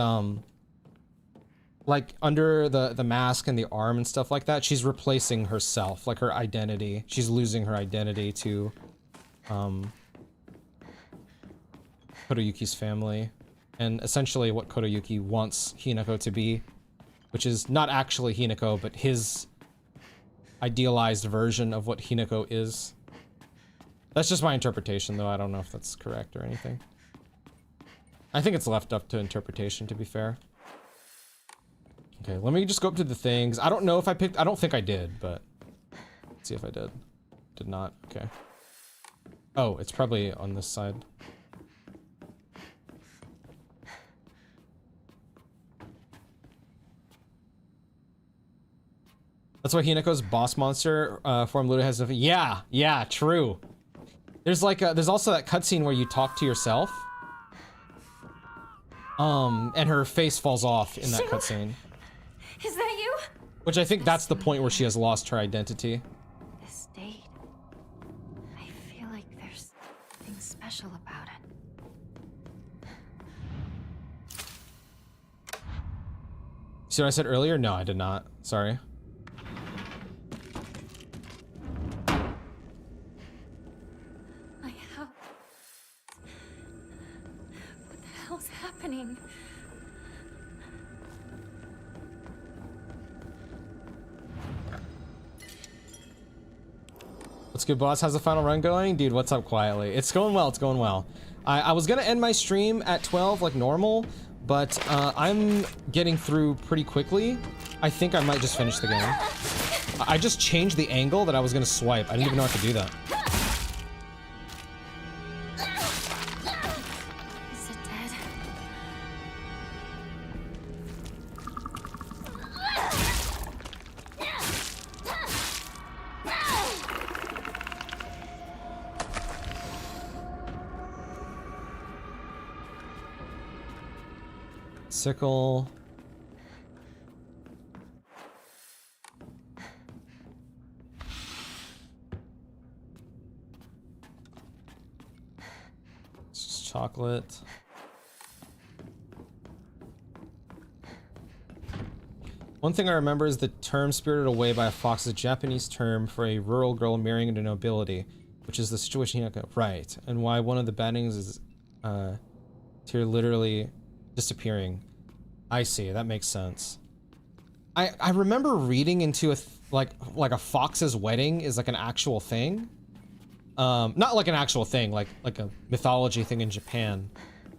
like under the mask and the arm and stuff like that, she's replacing herself, like her identity. She's losing her identity to Kotoyuki's family, and essentially what Kotoyuki wants Hinako to be, which is not actually Hinako, but his idealized version of what Hinako is. That's just my interpretation, though. I don't know if that's correct or anything. I think it's left up to interpretation, to be fair. Okay, let me just go up to the things. I don't know if I picked... I don't think I did, but... Let's see if I did. Did not. Okay. Oh, it's probably on this side. That's why Hinako's boss monster form literally has nothing. Yeah, yeah, true. There's like there's also that cutscene where you talk to yourself. And her face falls off in that cutscene. Is that you? Which I think that's the point where she has lost her identity. This date. I feel like there's something special about it. See what I said earlier? No, I did not. Sorry. My house. What the hell's happening? What's good, boss? How's the final run going? Dude, what's up, quietly? It's going well, it's going well. I was gonna end my stream at 12 like normal, but I'm getting through pretty quickly. I think I might just finish the game. I just changed the angle that I was gonna swipe. I didn't even know how to do that. Is it dead? Sickle. It's just chocolate. One thing I remember is the term "spirited away by a fox" is a Japanese term for a rural girl marrying into nobility, which is the situation here. Right, and why one of the battings is here literally disappearing. I see, that makes sense. I remember reading into like a fox's wedding is like an actual thing. Not like an actual thing, like a mythology thing in Japan.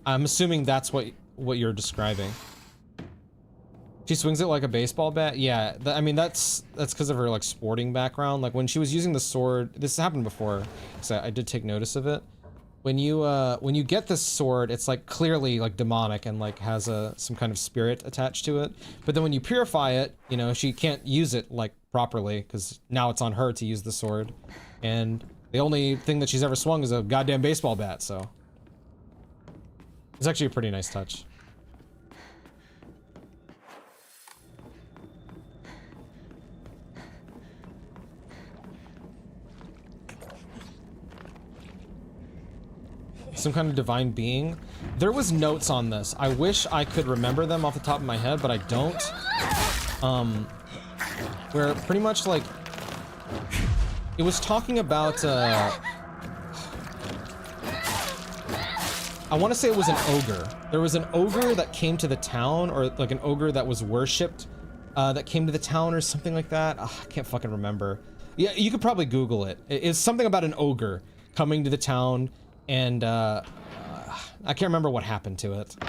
I'm assuming that's what you're describing. She swings it like a baseball bat. Yeah, I mean that's because of her like sporting background. Like when she was using the sword, this happened before, so I did take notice of it. When you get this sword, it's like clearly like demonic and like has some kind of spirit attached to it. But then when you purify it, you know, she can't use it like properly because now it's on her to use the sword, and the only thing that she's ever swung is a goddamn baseball bat. So it's actually a pretty nice touch. Some kind of divine being. There was notes on this. I wish I could remember them off the top of my head, but I don't. Where pretty much like it was talking about I want to say it was an ogre. There was an ogre that came to the town, or like an ogre that was worshipped that came to the town or something like that. I can't fucking remember. Yeah, you could probably Google it. It's something about an ogre coming to the town. And I can't remember what happened to it. I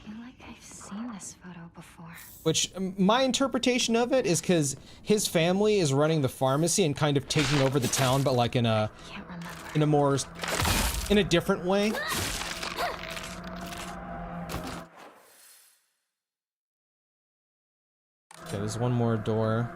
feel like I've seen this photo before. Which, my interpretation of it is because his family is running the pharmacy and kind of taking over the town, but like in a different way. Okay, there's one more door.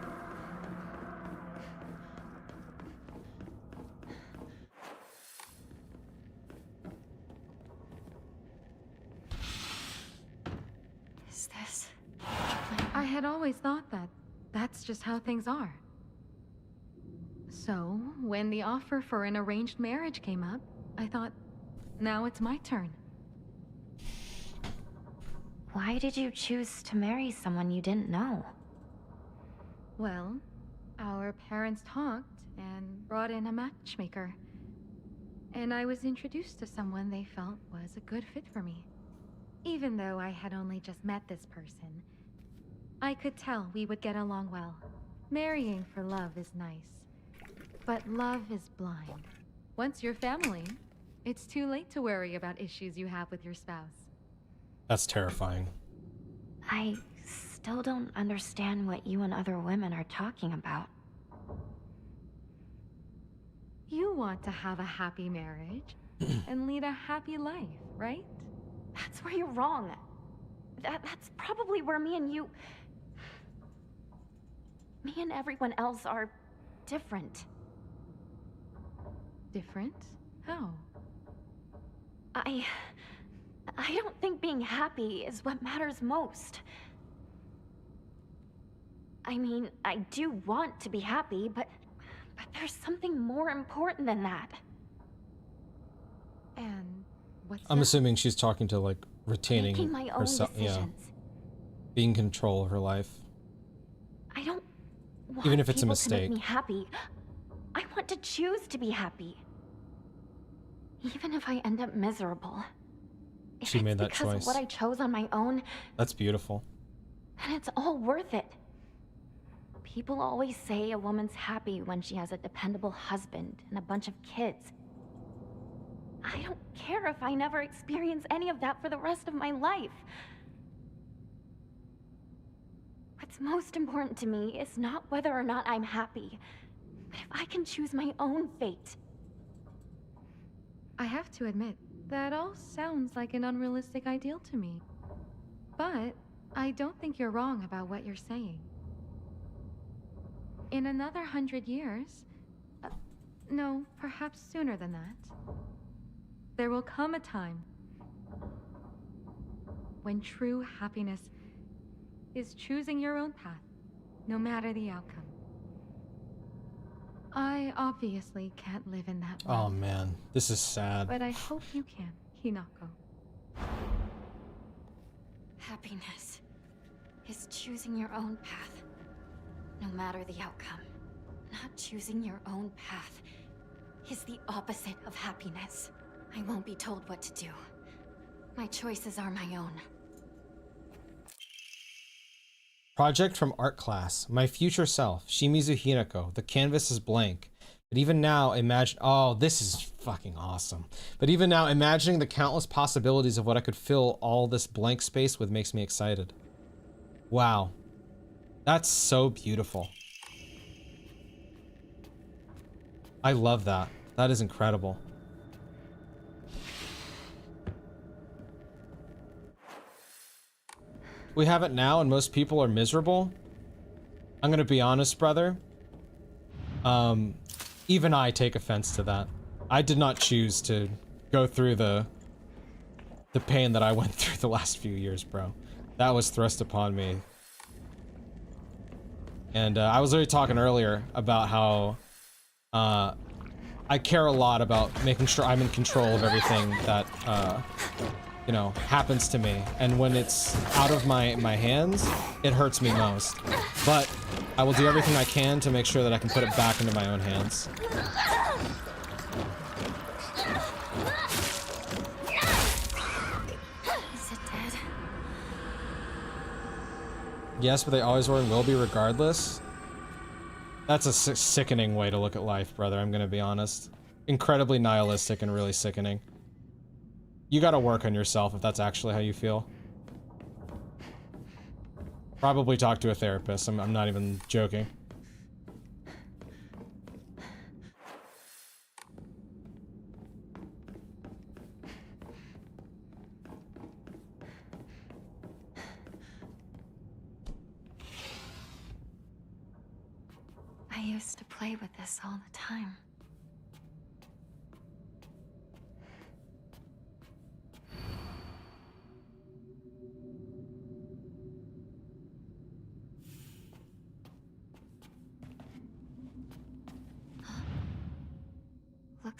I had always thought that that's just how things are. So, when the offer for an arranged marriage came up, I thought, now it's my turn. Why did you choose to marry someone you didn't know? Well, our parents talked and brought in a matchmaker. And I was introduced to someone they felt was a good fit for me. Even though I had only just met this person, I could tell we would get along well. Marrying for love is nice, but love is blind. Once you're family, it's too late to worry about issues you have with your spouse. That's terrifying. I still don't understand what you and other women are talking about. You want to have a happy marriage and lead a happy life, right? That's where you're wrong. That's probably where me and everyone else are different. Different? How? I don't think being happy is what matters most. I mean, I do want to be happy, but there's something more important than that. And what's I'm that? assuming she's talking to like retaining Making my own herself, yeah, decisions. being in control of her life. I don't want Even if it's a people to make mistake. me happy. I want to choose to be happy. Even if I end up miserable. If She it's made that because choice. of what I chose on my own, That's beautiful. then it's all worth it. People always say a woman's happy when she has a dependable husband and a bunch of kids. I don't care if I never experience any of that for the rest of my life. What's most important to me is not whether or not I'm happy, but if I can choose my own fate. I have to admit, that all sounds like an unrealistic ideal to me. But I don't think you're wrong about what you're saying. In another 100 years, no, perhaps sooner than that, there will come a time when true happiness is choosing your own path, no matter the outcome. I obviously can't live in that world. Oh man, this is sad. But I hope you can, Hinako. Happiness is choosing your own path, no matter the outcome. Not choosing your own path is the opposite of happiness. I won't be told what to do. My choices are my own. Project from art class. My future self, Shimizu Hinako. The canvas is blank. But even now, imagine... Oh, this is fucking awesome. But even now, imagining the countless possibilities of what I could fill all this blank space with makes me excited. Wow. That's so beautiful. I love that. That is incredible. We have it now and most people are miserable. I'm gonna be honest, brother. Even I take offense to that. I did not choose to go through the pain that I went through the last few years, bro. That was thrust upon me. And I was already talking earlier about how I care a lot about making sure I'm in control of everything that you know, happens to me, and when it's out of my hands, it hurts me most. But I will do everything I can to make sure that I can put it back into my own hands. Is it dead? Yes, but they always were and will be regardless. That's a sickening way to look at life, brother, I'm gonna be honest. Incredibly nihilistic and really sickening. You gotta work on yourself if that's actually how you feel. Probably talk to a therapist. I'm not even joking. I used to play with this all the time.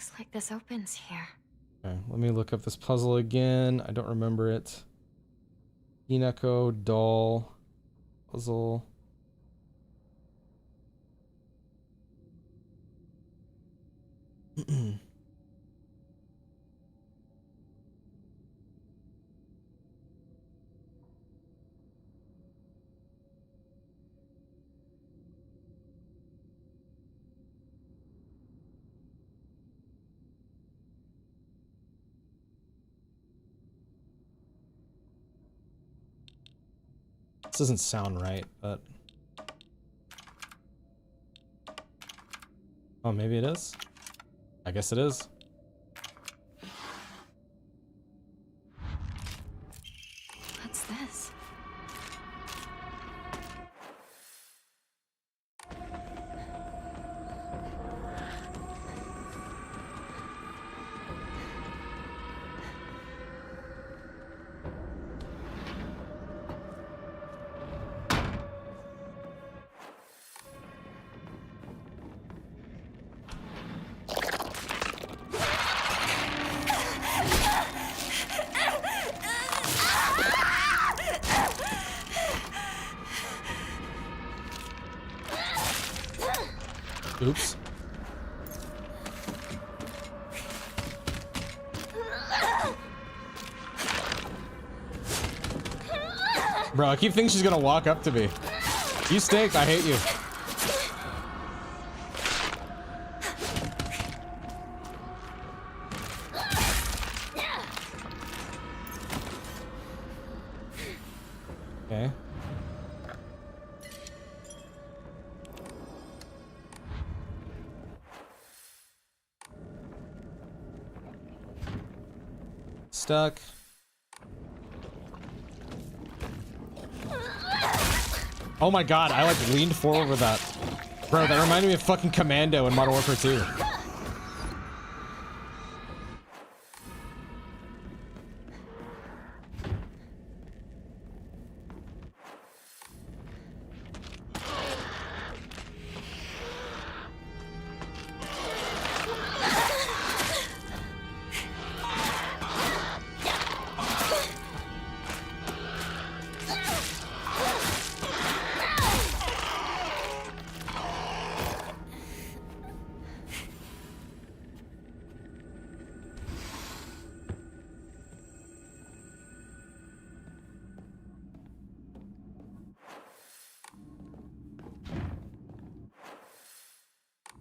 Looks like this opens here. Okay, let me look up this puzzle again. I don't remember it. Hinako doll puzzle. This doesn't sound right, but... Oh, maybe it is? I guess it is. What's this? Oops. Bro, I keep thinking she's gonna walk up to me. You stink, I hate you. Okay. Stuck. Oh my god, I like leaned forward with that. Bro, that reminded me of fucking Commando in Modern Warfare 2.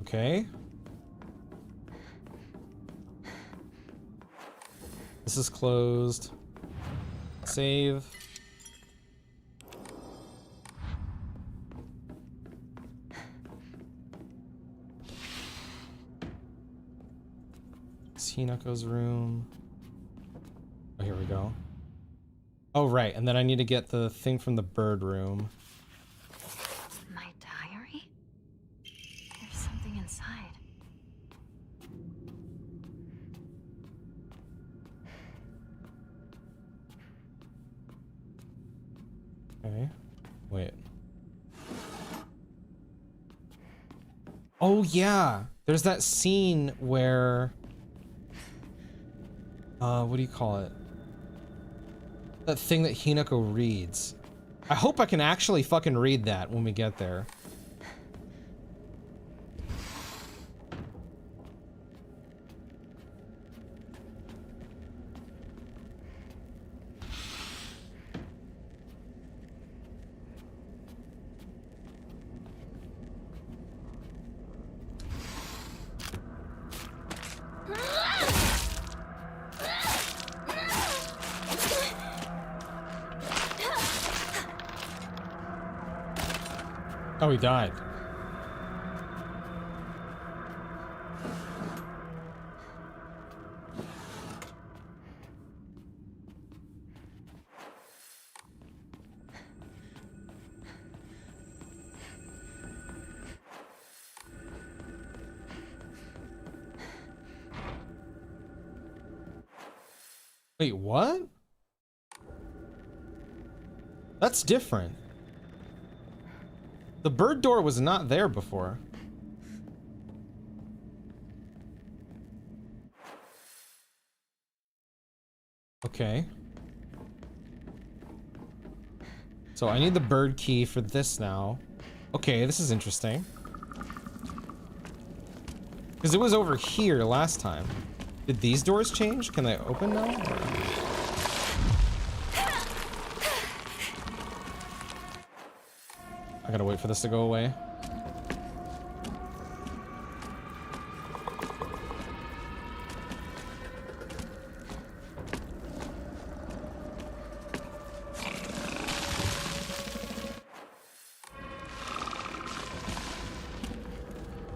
Okay. This is closed. Save. It's Hinako's room. Oh, here we go. Oh, right. And then I need to get the thing from the bird room. My diary? There's something inside. Okay. Wait. Oh, yeah. There's that scene where... what do you call it? That thing that Hinako reads. I hope I can actually fucking read that when we get there. Oh, he died. Wait, what? That's different. The bird door was not there before. Okay. So I need the bird key for this now. Okay, this is interesting. Because it was over here last time. Did these doors change? Can they open now? Or... I gotta wait for this to go away.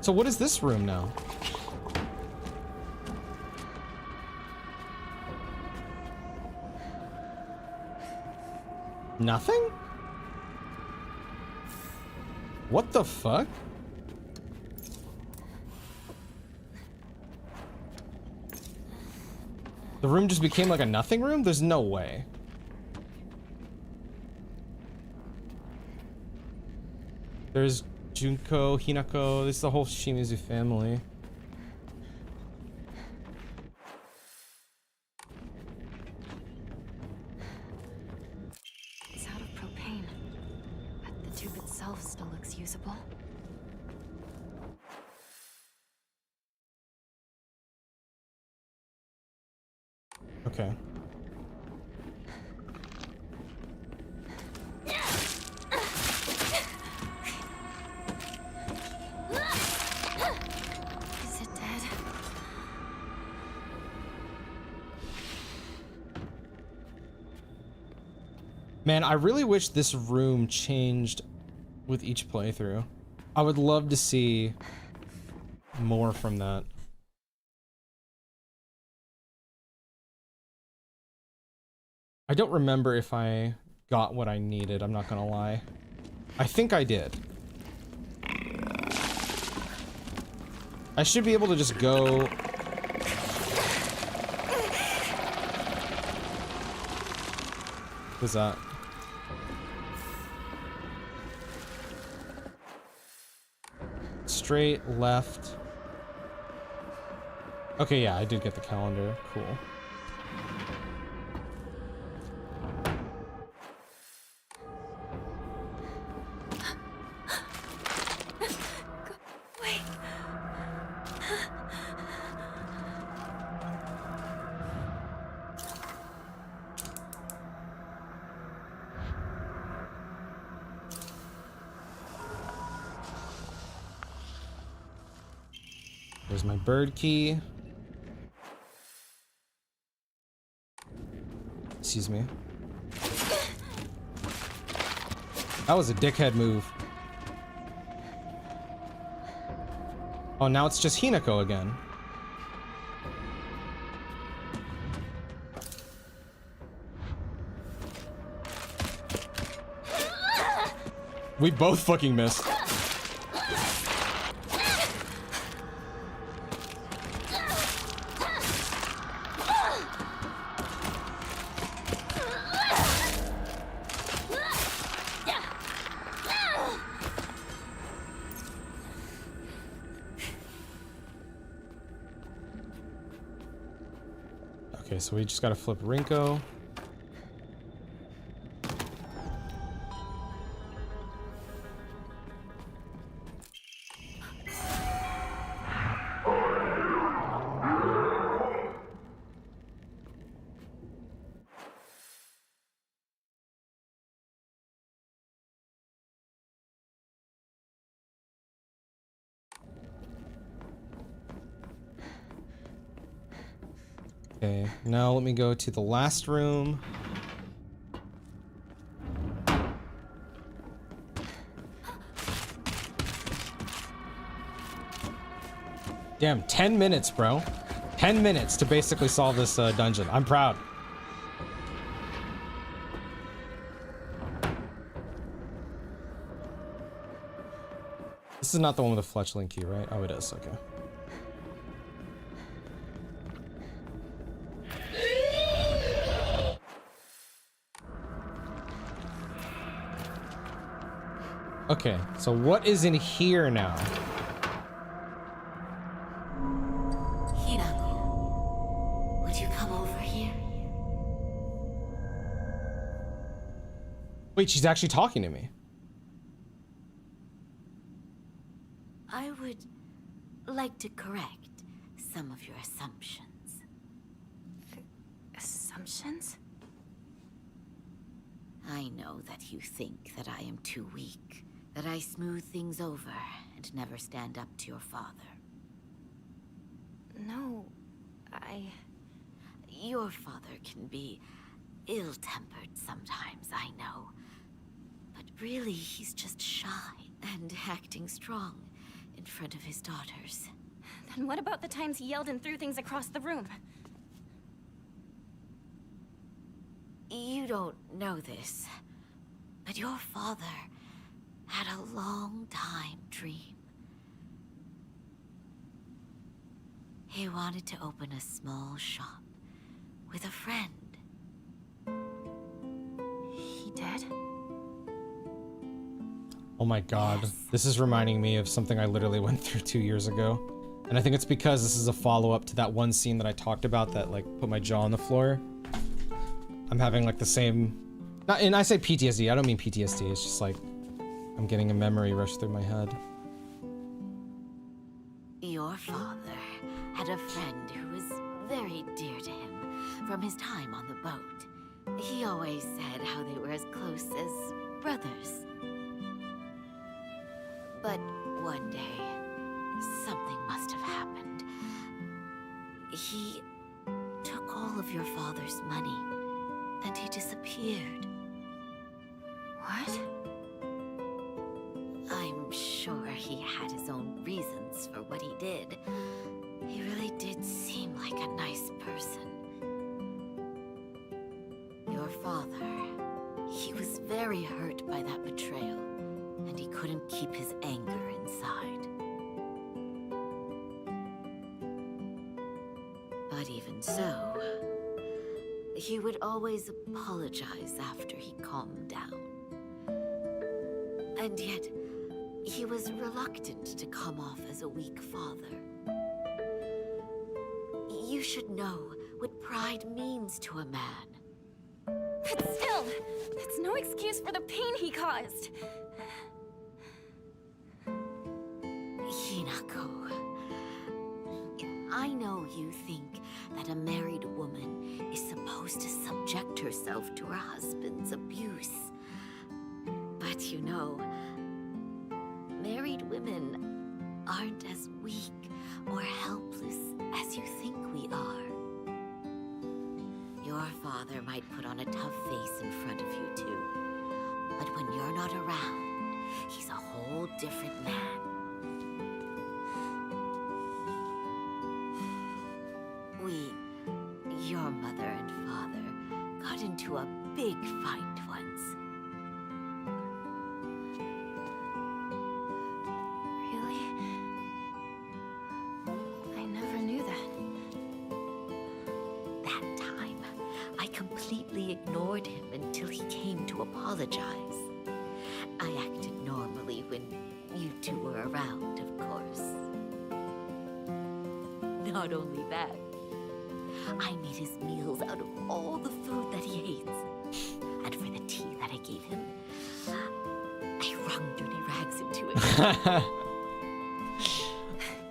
So what is this room now? Nothing? What the fuck? The room just became like a nothing room? There's no way. There's Junko, Hinako, this is the whole Shimizu family. It's out of propane, but the tube itself still looks usable. Okay. Is it dead? Man, I really wish this room changed with each playthrough. I would love to see more from that. I don't remember if I got what I needed, I'm not gonna lie. I think I did. I should be able to just go... What's that? Straight, left. Okay, yeah, I did get the calendar. Cool. Wait. There's my bird key. Excuse me. That was a dickhead move. Oh, now it's just Hinako again. We both fucking missed. Okay, so we just gotta flip Rinko. Okay, now let me go to the last room. Damn, 10 minutes, bro. 10 minutes to basically solve this dungeon. I'm proud. This is not the one with the fletchling key, right? Oh, it is. Okay. Okay, so what is in here now? Hinako, would you come over here? Wait, she's actually talking to me. I would like to correct some of your assumptions. Assumptions? I know that you think that I am too weak, that I smooth things over and never stand up to your father. No, Your father can be ill-tempered sometimes, I know. But really, he's just shy and acting strong in front of his daughters. Then what about the times he yelled and threw things across the room? You don't know this, but your father had a long-time dream. He wanted to open a small shop with a friend. He did? Oh my god. Yes. This is reminding me of something I literally went through 2 years ago. And I think it's because this is a follow-up to that one scene that I talked about that like put my jaw on the floor. I'm having like the same... and I say PTSD, I don't mean PTSD, it's just like I'm getting a memory rush through my head. Your father had a friend who was very dear to him from his time on the boat. He always said how they were as close as brothers. But one day, something must have happened. He took all of your father's money, and he disappeared. What? I'm sure he had his own reasons for what he did. He really did seem like a nice person. Your father, he was very hurt by that betrayal, and he couldn't keep his anger inside. But even so, he would always apologize after he calmed down. And yet, he was reluctant to come off as a weak father. You should know what pride means to a man. But still, that's no excuse for the pain he caused. Hinako, I know you think that a married woman is supposed to subject herself to her husband's abuse. But you know, married women aren't as weak or helpless as you think we are. Your father might put on a tough face in front of you too, but when you're not around, he's a whole different man. Your mother and father got into a big fight once. Really? I never knew that. That time, I completely ignored him until he came to apologize. I acted normally when you two were around, of course. Not only that, I made his meals out of all the food that he hates. And for the tea that I gave him, I wrung dirty rags into it.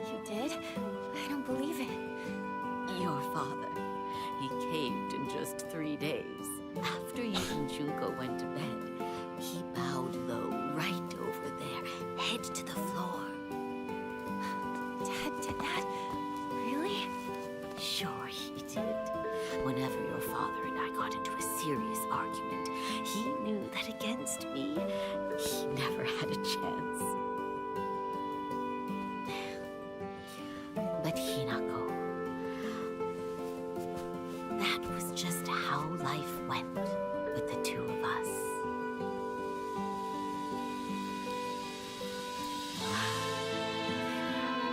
You did? I don't believe it. Your father, he caved in just 3 days. After you and Junko went to bed, he bowed low right over there, head to the floor. Dad did that? Really? Sure he did. Whenever your father and I got into a serious argument, he knew that against me, he never had a chance. But Hinako, that was just how life went with the two of us.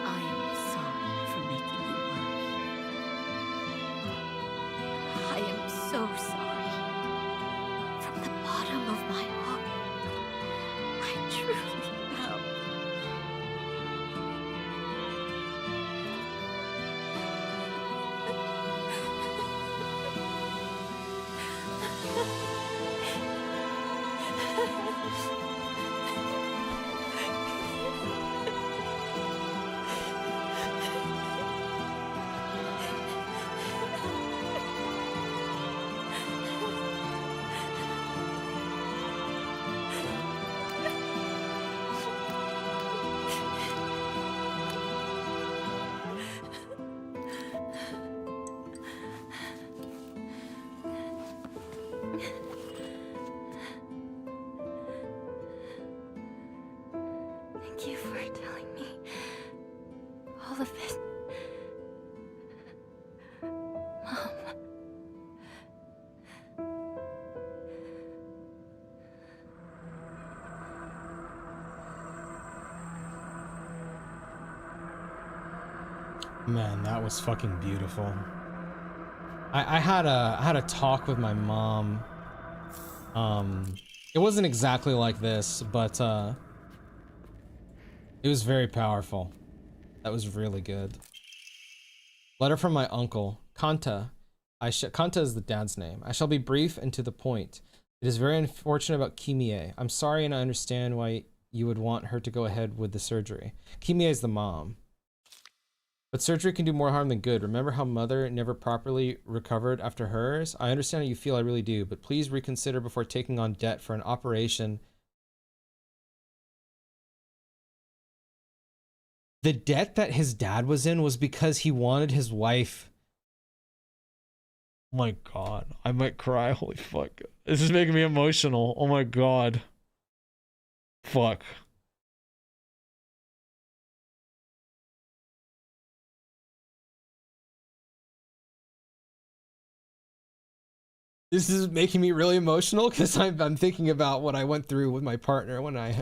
I am sorry for making you worry. I am so sorry. From the bottom of my heart, I truly am. Thank you for telling me all of it. Mom. Man, that was fucking beautiful. I had a talk with my mom. It wasn't exactly like this, but it was very powerful. That was really good. Letter from my uncle, Kanta. Kanta is the dad's name. I shall be brief and to the point. It is very unfortunate about Kimie. I'm sorry and I understand why you would want her to go ahead with the surgery. Kimie is the mom. But surgery can do more harm than good. Remember how mother never properly recovered after hers? I understand how you feel, I really do, but please reconsider before taking on debt for an operation. The debt that his dad was in was because he wanted his wife. Oh my god, I might cry. Holy fuck. This is making me emotional. Oh my god. Fuck. This is making me really emotional because I'm thinking about what I went through with my partner when I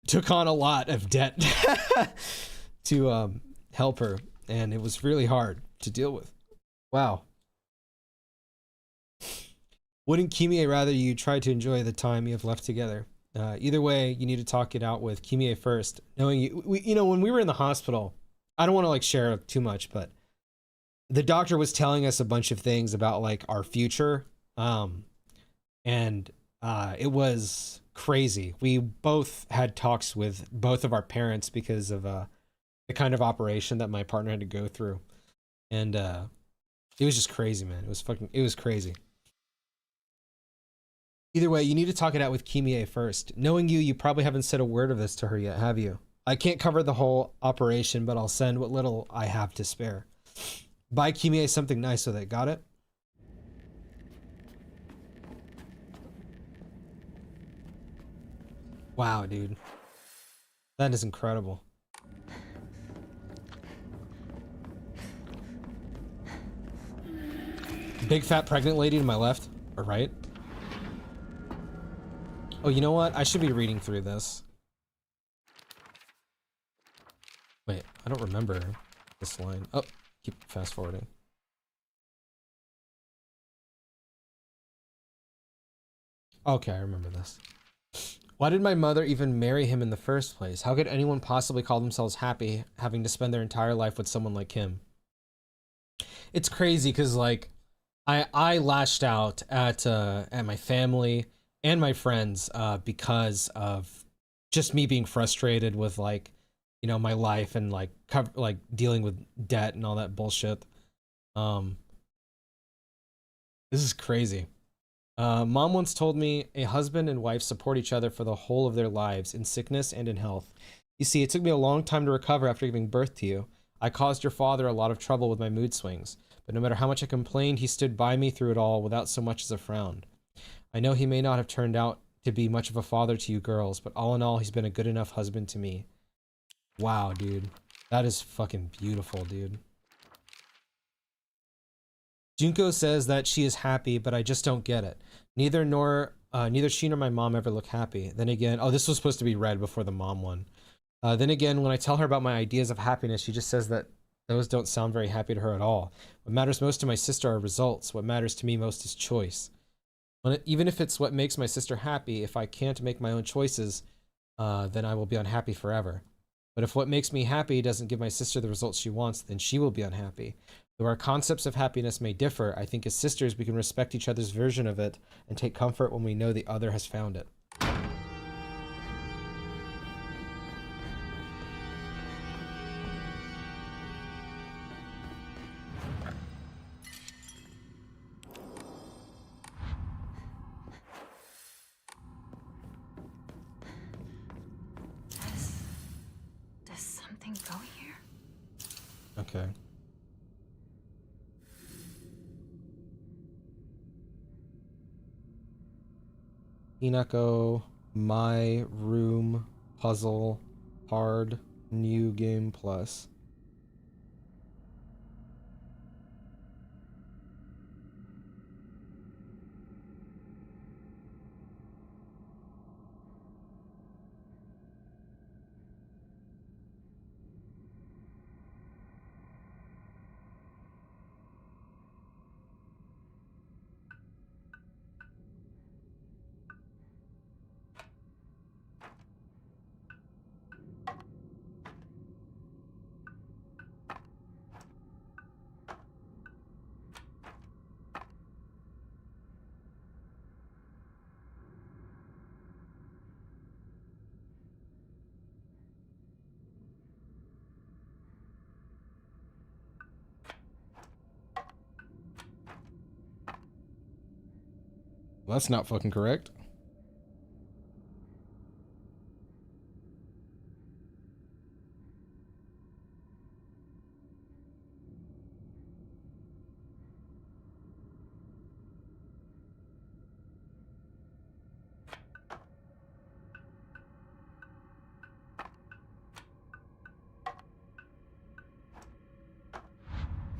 took on a lot of debt to help her, and it was really hard to deal with. Wow. Wouldn't Kimie rather you try to enjoy the time you have left together? Either way, you need to talk it out with Kimie first. Knowing you know, when we were in the hospital, I don't want to like share too much, but the doctor was telling us a bunch of things about like our future. And it was crazy. We both had talks with both of our parents because of the kind of operation that my partner had to go through. And it was just crazy, man. It was crazy. Either way, you need to talk it out with Kimie first. Knowing you probably haven't said a word of this to her yet, have you? I can't cover the whole operation, but I'll send what little I have to spare. Buy Kimie something nice with it, got it? Wow, dude. That is incredible. Big fat pregnant lady to my left or right? Oh, you know what? I should be reading through this. Wait, I don't remember this line. Oh, keep fast forwarding. Okay, I remember this. Why did my mother even marry him in the first place? How could anyone possibly call themselves happy having to spend their entire life with someone like him? It's crazy because like I lashed out at my family and my friends because of just me being frustrated with like, you know, my life and like dealing with debt and all that bullshit. This is crazy. Mom once told me a husband and wife support each other for the whole of their lives, in sickness and in health. You see, it took me a long time to recover after giving birth to you. I caused your father a lot of trouble with my mood swings, but no matter how much I complained, he stood by me through it all without so much as a frown. I know he may not have turned out to be much of a father to you girls, but all in all, he's been a good enough husband to me. Wow, dude. That is fucking beautiful, dude. Junko says that she is happy, but I just don't get it. Neither she nor my mom ever look happy. Then again, oh, this was supposed to be read before the mom one. Then again, when I tell her about my ideas of happiness, she just says that those don't sound very happy to her at all. What matters most to my sister are results. What matters to me most is choice. Even if it's what makes my sister happy, if I can't make my own choices, then I will be unhappy forever. But if what makes me happy doesn't give my sister the results she wants, then she will be unhappy. Though our concepts of happiness may differ, I think as sisters we can respect each other's version of it and take comfort when we know the other has found it. Does something go here? Okay. Hinako, my room, puzzle, hard, new game plus. Well, that's not fucking correct.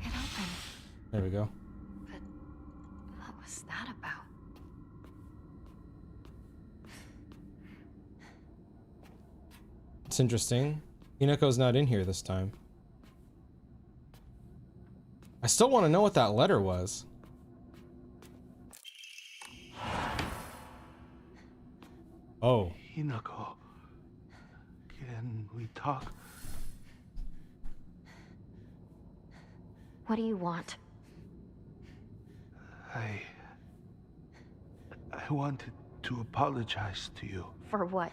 It opened. There we go. But what was that about? It's interesting. Hinako's not in here this time. I still want to know what that letter was. Oh. Hinako, can we talk? What do you want? I wanted to apologize to you. For what?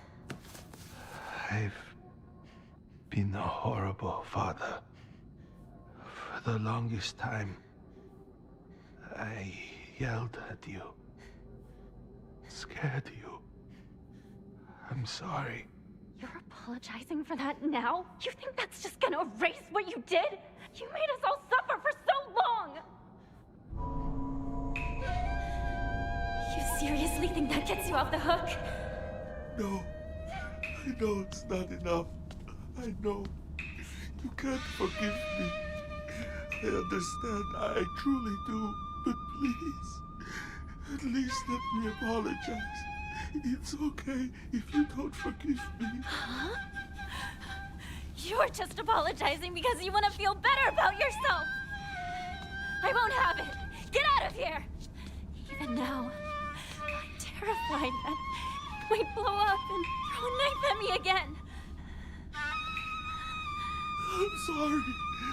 I've been a horrible father. For the longest time, I yelled at you, scared you. I'm sorry. You're apologizing for that now? You think that's just gonna erase what you did? You made us all suffer for so long! You seriously think that gets you off the hook? No, I know it's not enough. I know. You can't forgive me. I understand, I truly do. But please, at least let me apologize. It's okay if you don't forgive me. Huh? You're just apologizing because you want to feel better about yourself! I won't have it! Get out of here! Even now, I'm terrified that you might blow up and throw a knife at me again. I'm sorry.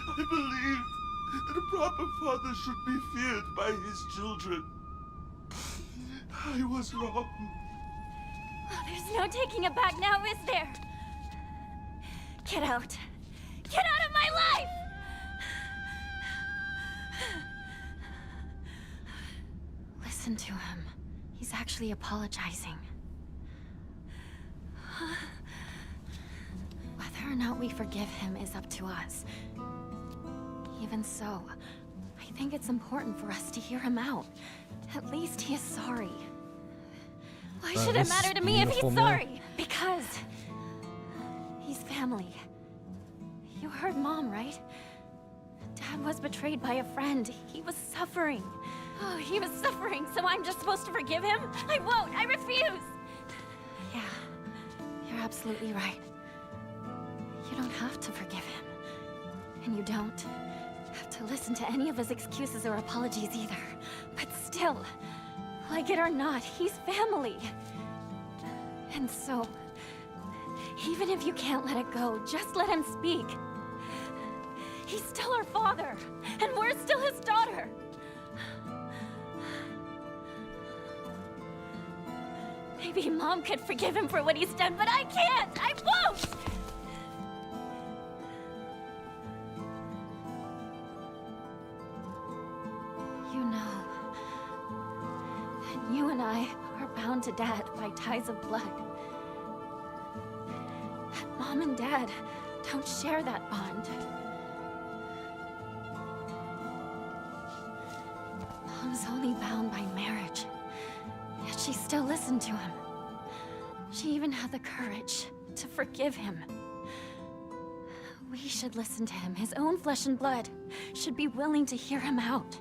I believed that a proper father should be feared by his children. I was wrong. Oh, there's no taking it back now, is there? Get out. Get out of my life! Listen to him. He's actually apologizing. Whether or not we forgive him is up to us. Even so, I think it's important for us to hear him out. At least he is sorry. Why should it matter to me if he's sorry? Because he's family. You heard Mom, right? Dad was betrayed by a friend. He was suffering. Oh, he was suffering, so I'm just supposed to forgive him? I won't! I refuse! Yeah, you're absolutely right. You don't have to forgive him. And you don't have to listen to any of his excuses or apologies either. But still, like it or not, he's family. And so, even if you can't let it go, just let him speak. He's still our father, and we're still his daughter. Maybe Mom could forgive him for what he's done, but I can't! I won't! You know that you and I are bound to Dad by ties of blood. That Mom and Dad don't share that bond. Mom's only bound by marriage, yet she still listened to him. She even had the courage to forgive him. We should listen to him. His own flesh and blood should be willing to hear him out.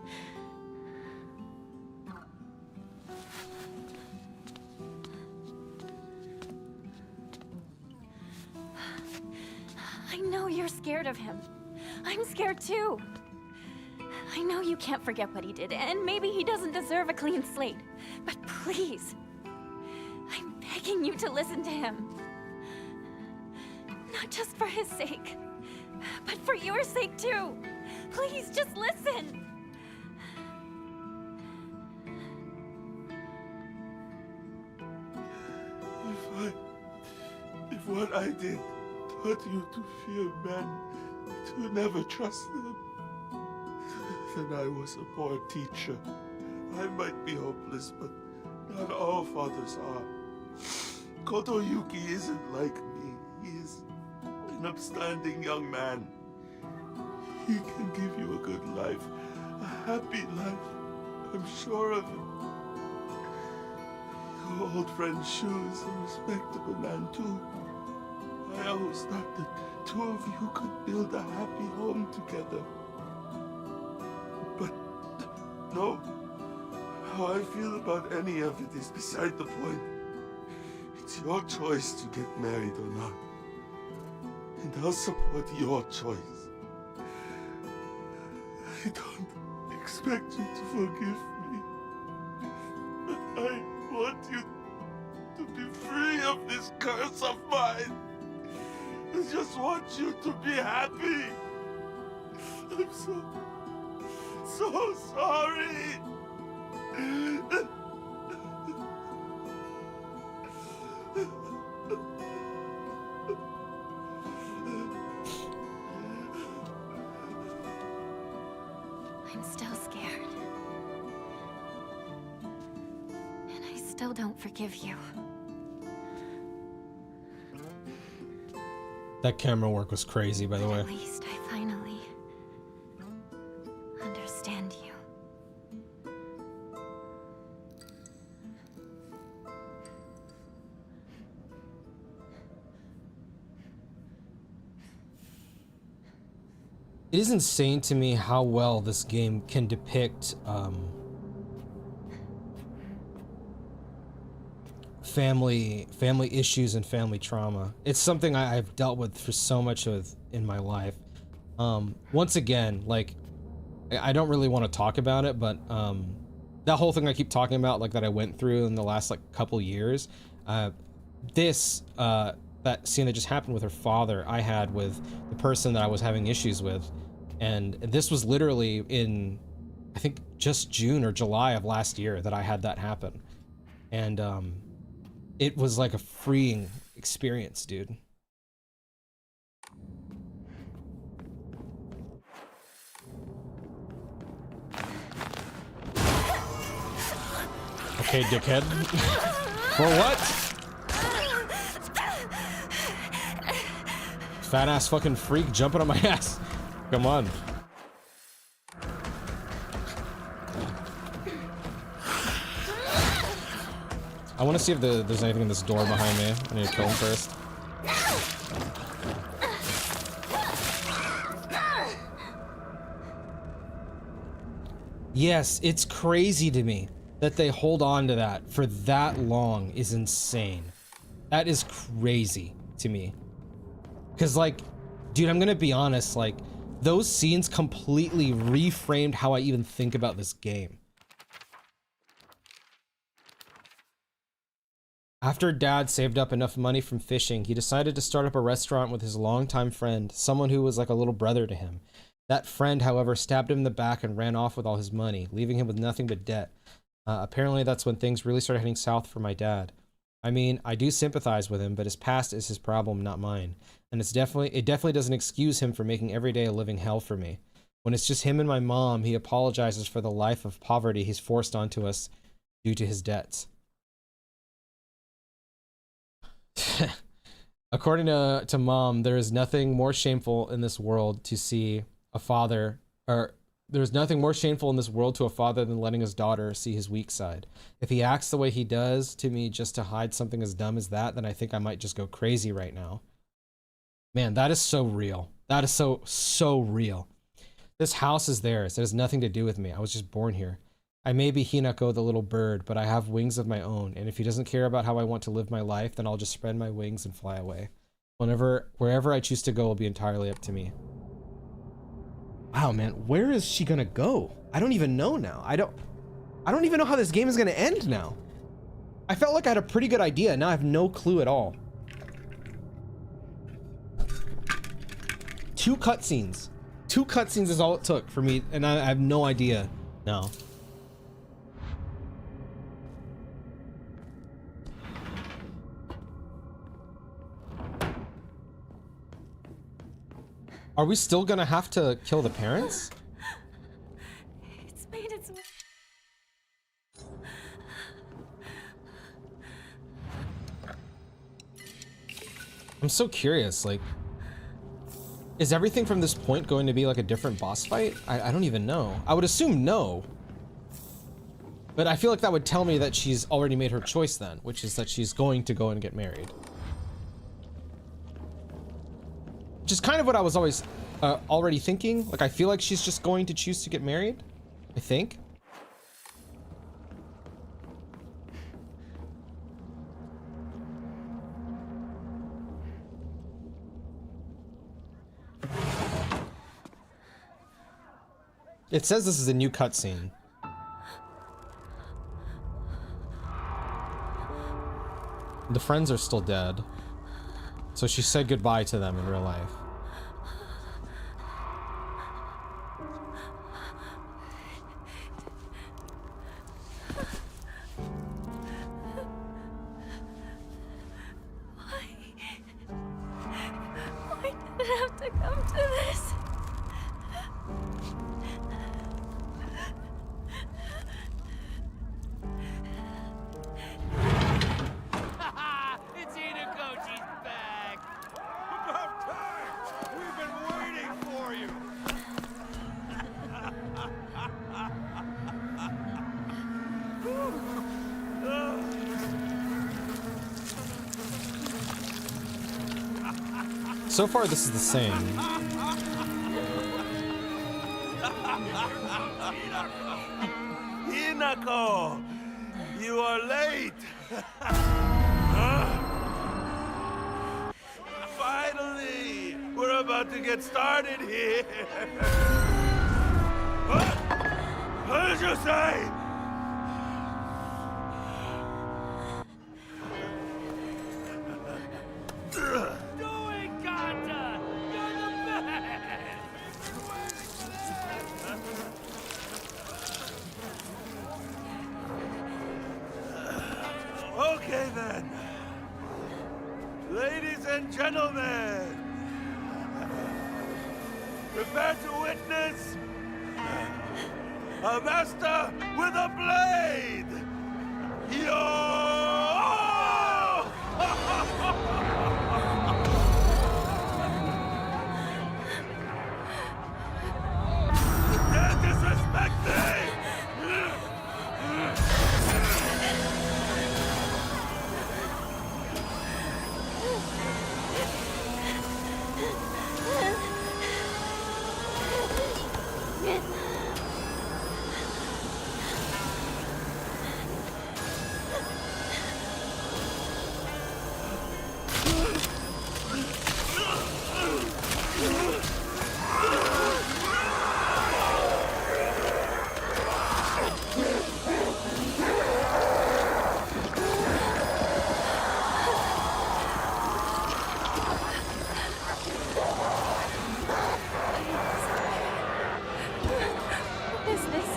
I know you're scared of him. I'm scared too. I know you can't forget what he did, and maybe he doesn't deserve a clean slate. But please, I'm begging you to listen to him. Not just for his sake, but for your sake too. Please, just listen. If what I did taught you to fear men, to never trust them, then I was a poor teacher. I might be hopeless, but not all fathers are. Kotoyuki isn't like me. He is an upstanding young man. He can give you a good life, a happy life. I'm sure of it. Your old friend Shu is a respectable man too. I always thought that two of you could build a happy home together. But no, how I feel about any of it is beside the point. It's your choice to get married or not. And I'll support your choice. I don't expect you to forgive me. But I want you to be free of this curse of mine. I just want you to be happy. I'm so sorry. I'm still scared. And I still don't forgive you. That camera work was crazy, by the way. At least I finally understand you. It is insane to me how well this game can depict family issues and family trauma. It's something I've dealt with for so much of in my life. Once again, like, I don't really want to talk about it, but that whole thing I keep talking about, like, that I went through in the last like couple years, that scene that just happened with her father, I had with the person that I was having issues with, and this was literally in, I think, just June or July of last year that I had that happen, and it was like a freeing experience, dude. Okay, dickhead. For what? Fat ass fucking freak jumping on my ass. Come on. I want to see if there's anything in this door behind me. I need to kill him first. Yes, it's crazy to me that they hold on to that for that long is insane. That is crazy to me. Because, like, dude, I'm gonna be honest, like, those scenes completely reframed how I even think about this game. After Dad saved up enough money from fishing, he decided to start up a restaurant with his longtime friend, someone who was like a little brother to him. That friend, however, stabbed him in the back and ran off with all his money, leaving him with nothing but debt. Apparently that's when things really started heading south for my dad. I mean, I do sympathize with him, but his past is his problem, not mine. And it definitely doesn't excuse him for making every day a living hell for me. When it's just him and my mom, he apologizes for the life of poverty he's forced onto us due to his debts. According to Mom, there is nothing more shameful in this world to see a father, or There's nothing more shameful in this world to a father than letting his daughter see his weak side. If he acts the way he does to me just to hide something as dumb as that, then I think I might just go crazy right now. Man, that is so real. That is so real. This house is theirs. It has nothing to do with me. I was just born here. I may be Hinako the little bird, but I have wings of my own, and if he doesn't care about how I want to live my life, then I'll just spread my wings and fly away. Wherever I choose to go will be entirely up to me. Wow, man, where is she gonna go? I don't even know now. I don't even know how this game is gonna end now. I felt like I had a pretty good idea. Now I have no clue at all. 2 cutscenes. 2 cutscenes is all it took for me, and I have no idea now. Are we still gonna have to kill the parents? It's made its way. I'm so curious, like, is everything from this point going to be like a different boss fight? I don't even know. I would assume no. But I feel like that would tell me that she's already made her choice then, which is that she's going to go and get married. Which is kind of what I was always already thinking. Like, I feel like she's just going to choose to get married, I think. It says this is a new cutscene. The friends are still dead. So she said goodbye to them in real life. Why did it have to come to this? It's Hinako, she's back! About time! We've been waiting for you! So far, this is the same. Hinako! You are late! Finally! We're about to get started here! What did you say? Doing, Kanta! You're the best! Okay then. Ladies and gentlemen, prepare to witness a master with a blade! Yo! Dare disrespect me! What is this?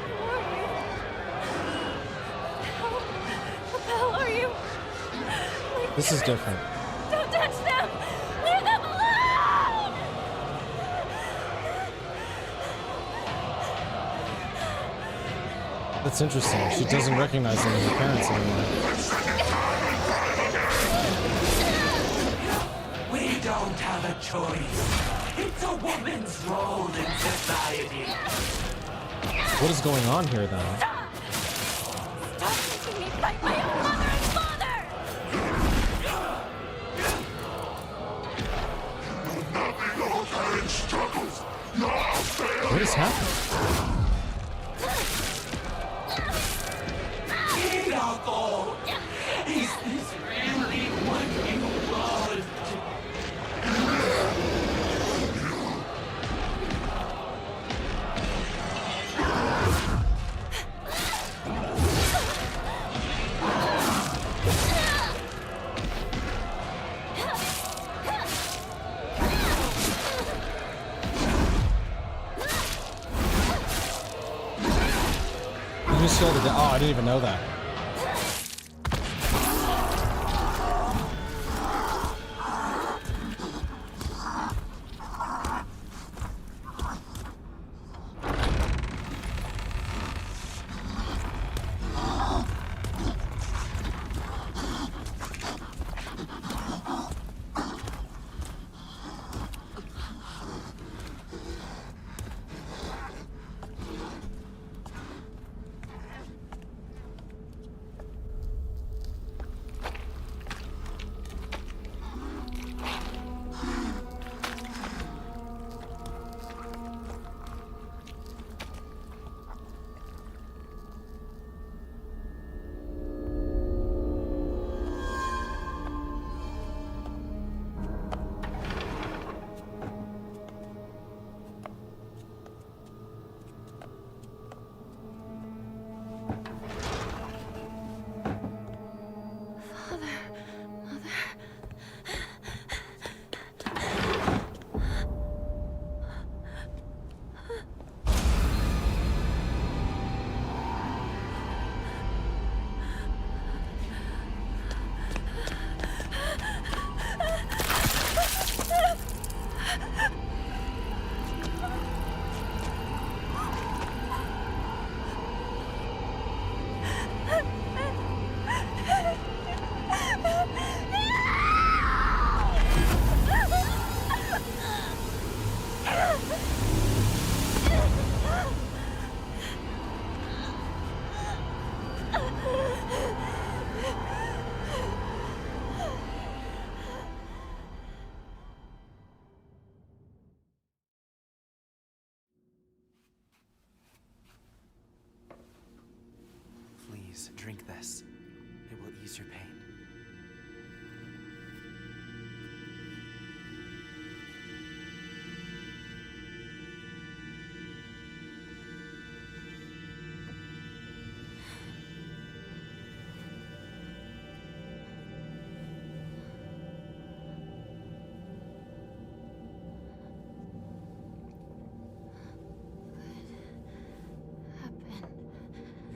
Who are you? How the hell are you? This is different. Don't touch them! Leave them alone! That's interesting. She doesn't recognize them as her parents anymore. We don't have a choice. It's a woman's role in society. What is going on here then? Stop making me fight my own mother and father! What is happening? Miracle! Is this really what you want? You just killed it. Oh, I didn't even know that. Please, drink this. It will ease your pain.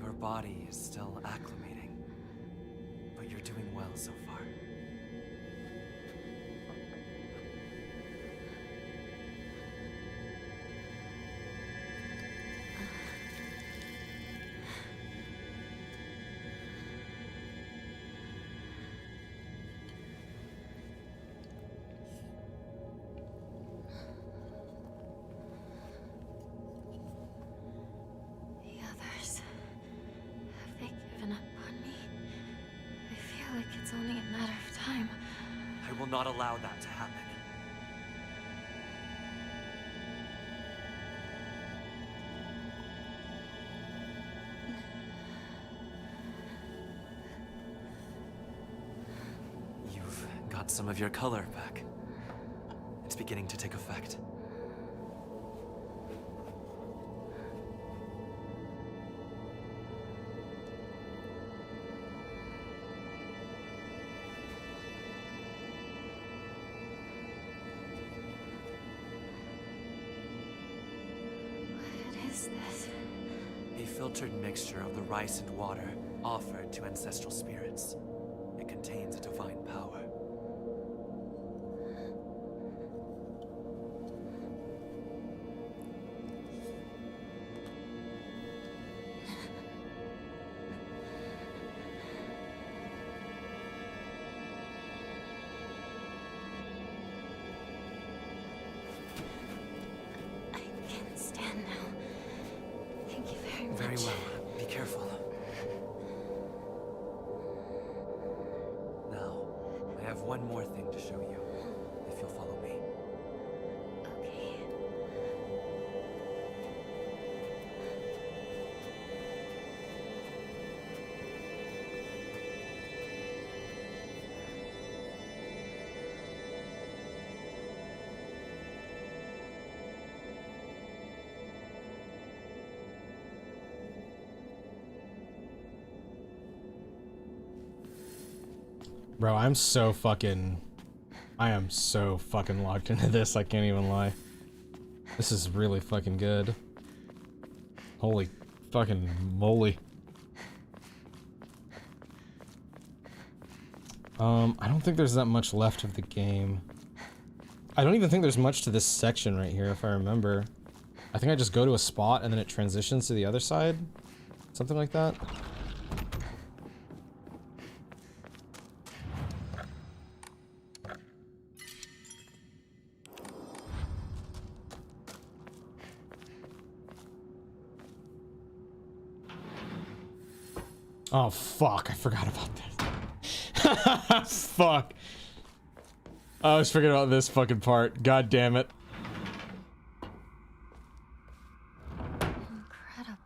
Your body is still acclimating, but you're doing well so far. The others, have they given up on me? I feel like it's only a matter of time. I will not allow that to happen. You've got some of your color back. It's beginning to take effect. What is this? A filtered mixture of the rice and water offered to ancestral spirits. It contains a divine power. very much. Very well. Be careful. Now, I have one more thing to show you, if you'll follow me. Okay. Bro, I am so fucking locked into this, I can't even lie. This is really fucking good. Holy fucking moly. I don't think there's that much left of the game. I don't even think there's much to this section right here, if I remember. I think I just go to a spot and then it transitions to the other side. Something like that. Oh, fuck. I forgot about this. Fuck. I was forgetting about this fucking part. God damn it. Incredible.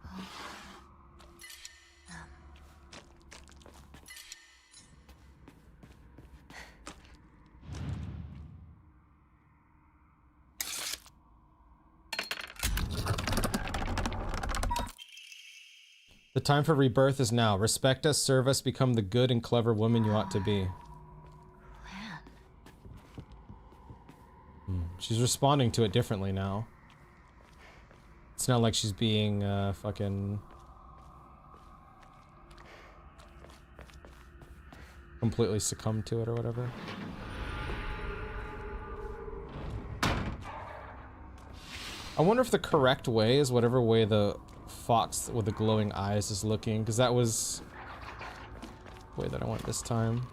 The time for rebirth is now. Respect us, serve us, become the good and clever woman you ought to be. She's responding to it differently now. It's not like she's being, fucking... completely succumbed to it or whatever. I wonder if the correct way is whatever way the fox with the glowing eyes is looking, because that was the way that I went this time.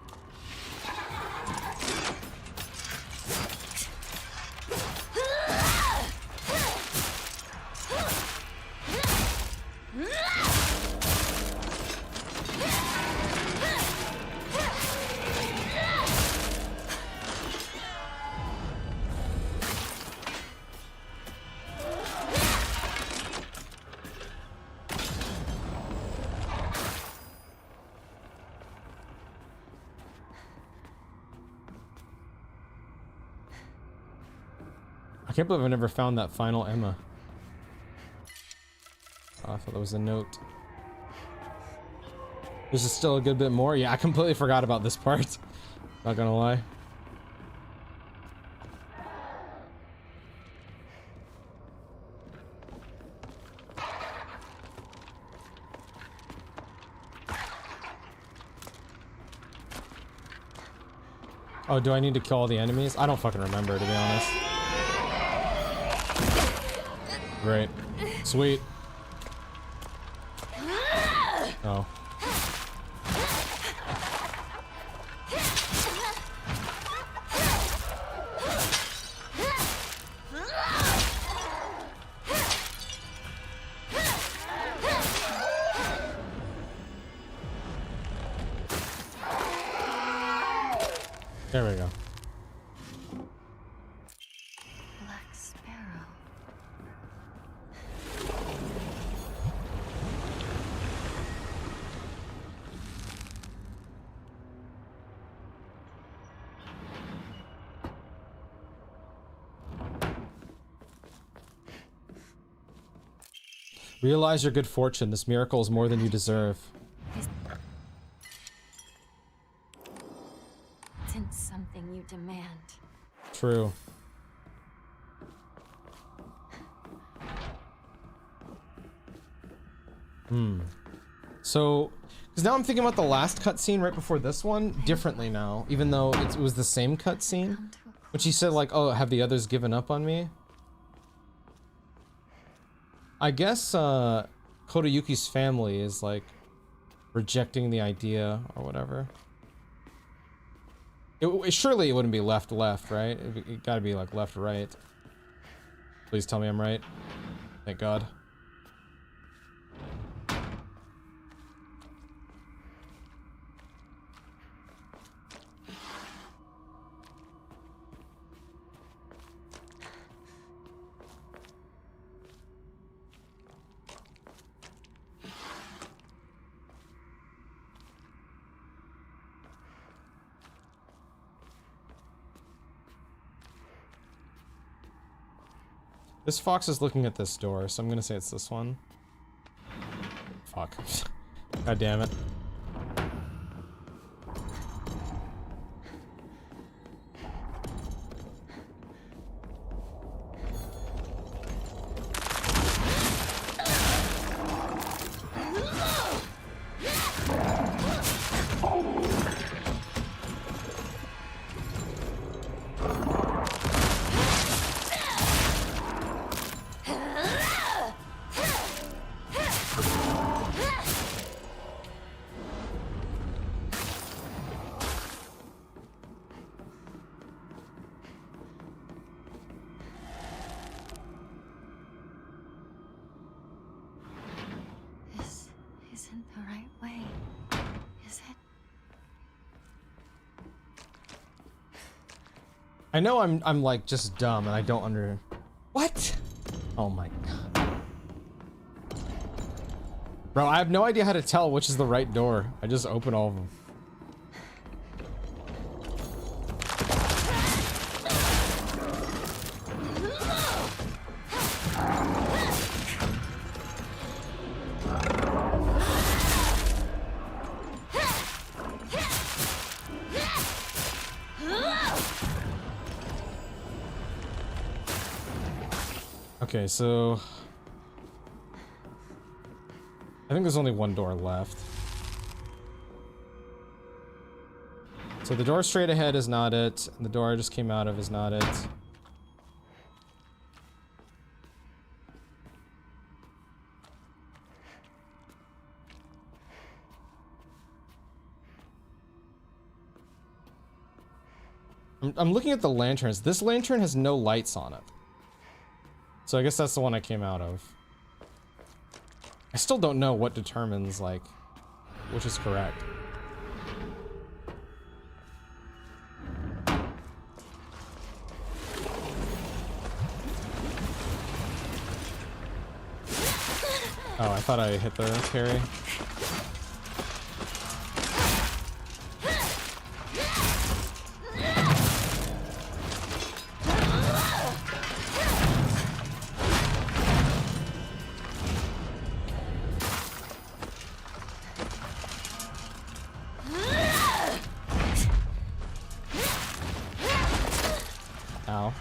I can't believe I've never found that final Emma. Oh, I thought that was a note. This is still a good bit more. Yeah, I completely forgot about this part. Not gonna lie. Oh, do I need to kill all the enemies? I don't fucking remember, to be honest. Great. Sweet. Oh. There we go. Black Sparrow. Realize your good fortune. This miracle is more than you deserve. Isn't something you demand. True. So, because now I'm thinking about the last cutscene right before this one differently now, even though it was the same cutscene. Which he said like, oh, have the others given up on me? I guess, Kodayuki's family is like rejecting the idea or whatever. Surely it wouldn't be left, right? It gotta be like left, right. Please tell me I'm right. Thank God. This fox is looking at this door, so I'm gonna say it's this one. Fuck. God damn it. This isn't the right way, is it? I know I'm like just dumb and I don't What? Oh my god. Bro, I have no idea how to tell which is the right door. I just open all of them. Okay, so I think there's only one door left. So the door straight ahead is not it, and the door I just came out of is not it. I'm looking at the lanterns. This lantern has no lights on it. So I guess that's the one I came out of. I still don't know what determines, like, which is correct. Oh, I thought I hit the carry. Ow.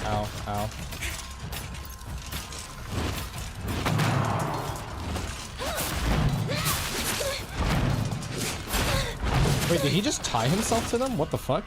Ow, ow. Wait, did he just tie himself to them? What the fuck?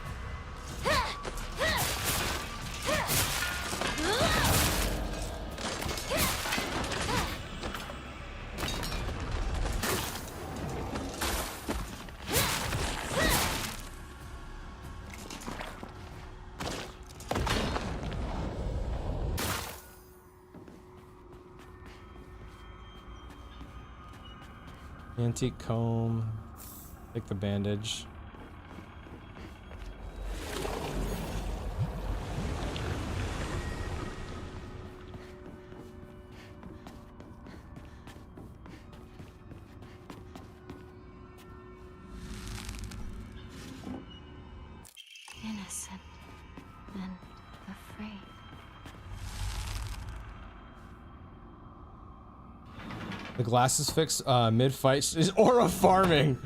Antique comb. Take the bandage. Innocent and afraid. The glasses fix mid-fight is aura farming.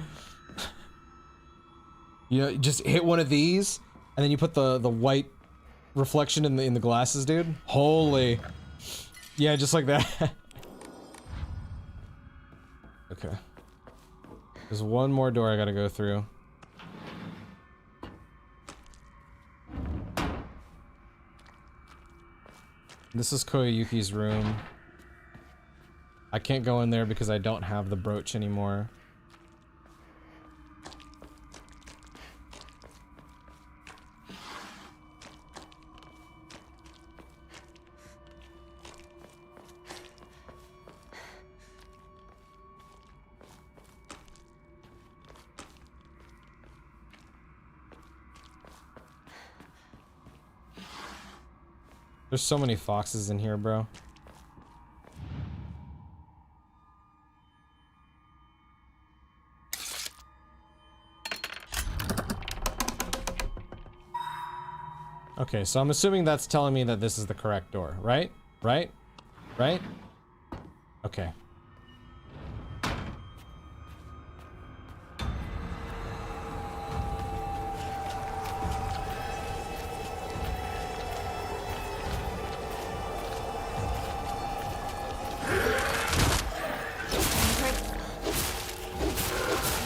You just hit one of these, and then you put the white reflection in the glasses, dude. Holy, yeah, just like that. Okay, there's one more door I gotta go through. This is Koyuki's room. I can't go in there because I don't have the brooch anymore. There's so many foxes in here, bro. Okay, so I'm assuming that's telling me that this is the correct door, right? Right? Right? Okay.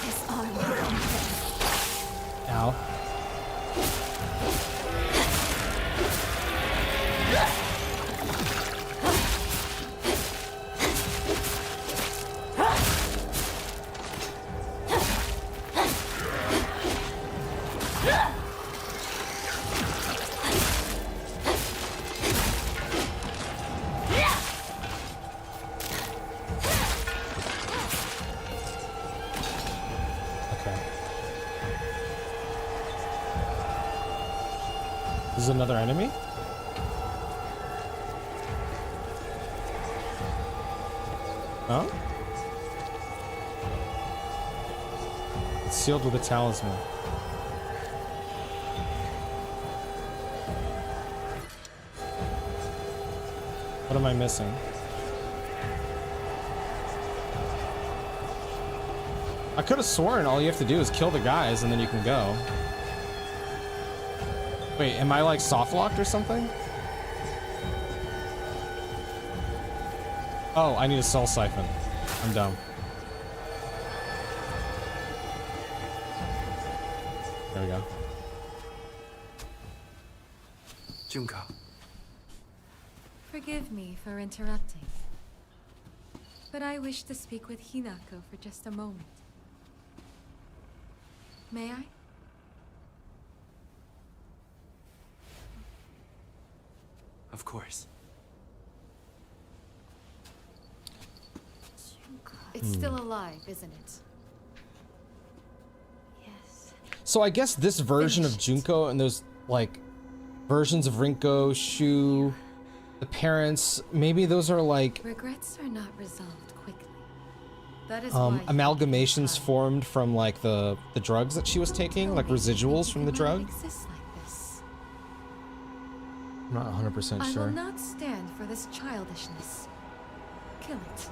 This arm will come first. Ow. Okay. This is another enemy? Huh? It's sealed with a talisman. What am I missing? I could have sworn all you have to do is kill the guys and then you can go. Wait, am I like soft locked or something? Oh, I need a soul siphon. I'm dumb. There we go. Junko. Forgive me for interrupting, but I wish to speak with Hinako for just a moment. May I? Of course. It's still alive, isn't it? Yes. So I guess this version of Junko and those like versions of Rinko, Shu, the parents, maybe those are like Regrets are not resolved quickly. That is why amalgamations formed from like the drugs that she was taking, like residuals from the drug. Exists like this. I'm not 100% I sure. will not stand for this childishness. Kill it.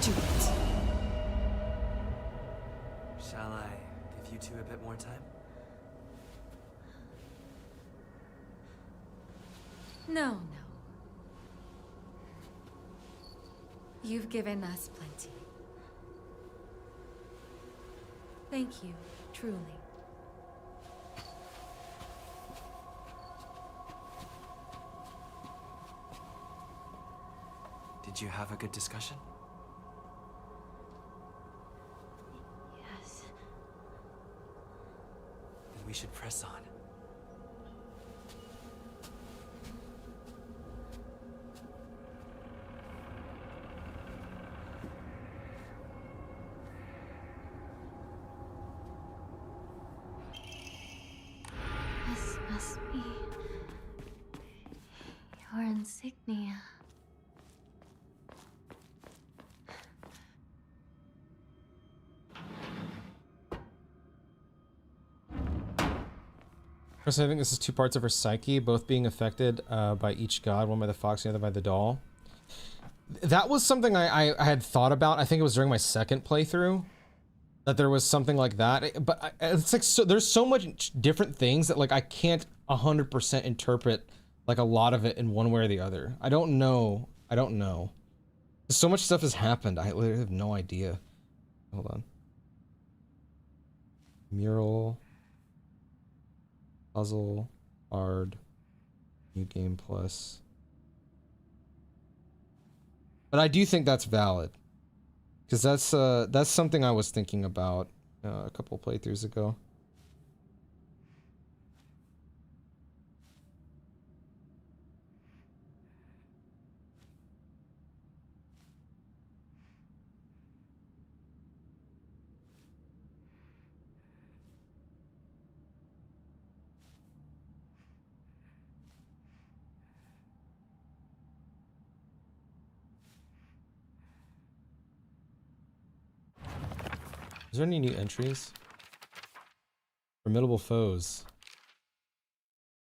Do it. Shall I give you two a bit more time? No, no. You've given us plenty. Thank you, truly. Did you have a good discussion? Yes. Then we should press on. This must be your insignia. Chris, I think this is two parts of her psyche, both being affected by each god, one by the fox, the other by the doll. That was something I had thought about. I think it was during my second playthrough that there was something like that. But it's like there's so much different things that like I can't 100% interpret like a lot of it in one way or the other. I don't know. I don't know. So much stuff has happened. I literally have no idea. Hold on. Mural. Puzzle, hard, new game plus. But I do think that's valid, because that's something I was thinking about a couple playthroughs ago. Is there any new entries? Formidable foes.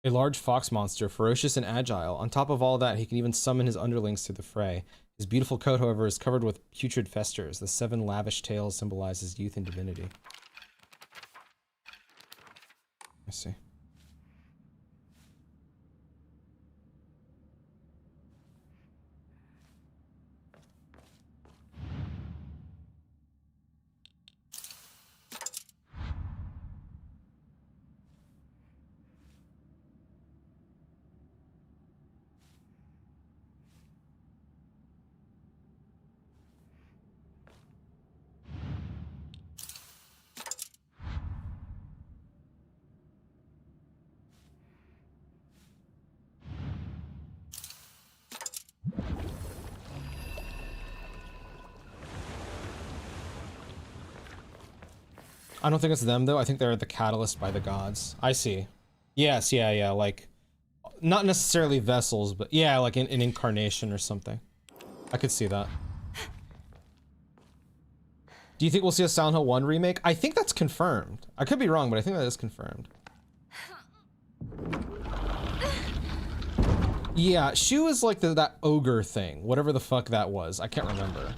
A large fox monster, ferocious and agile. On top of all that, he can even summon his underlings to the fray. His beautiful coat, however, is covered with putrid festers. The 7 lavish tails symbolize his youth and divinity. I see. I don't think it's them though. I think they're the catalyst by the gods. I see. Yes, yeah, like not necessarily vessels, but yeah, like an incarnation or something. I could see that. Do you think we'll see a Silent Hill 1 remake? I think that's confirmed. I could be wrong, but I think that is confirmed. Yeah, Shu is like that ogre thing, whatever the fuck that was. I can't remember.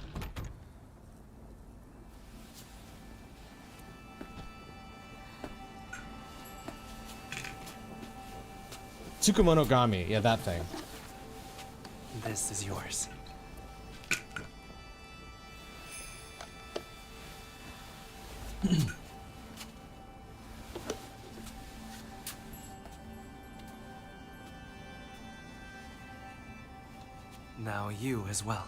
Tsukumonogami, yeah, that thing. This is yours. Now you as well.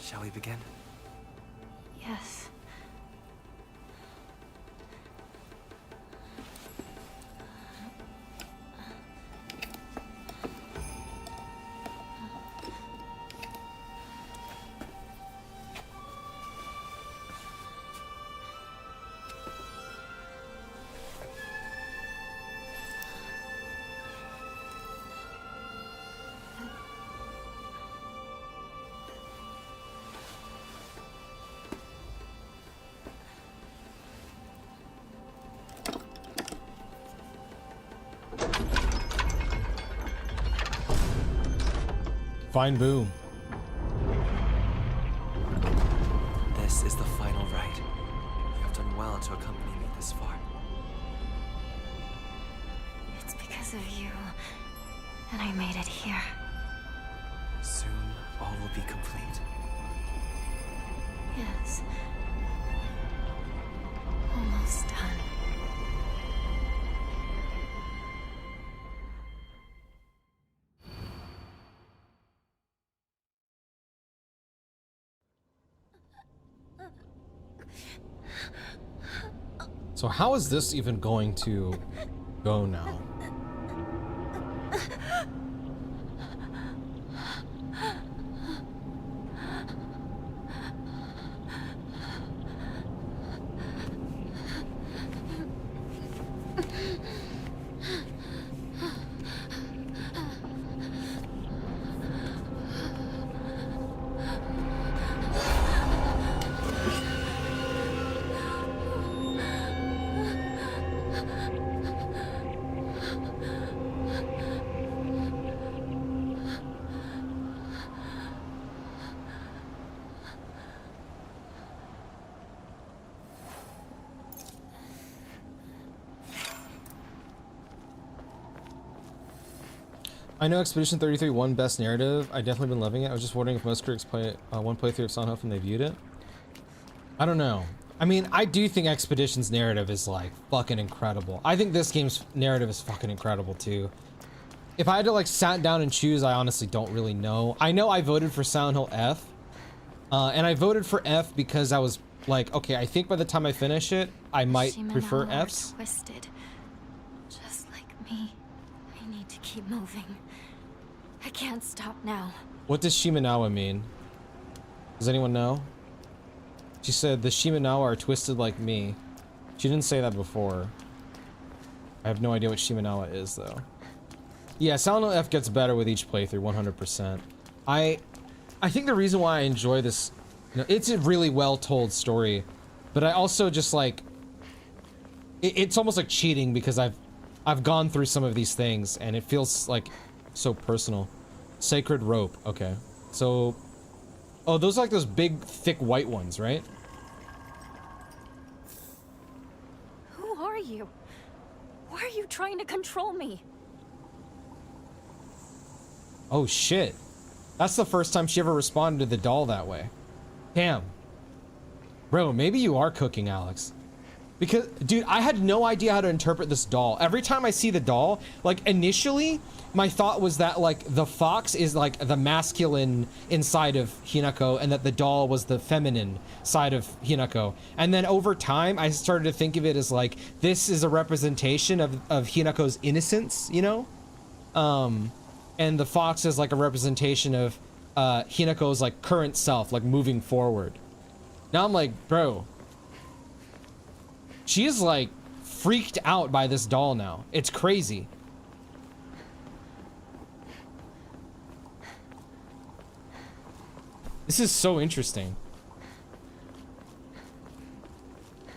Shall we begin? Yes. Fine boom. This is the final rite. You have done well to accompany me this far. It's because of you that I made it here. Soon, all will be complete. Yes. Almost done. So how is this even going to go now? I know Expedition 33 won Best Narrative. I definitely been loving it. I was just wondering if most critics play one playthrough of Silent Hill and they viewed it. I don't know. I mean, I do think Expedition's narrative is like fucking incredible. I think this game's narrative is fucking incredible too. If I had to like sat down and choose, I honestly don't really know. I know I voted for Silent Hill F And I voted for F because I was like, okay, I think by the time I finish it, I might prefer Shimenawa are Fs. twisted, just like me. I need to keep moving. I can't stop now. What does Shimenawa mean? Does anyone know? She said the Shimenawa are twisted like me. She didn't say that before. I have no idea what Shimenawa is though. Yeah, Silent Hill F gets better with each playthrough, 100%. I think the reason why I enjoy this, you know, it's a really well told story, but I also just like, it's almost like cheating because I've gone through some of these things and it feels like so personal. Sacred rope, okay. So, oh, those are like those big, thick white ones, right? Who are you? Why are you trying to control me? Oh shit. That's the first time she ever responded to the doll that way. Damn. Bro, maybe you are cooking, Alex. Because, dude, I had no idea how to interpret this doll. Every time I see the doll, like, initially, my thought was that, like, the fox is, like, the masculine inside of Hinako, and that the doll was the feminine side of Hinako. And then over time, I started to think of it as, like, this is a representation of Hinako's innocence, you know? And the fox is, like, a representation of Hinako's, like, current self, like, moving forward. Now I'm like, bro, she is like freaked out by this doll now. It's crazy. This is so interesting.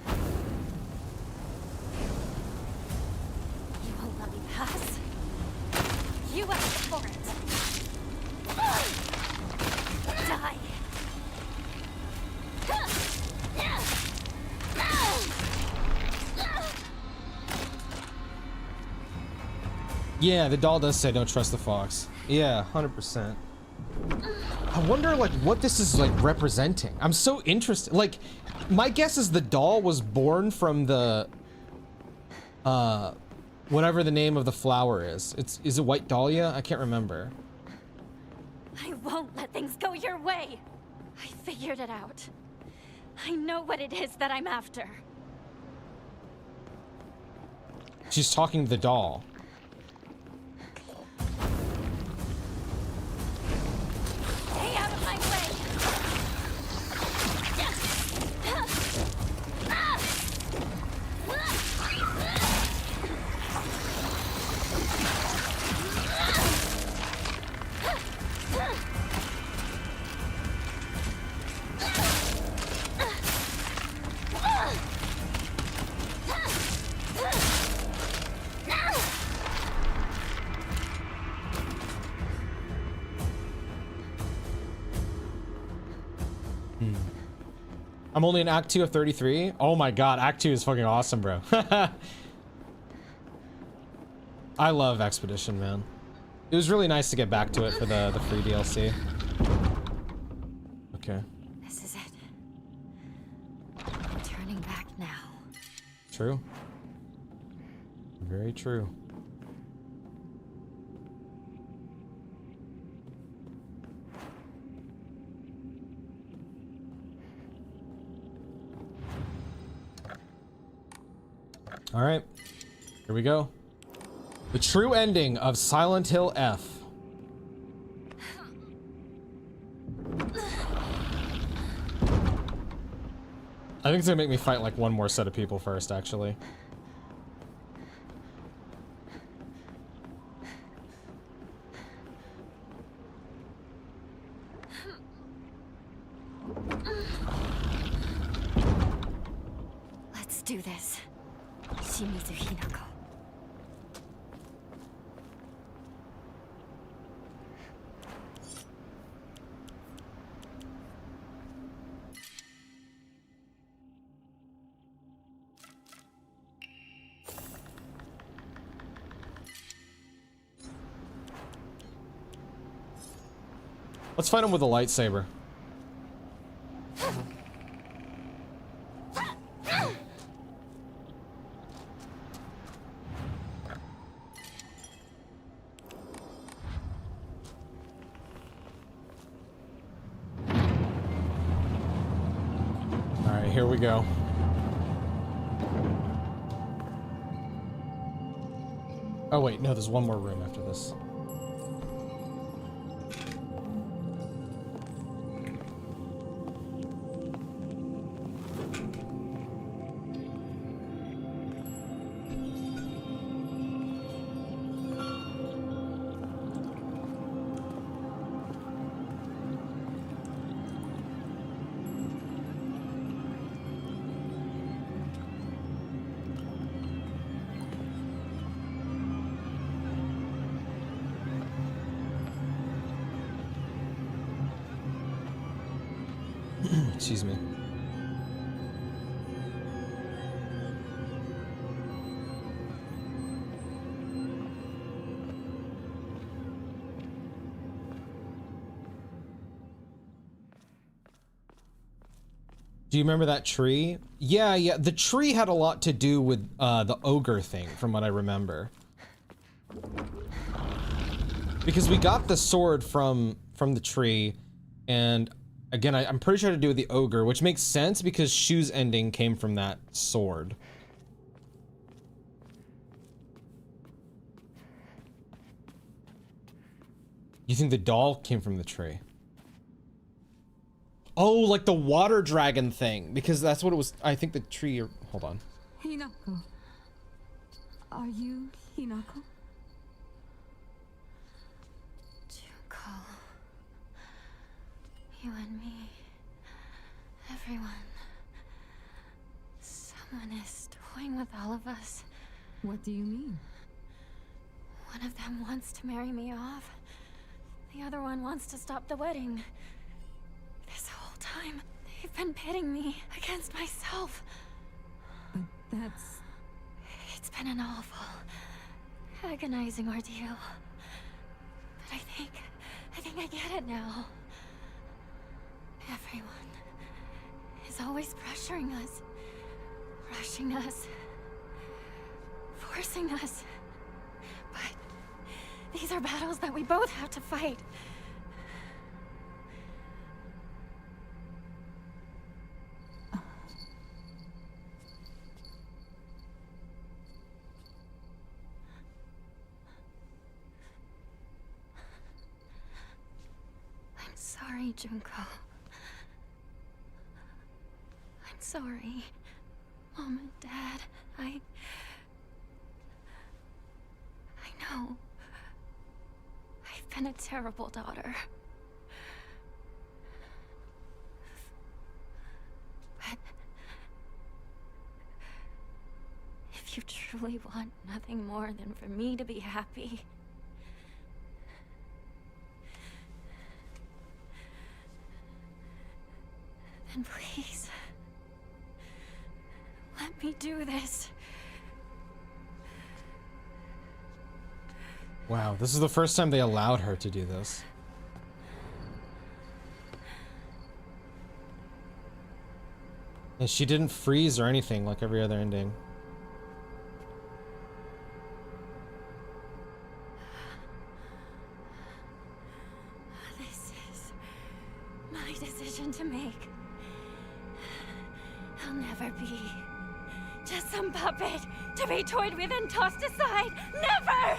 You won't let me pass. You asked for it. Die. Yeah, the doll does say don't trust the fox. Yeah, 100%. I wonder, like, what this is, like, representing. I'm so interested. Like, my guess is the doll was born from the, whatever the name of the flower is. Is it White Dahlia? I can't remember. I won't let things go your way. I figured it out. I know what it is that I'm after. She's talking to the doll. Stay out of my way! I'm only in Act 2 of 33. Oh my god, Act 2 is fucking awesome, bro. I love Expedition, man. It was really nice to get back to it for the free DLC. Okay. This is it. I'm turning back now. True. Very true. All right, here we go. The true ending of Silent Hill F. I think it's gonna make me fight like one more set of people first, actually. Let's do this. Shimizu Hinako. Let's fight him with a lightsaber. here we go. Oh wait, no, there's one more room after this. Excuse me. Do you remember that tree? Yeah, the tree had a lot to do with the ogre thing, from what I remember. Because we got the sword from the tree, and again, I'm pretty sure it had to do with the ogre, which makes sense because Shu's ending came from that sword. You think the doll came from the tree? Oh, like the water dragon thing, because that's what it was. I think the tree. Hold on. Hinako. Are you Hinako? Junko. You and me. Everyone. Someone is toying with all of us. What do you mean? One of them wants to marry me off. The other one wants to stop the wedding. This whole time, they've been pitting me against myself. But that's... It's been an awful, agonizing ordeal. But I think I get it now. Everyone is always pressuring us, rushing us, forcing us. But these are battles that we both have to fight. I'm sorry, Junko. I'm sorry, Mom and Dad. I know. I've been a terrible daughter. But if you truly want nothing more than for me to be happy, then please, let me do this. Wow, this is the first time they allowed her to do this. And she didn't freeze or anything like every other ending. This is my decision to make. I'll never be just some puppet to be toyed with and tossed aside. Never!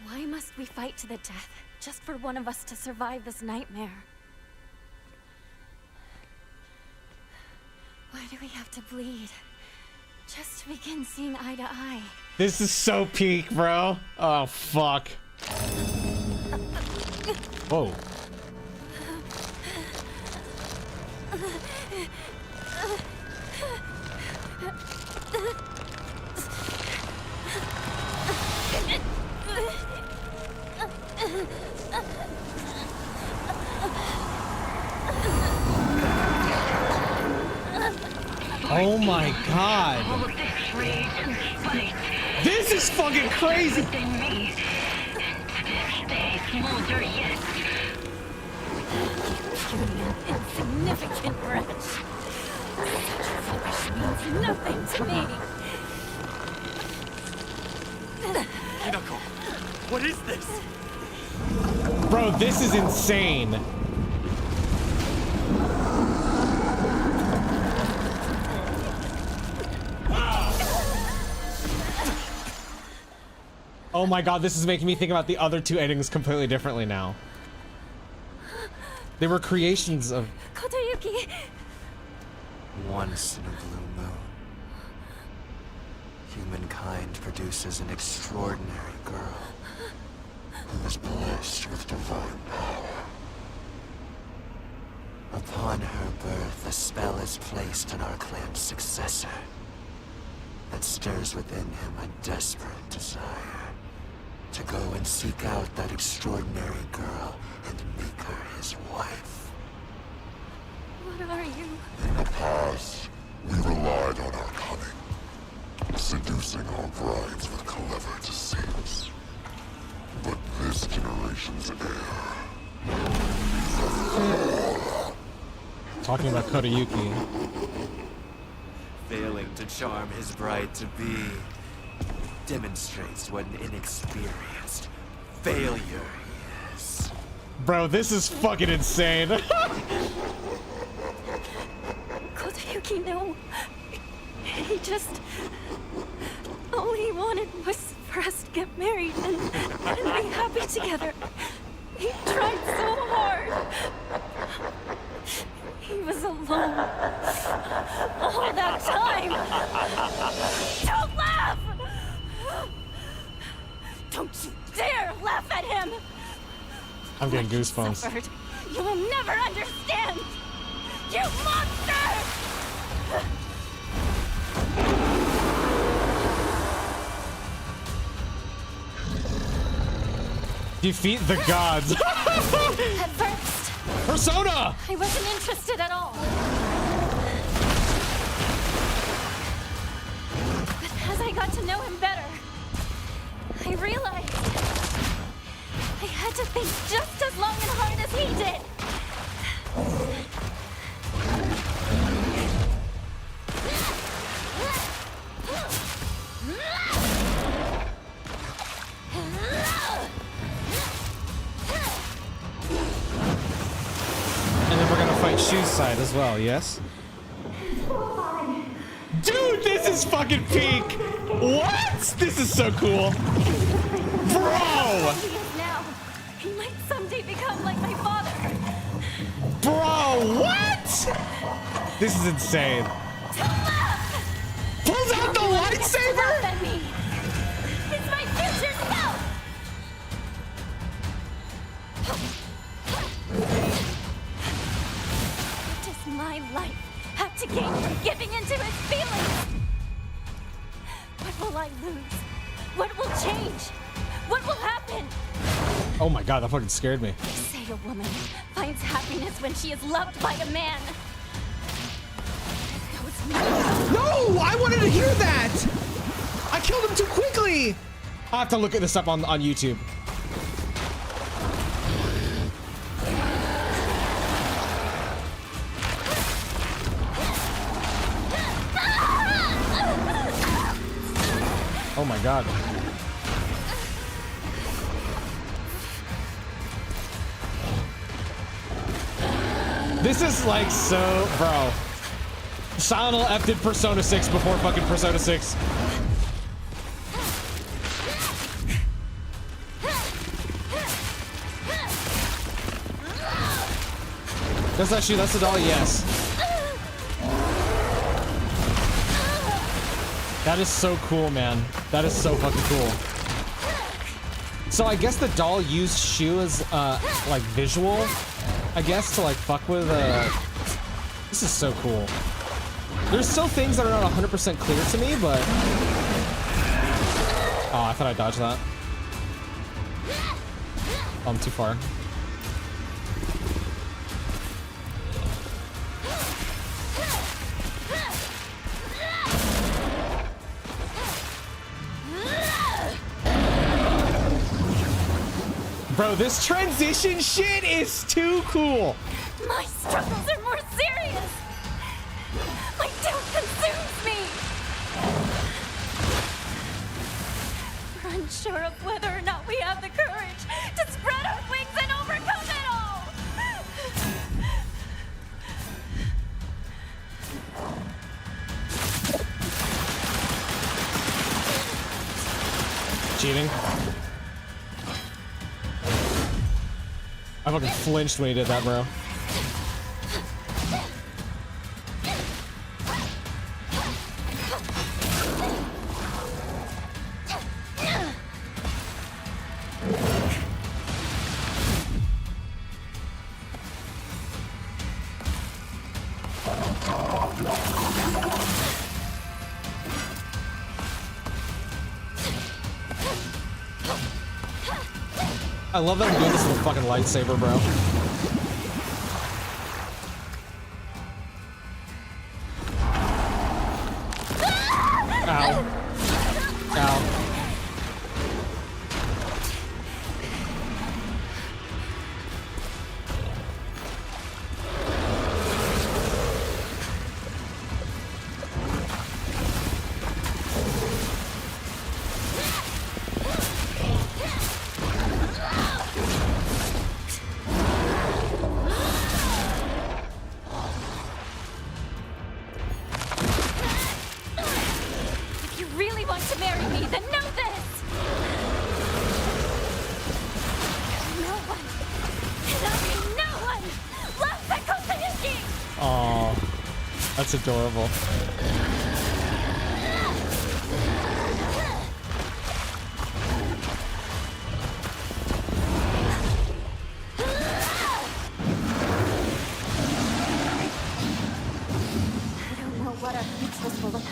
Why must we fight to the death, just for one of us to survive this nightmare? Why do we have to bleed? Just to begin seeing eye to eye. This is so peak, bro. Oh, fuck. Whoa. Oh my god. All of this rage and spite. This is fucking crazy. Within me. They smolder yet. Insignificant wretch. Such rubbish means nothing to me. Pinocchio, what is this? Bro, this is insane. Oh my god, this is making me think about the other two endings completely differently now. They were creations of... Kotoyuki! Once in a blue moon, humankind produces an extraordinary girl who is blessed with divine power. Upon her birth, a spell is placed on our clan's successor that stirs within him a desperate desire to go and seek out that extraordinary girl and make her his wife. What are you? In the past, we relied on our cunning, seducing our brides with clever deceits. But this generation's heir... Talking about Kotoyuki. Failing to charm his bride to be demonstrates what an inexperienced failure he is. Bro, this is fucking insane. Kotoyuki, no. He just... all he wanted was for us to get married and be happy together. He tried so hard. He was alone all that time. Don't laugh! Don't you dare laugh at him! I'm getting goosebumps. Suffered. You will never understand! You monster! Defeat the gods. At first, Persona! I wasn't interested at all. But as I got to know him better, I realized I had to think just as long and hard as he did. And then we're gonna fight Shu's side as well, yes? Dude, this is fucking peak! What? This is so cool. Bro! He is now. He might someday become like my father. Bro, what? This is insane. Pulls out the lightsaber? At me. It's my future self. What does my life have to gain from giving into his feelings? What will I lose? What will change? What will happen? Oh my god, that fucking scared me. They say a woman finds happiness when she is loved by a man. No, I wanted to hear that. I killed him too quickly. I'll have to look at this up on YouTube. Oh my god. This is like so, bro. Silent Hill F did Persona 6 before fucking Persona 6. That's not Shu, that's the doll, yes. That is so cool, man. That is so fucking cool. So I guess the doll used Shu as, like, visual, I guess, to, like, fuck with, This is so cool. There's still things that are not 100% clear to me, but... Oh, I thought I dodged that. Oh, I'm too far. Bro, this transition shit is too cool. My struggles are more serious. My doubt consumes me. We're unsure of whether or not we have the courage to spread our wings and overcome it all. Cheating. I fucking flinched when he did that, bro. I love that I'm doing this with a fucking lightsaber, bro. Ow. Ow. If you really want to marry me, then know this. No one, and I mean no one, loves the Kosayuki! Aw, that's adorable. I don't know what our futures will look like.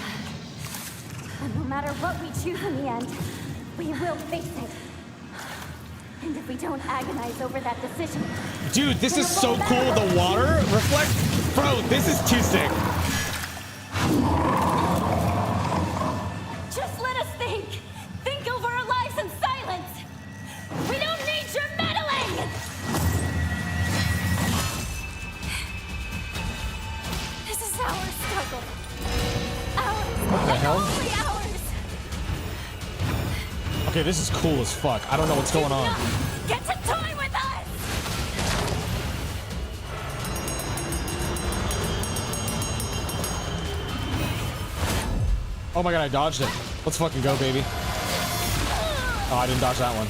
But no matter what we choose in the end, we will face it. And if we don't agonize over that decision, Dude, this is so cool. The water reflect. Bro, this is too sick. Just let us think. Think over our lives in silence. We don't need your meddling. This is our struggle. Ours. What the hell? Only ours. Okay, this is cool as fuck. I don't know what's going on. Get to toy with us. Oh my god, I dodged it. Let's fucking go, baby. Oh, I didn't dodge that one.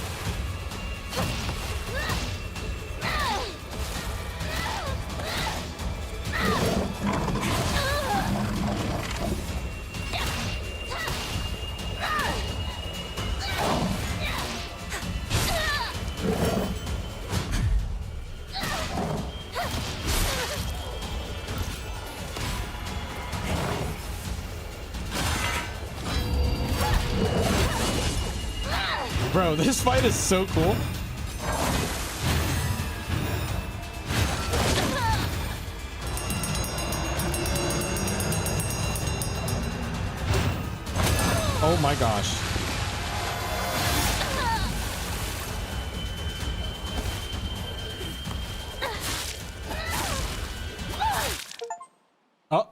Bro, this fight is so cool. Oh my gosh. Oh.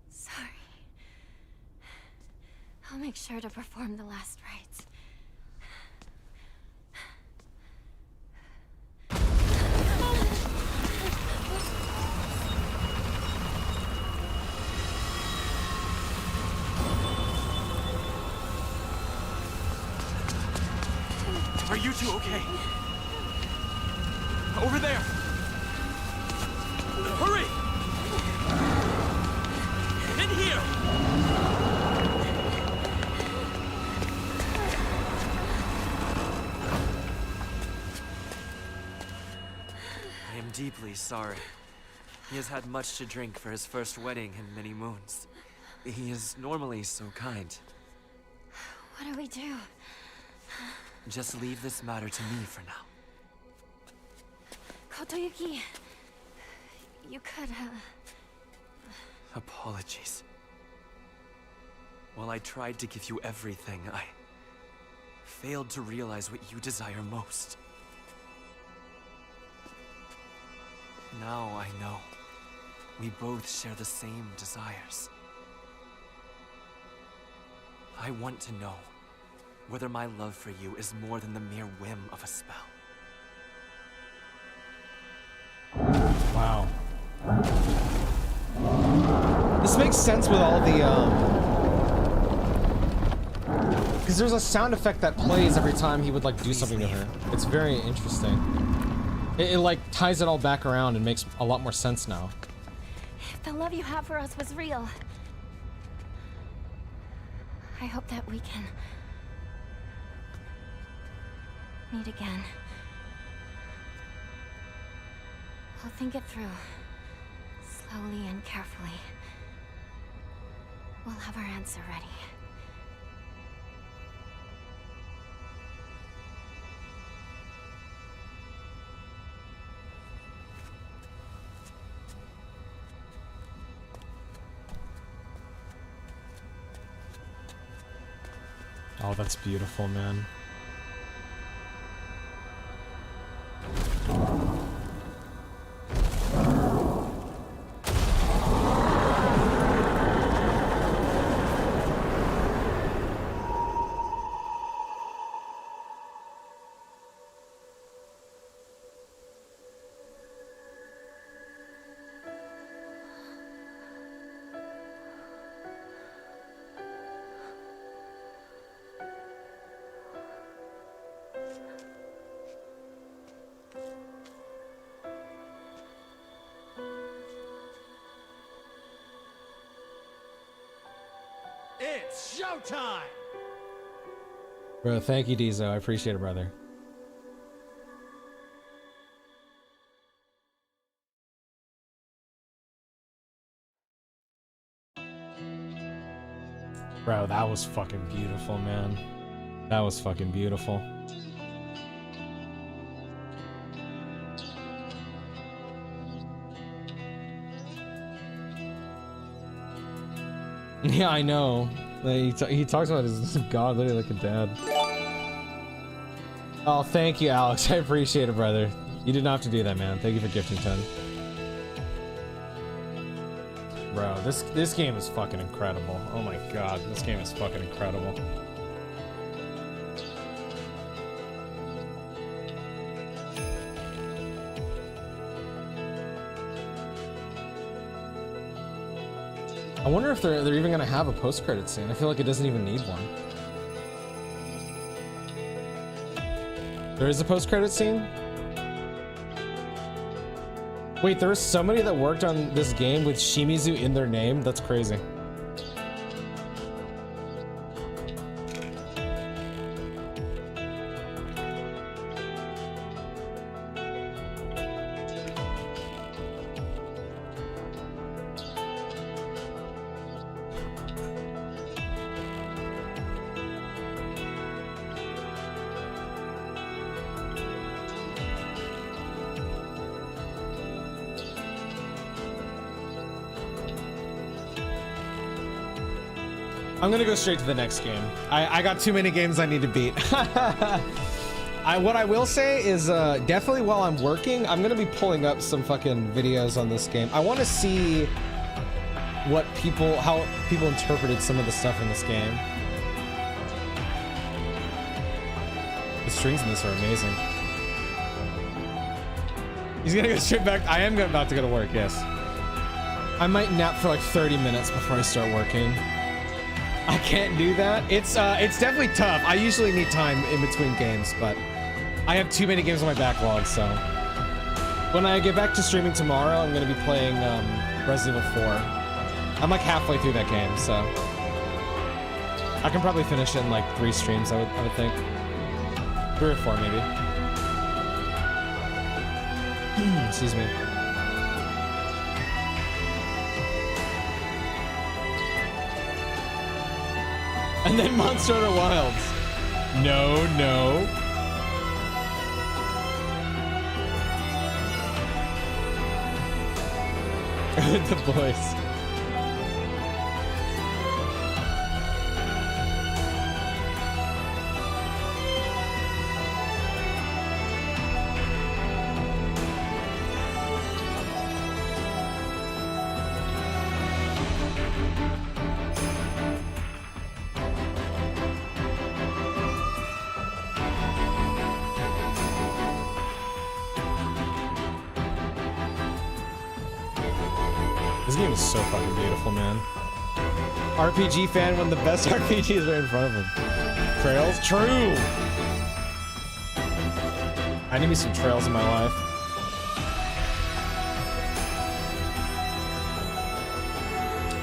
sorry. I'll make sure to perform the last rites. Are you two okay? Over there! Hurry! In here! I am deeply sorry. He has had much to drink for his first wedding in many moons. He is normally so kind. What do we do? Just leave this matter to me for now. Kotoyuki, you could, Apologies. While I tried to give you everything, I failed to realize what you desire most. Now I know. We both share the same desires. I want to know whether my love for you is more than the mere whim of a spell. Wow. This makes sense with all the, because there's a sound effect that plays every time he would, like, do something to her. It's very interesting. It, like, ties it all back around and makes a lot more sense now. if the love you have for us was real, I hope that we can meet again. I'll think it through, slowly and carefully. We'll have our answer ready. Oh, that's beautiful, man. It's showtime! Bro, thank you, Dizo. I appreciate it, brother. Bro, that was fucking beautiful, man. That was fucking beautiful. Yeah, I know. He talks about his god literally like a dad. Oh, thank you, Alex. I appreciate it, brother. You didn't have to do that, man. Thank you for gifting 10. Bro, this game is fucking incredible. Oh my god, this game is fucking incredible. I wonder if they're even gonna have a post-credit scene. I feel like it doesn't even need one. There is a post-credit scene? Wait, there is somebody that worked on this game with Shimizu in their name? That's crazy. I'm gonna go straight to the next game. I got too many games I need to beat. What I will say is definitely while I'm working, I'm gonna be pulling up some fucking videos on this game. I want to see how people interpreted some of the stuff in this game. The strings in this are amazing. He's gonna go straight back. I am about to go to work, yes. I might nap for like 30 minutes before I start working. I can't do that. It's definitely tough. I usually need time in between games, but I have too many games on my backlog, so. When I get back to streaming tomorrow, I'm gonna be playing Resident Evil 4. I'm like halfway through that game, so. I can probably finish it in like 3 streams, I would think. 3 or 4 maybe. Excuse me. And then Monster Hunter Wilds. No. With the boys. This game is so fucking beautiful, man. RPG fan when the best RPGs are in front of him. Trails? True! I need me some trails in my life.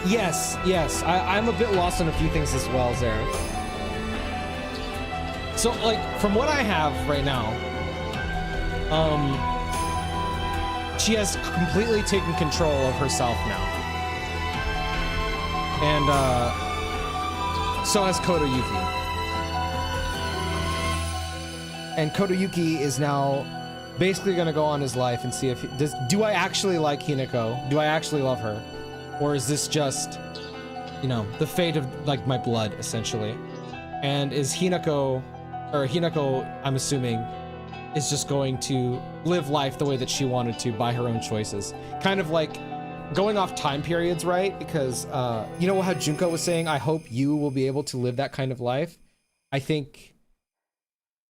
Yes, yes. I'm a bit lost on a few things as well, Zareth. So, like, from what I have right now, she has completely taken control of herself now. And, so has Kotoyuki. And Kotoyuki is now basically gonna go on his life and see if do I actually like Hinako? Do I actually love her? Or is this just, you know, the fate of, like, my blood, essentially? And is Hinako, I'm assuming, is just going to live life the way that she wanted to by her own choices. Kind of like going off time periods, right? Because, you know how Junko was saying, I hope you will be able to live that kind of life? I think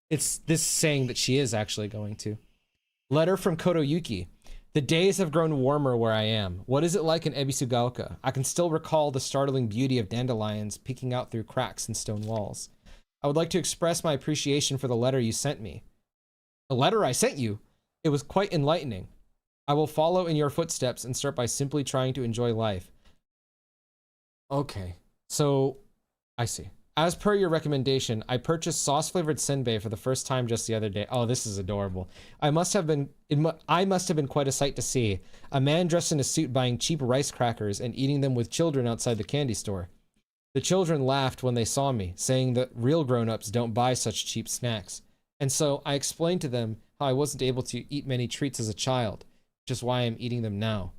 it's this saying that she is actually going to. Letter from Kotoyuki. The days have grown warmer where I am. What is it like in Ebisugaoka? I can still recall the startling beauty of dandelions peeking out through cracks in stone walls. I would like to express my appreciation for the letter you sent me. The letter I sent you? It was quite enlightening. I will follow in your footsteps and start by simply trying to enjoy life. Okay, so I see. As per your recommendation, I purchased sauce-flavored senbei for the first time just the other day. Oh, this is adorable. I must have been quite a sight to see. A man dressed in a suit buying cheap rice crackers and eating them with children outside the candy store. The children laughed when they saw me, saying that real grown-ups don't buy such cheap snacks. And so I explained to them how I wasn't able to eat many treats as a child, which is why I'm eating them now.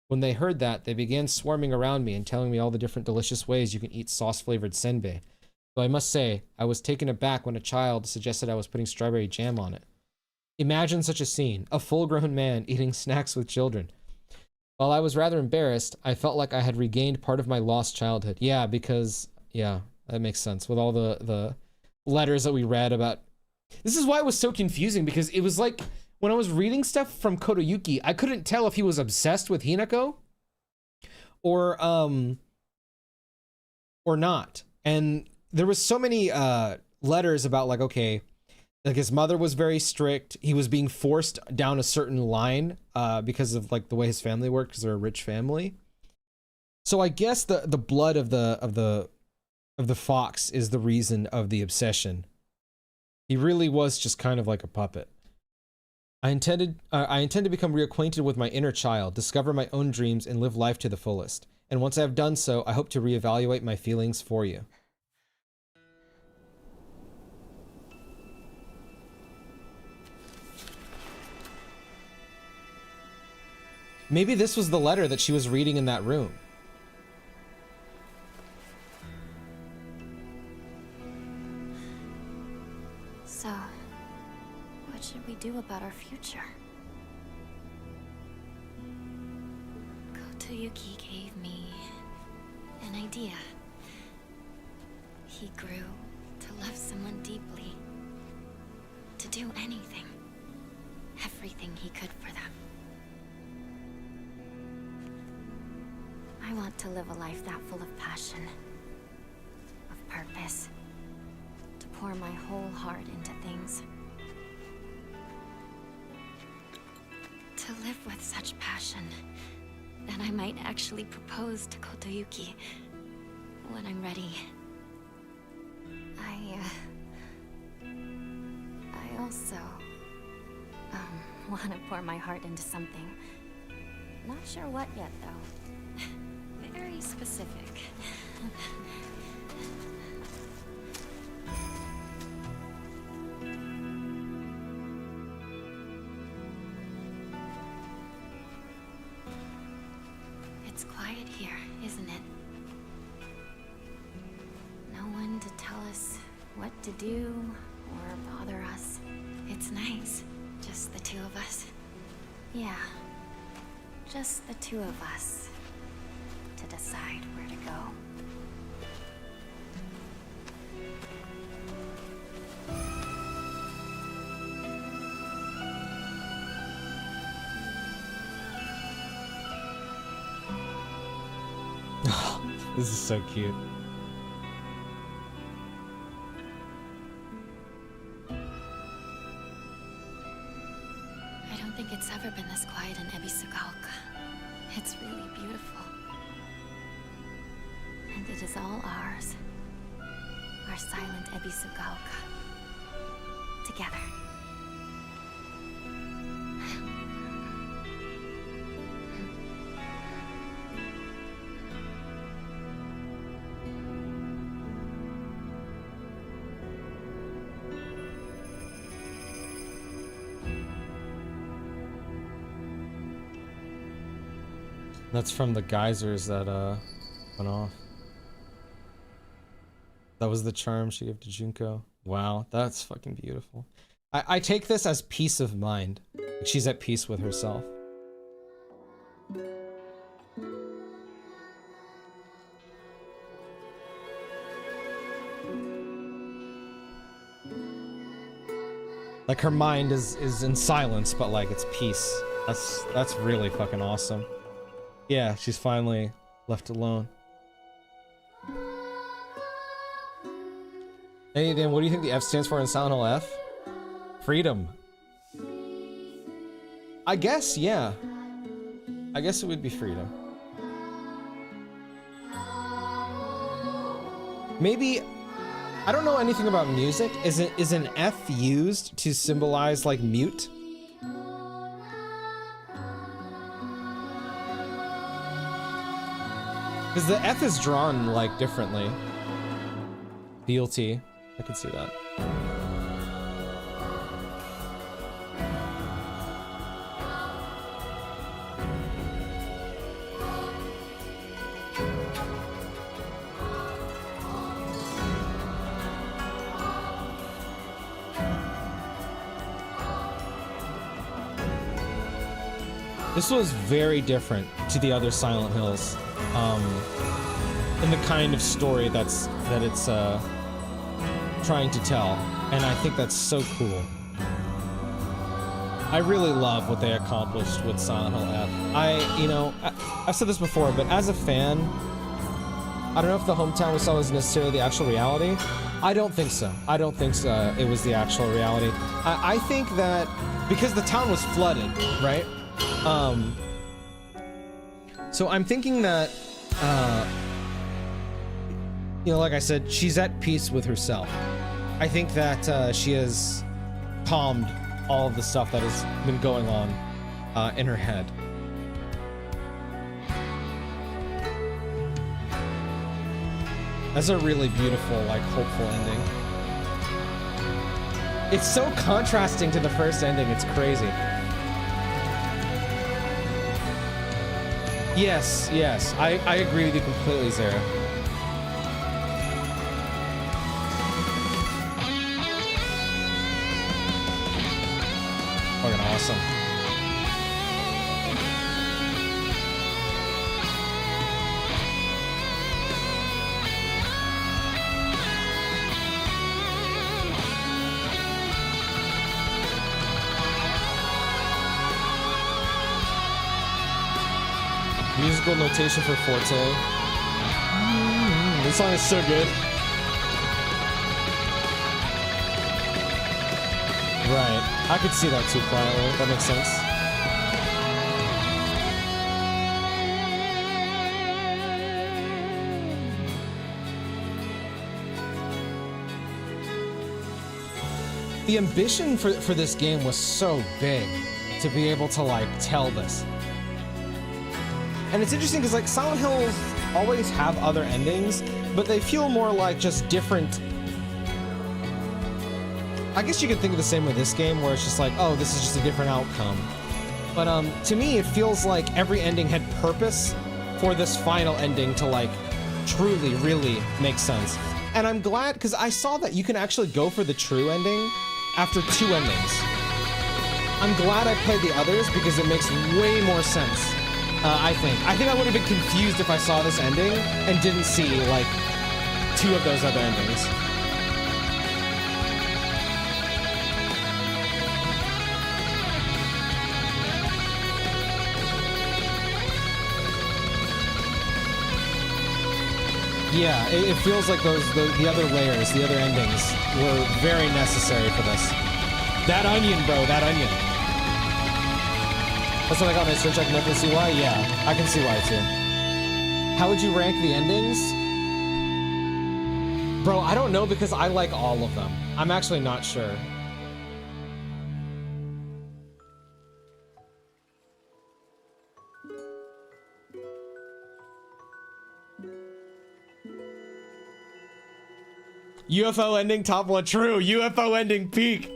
When they heard that, they began swarming around me and telling me all the different delicious ways you can eat sauce-flavored senbei. Though I must say, I was taken aback when a child suggested I was putting strawberry jam on it. Imagine such a scene, a full-grown man eating snacks with children. While I was rather embarrassed, I felt like I had regained part of my lost childhood. Yeah, because, yeah, that makes sense. With all the letters that we read about... This is why it was so confusing, because it was like, when I was reading stuff from Kotoyuki, I couldn't tell if he was obsessed with Hinako or not. And there was so many letters about, like, okay, like his mother was very strict. He was being forced down a certain line because of, like, the way his family worked, because they're a rich family. So I guess the blood of the fox is the reason of the obsession. He really was just kind of like a puppet. I intend to become reacquainted with my inner child, discover my own dreams, and live life to the fullest. And once I have done so, I hope to reevaluate my feelings for you. Maybe this was the letter that she was reading in that room. So, what should we do about our future? Kotoyuki gave me an idea. He grew to love someone deeply, to do anything, everything he could for them. I want to live a life that full of passion, of purpose, to pour my whole heart into things. To live with such passion that I might actually propose to Kotoyuki when I'm ready. I also want to pour my heart into something. Not sure what yet, though. Very specific. good here, isn't it? No one to tell us what to do or bother us. It's nice. Just the two of us. Yeah. Just the two of us. To decide where to go. This is so cute. I don't think it's ever been this quiet in Ebisugalka. It's really beautiful. And it is all ours. Our silent Ebisugalka. Together. That's from the geysers that went off. That was the charm she gave to Junko. Wow, that's fucking beautiful. I take this as peace of mind. Like she's at peace with herself. Like her mind is in silence, but like it's peace. That's really fucking awesome. Yeah, she's finally left alone. Hey, Dan, what do you think the F stands for in Silent Hill F? Freedom. I guess, yeah. I guess it would be freedom. Maybe, I don't know anything about music. Is an F used to symbolize like mute? Because the F is drawn, like, differently. BLT. I can see that. This was very different to the other Silent Hills. In the kind of story that it's trying to tell, and I think that's so cool. I really love what they accomplished with Silent Hill F. I've said this before, but as a fan, I don't know if the hometown we saw was necessarily the actual reality. I don't think so. I don't think so, it was the actual reality. I think that because the town was flooded, right? So I'm thinking that, like I said, she's at peace with herself. I think that she has calmed all of the stuff that has been going on in her head. That's a really beautiful, like, hopeful ending. It's so contrasting to the first ending, it's crazy. Yes, I agree with you completely, Zara. Fucking awesome. Musical notation for Forte. This song is so good. Right. I could see that too quietly. That makes sense. The ambition for this game was so big to be able to, like, tell this. And it's interesting because, like, Silent Hills always have other endings, but they feel more like just different. I guess you could think of the same with this game, where it's just like, oh, this is just a different outcome. But to me, it feels like every ending had purpose for this final ending to like truly, really make sense. And I'm glad, because I saw that you can actually go for the true ending after 2 endings. I'm glad I played the others because it makes way more sense, I think. I think I would have been confused if I saw this ending and didn't see, like, 2 of those other endings. Yeah, it feels like the other layers, the other endings were very necessary for this. That onion, bro, that onion. That's what I got on my search. I can definitely see why. Yeah, I can see why too. How would you rank the endings? Bro, I don't know because I like all of them. I'm actually not sure. UFO ending top 1, true. UFO ending peak.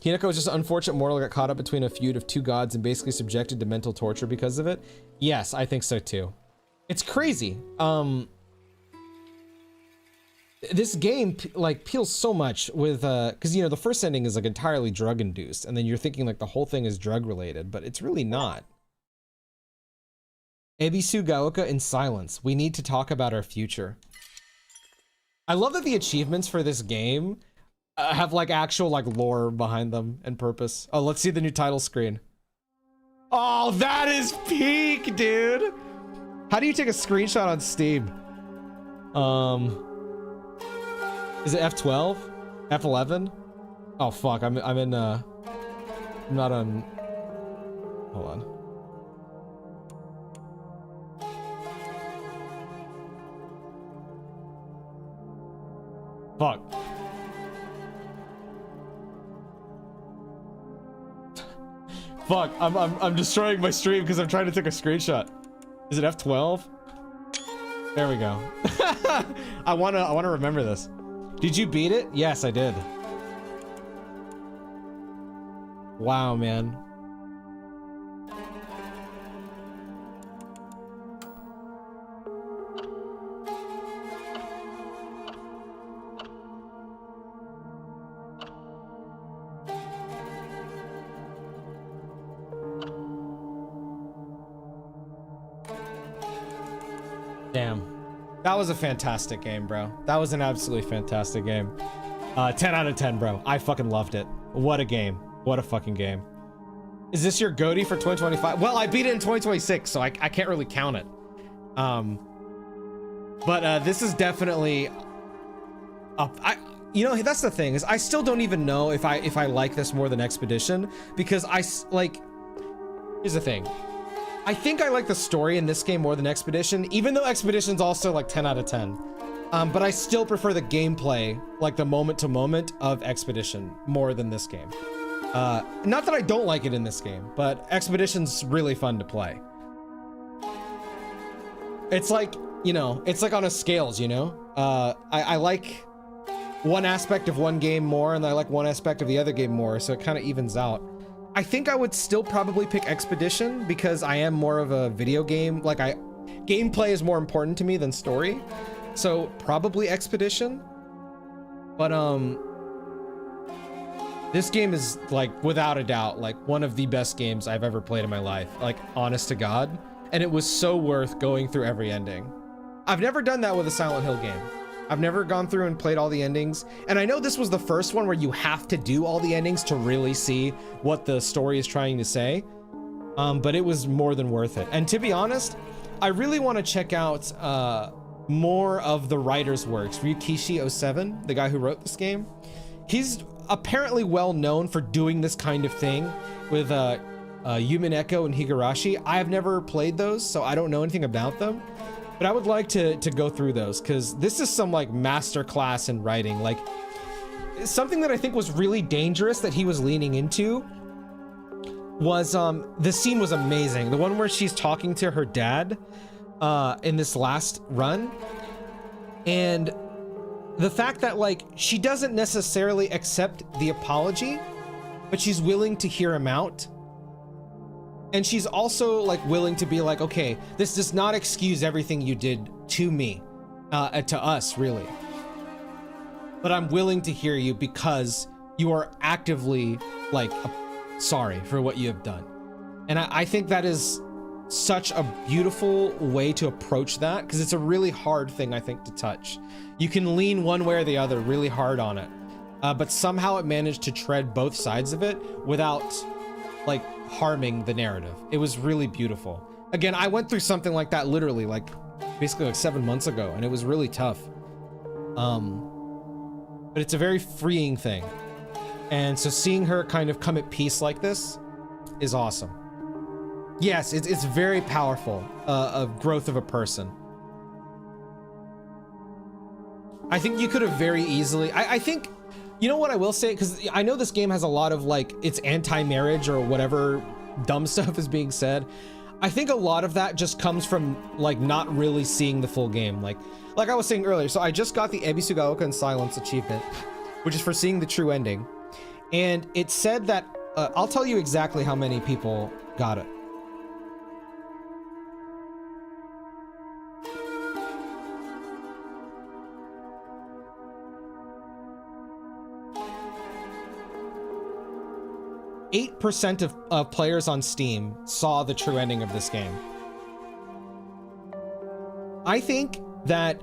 Hinako was just an unfortunate mortal that got caught up between a feud of 2 gods and basically subjected to mental torture because of it. Yes, I think so too. It's crazy. This game like peels so much with because you know the first ending is like entirely drug induced, and then you're thinking like the whole thing is drug related, but it's really not. Ebisu Gaoka in silence. We need to talk about our future. I love that the achievements for this game have like actual like lore behind them and purpose. Oh, let's see the new title screen. Oh, that is peak, dude. How do you take a screenshot on Steam? Is it F12? F11? Oh fuck, I'm in I'm not on. Hold on. Fuck. Fuck, I'm destroying my stream because I'm trying to take a screenshot. Is it F12? There we go. I wanna remember this. Did you beat it? Yes, I did. Wow, man. Damn. That was a fantastic game, bro. That was an absolutely fantastic game. 10 out of 10, bro. I fucking loved it. What a game. What a fucking game. Is this your GOTY for 2025? Well, I beat it in 2026, so I can't really count it. But this is definitely up. You know, that's the thing, is I still don't even know if I like this more than Expedition, because here's the thing. I think I like the story in this game more than Expedition, even though Expedition's also like 10 out of 10. But I still prefer the gameplay, like the moment to moment of Expedition more than this game. Not that I don't like it in this game, but Expedition's really fun to play. It's like, you know, it's like on a scales, you know? I like one aspect of one game more, and I like one aspect of the other game more, so it kind of evens out. I think I would still probably pick Expedition because I am more of a video game, like gameplay is more important to me than story. So probably Expedition. But this game is like without a doubt like one of the best games I've ever played in my life, like honest to God, and it was so worth going through every ending. I've never done that with a Silent Hill game. I've never gone through and played all the endings, and I know this was the first one where you have to do all the endings to really see what the story is trying to say, but it was more than worth it. And to be honest, I really want to check out more of the writer's works. Ryukishi07, the guy who wrote this game, he's apparently well known for doing this kind of thing with Yumen Echo and Higurashi. I have never played those, so I don't know anything about them. But I would like to go through those, because this is some like master class in writing. Like something that I think was really dangerous that he was leaning into was the scene was amazing. The one where she's talking to her dad in this last run, and the fact that like she doesn't necessarily accept the apology, but she's willing to hear him out. And she's also like willing to be like, okay, this does not excuse everything you did to me, to us really. But I'm willing to hear you because you are actively like sorry for what you have done. And I think that is such a beautiful way to approach that, because it's a really hard thing, I think, to touch. You can lean one way or the other really hard on it, but somehow it managed to tread both sides of it without like harming the narrative. It was really beautiful. Again, I went through something like that literally like basically like 7 months ago, and it was really tough. But it's a very freeing thing. And so seeing her kind of come at peace like this is awesome. Yes, it's very powerful, of growth of a person. I think you could have very easily, I think, you know what I will say, because I know this game has a lot of like, it's anti-marriage or whatever dumb stuff is being said. I think a lot of that just comes from like not really seeing the full game. Like I was saying earlier, so I just got the Ebisugaoka in Silence achievement, which is for seeing the true ending. And it said that, I'll tell you exactly how many people got it. %8% of players on Steam saw the true ending of this game. I think that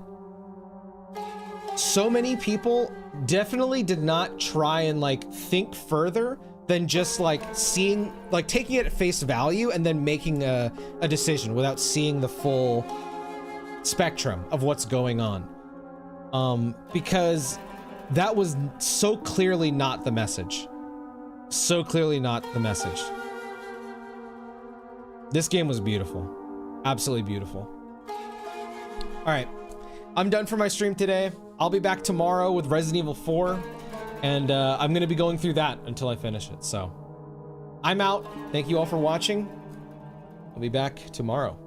so many people definitely did not try and like think further than just like seeing, like taking it at face value and then making a decision without seeing the full spectrum of what's going on. Because that was so clearly not the message. So clearly not the message. This game was beautiful. Absolutely beautiful. All right, I'm done for my stream today. I'll be back tomorrow with Resident Evil 4, and I'm gonna be going through that until I finish it. So I'm out. Thank you all for watching. I'll be back tomorrow.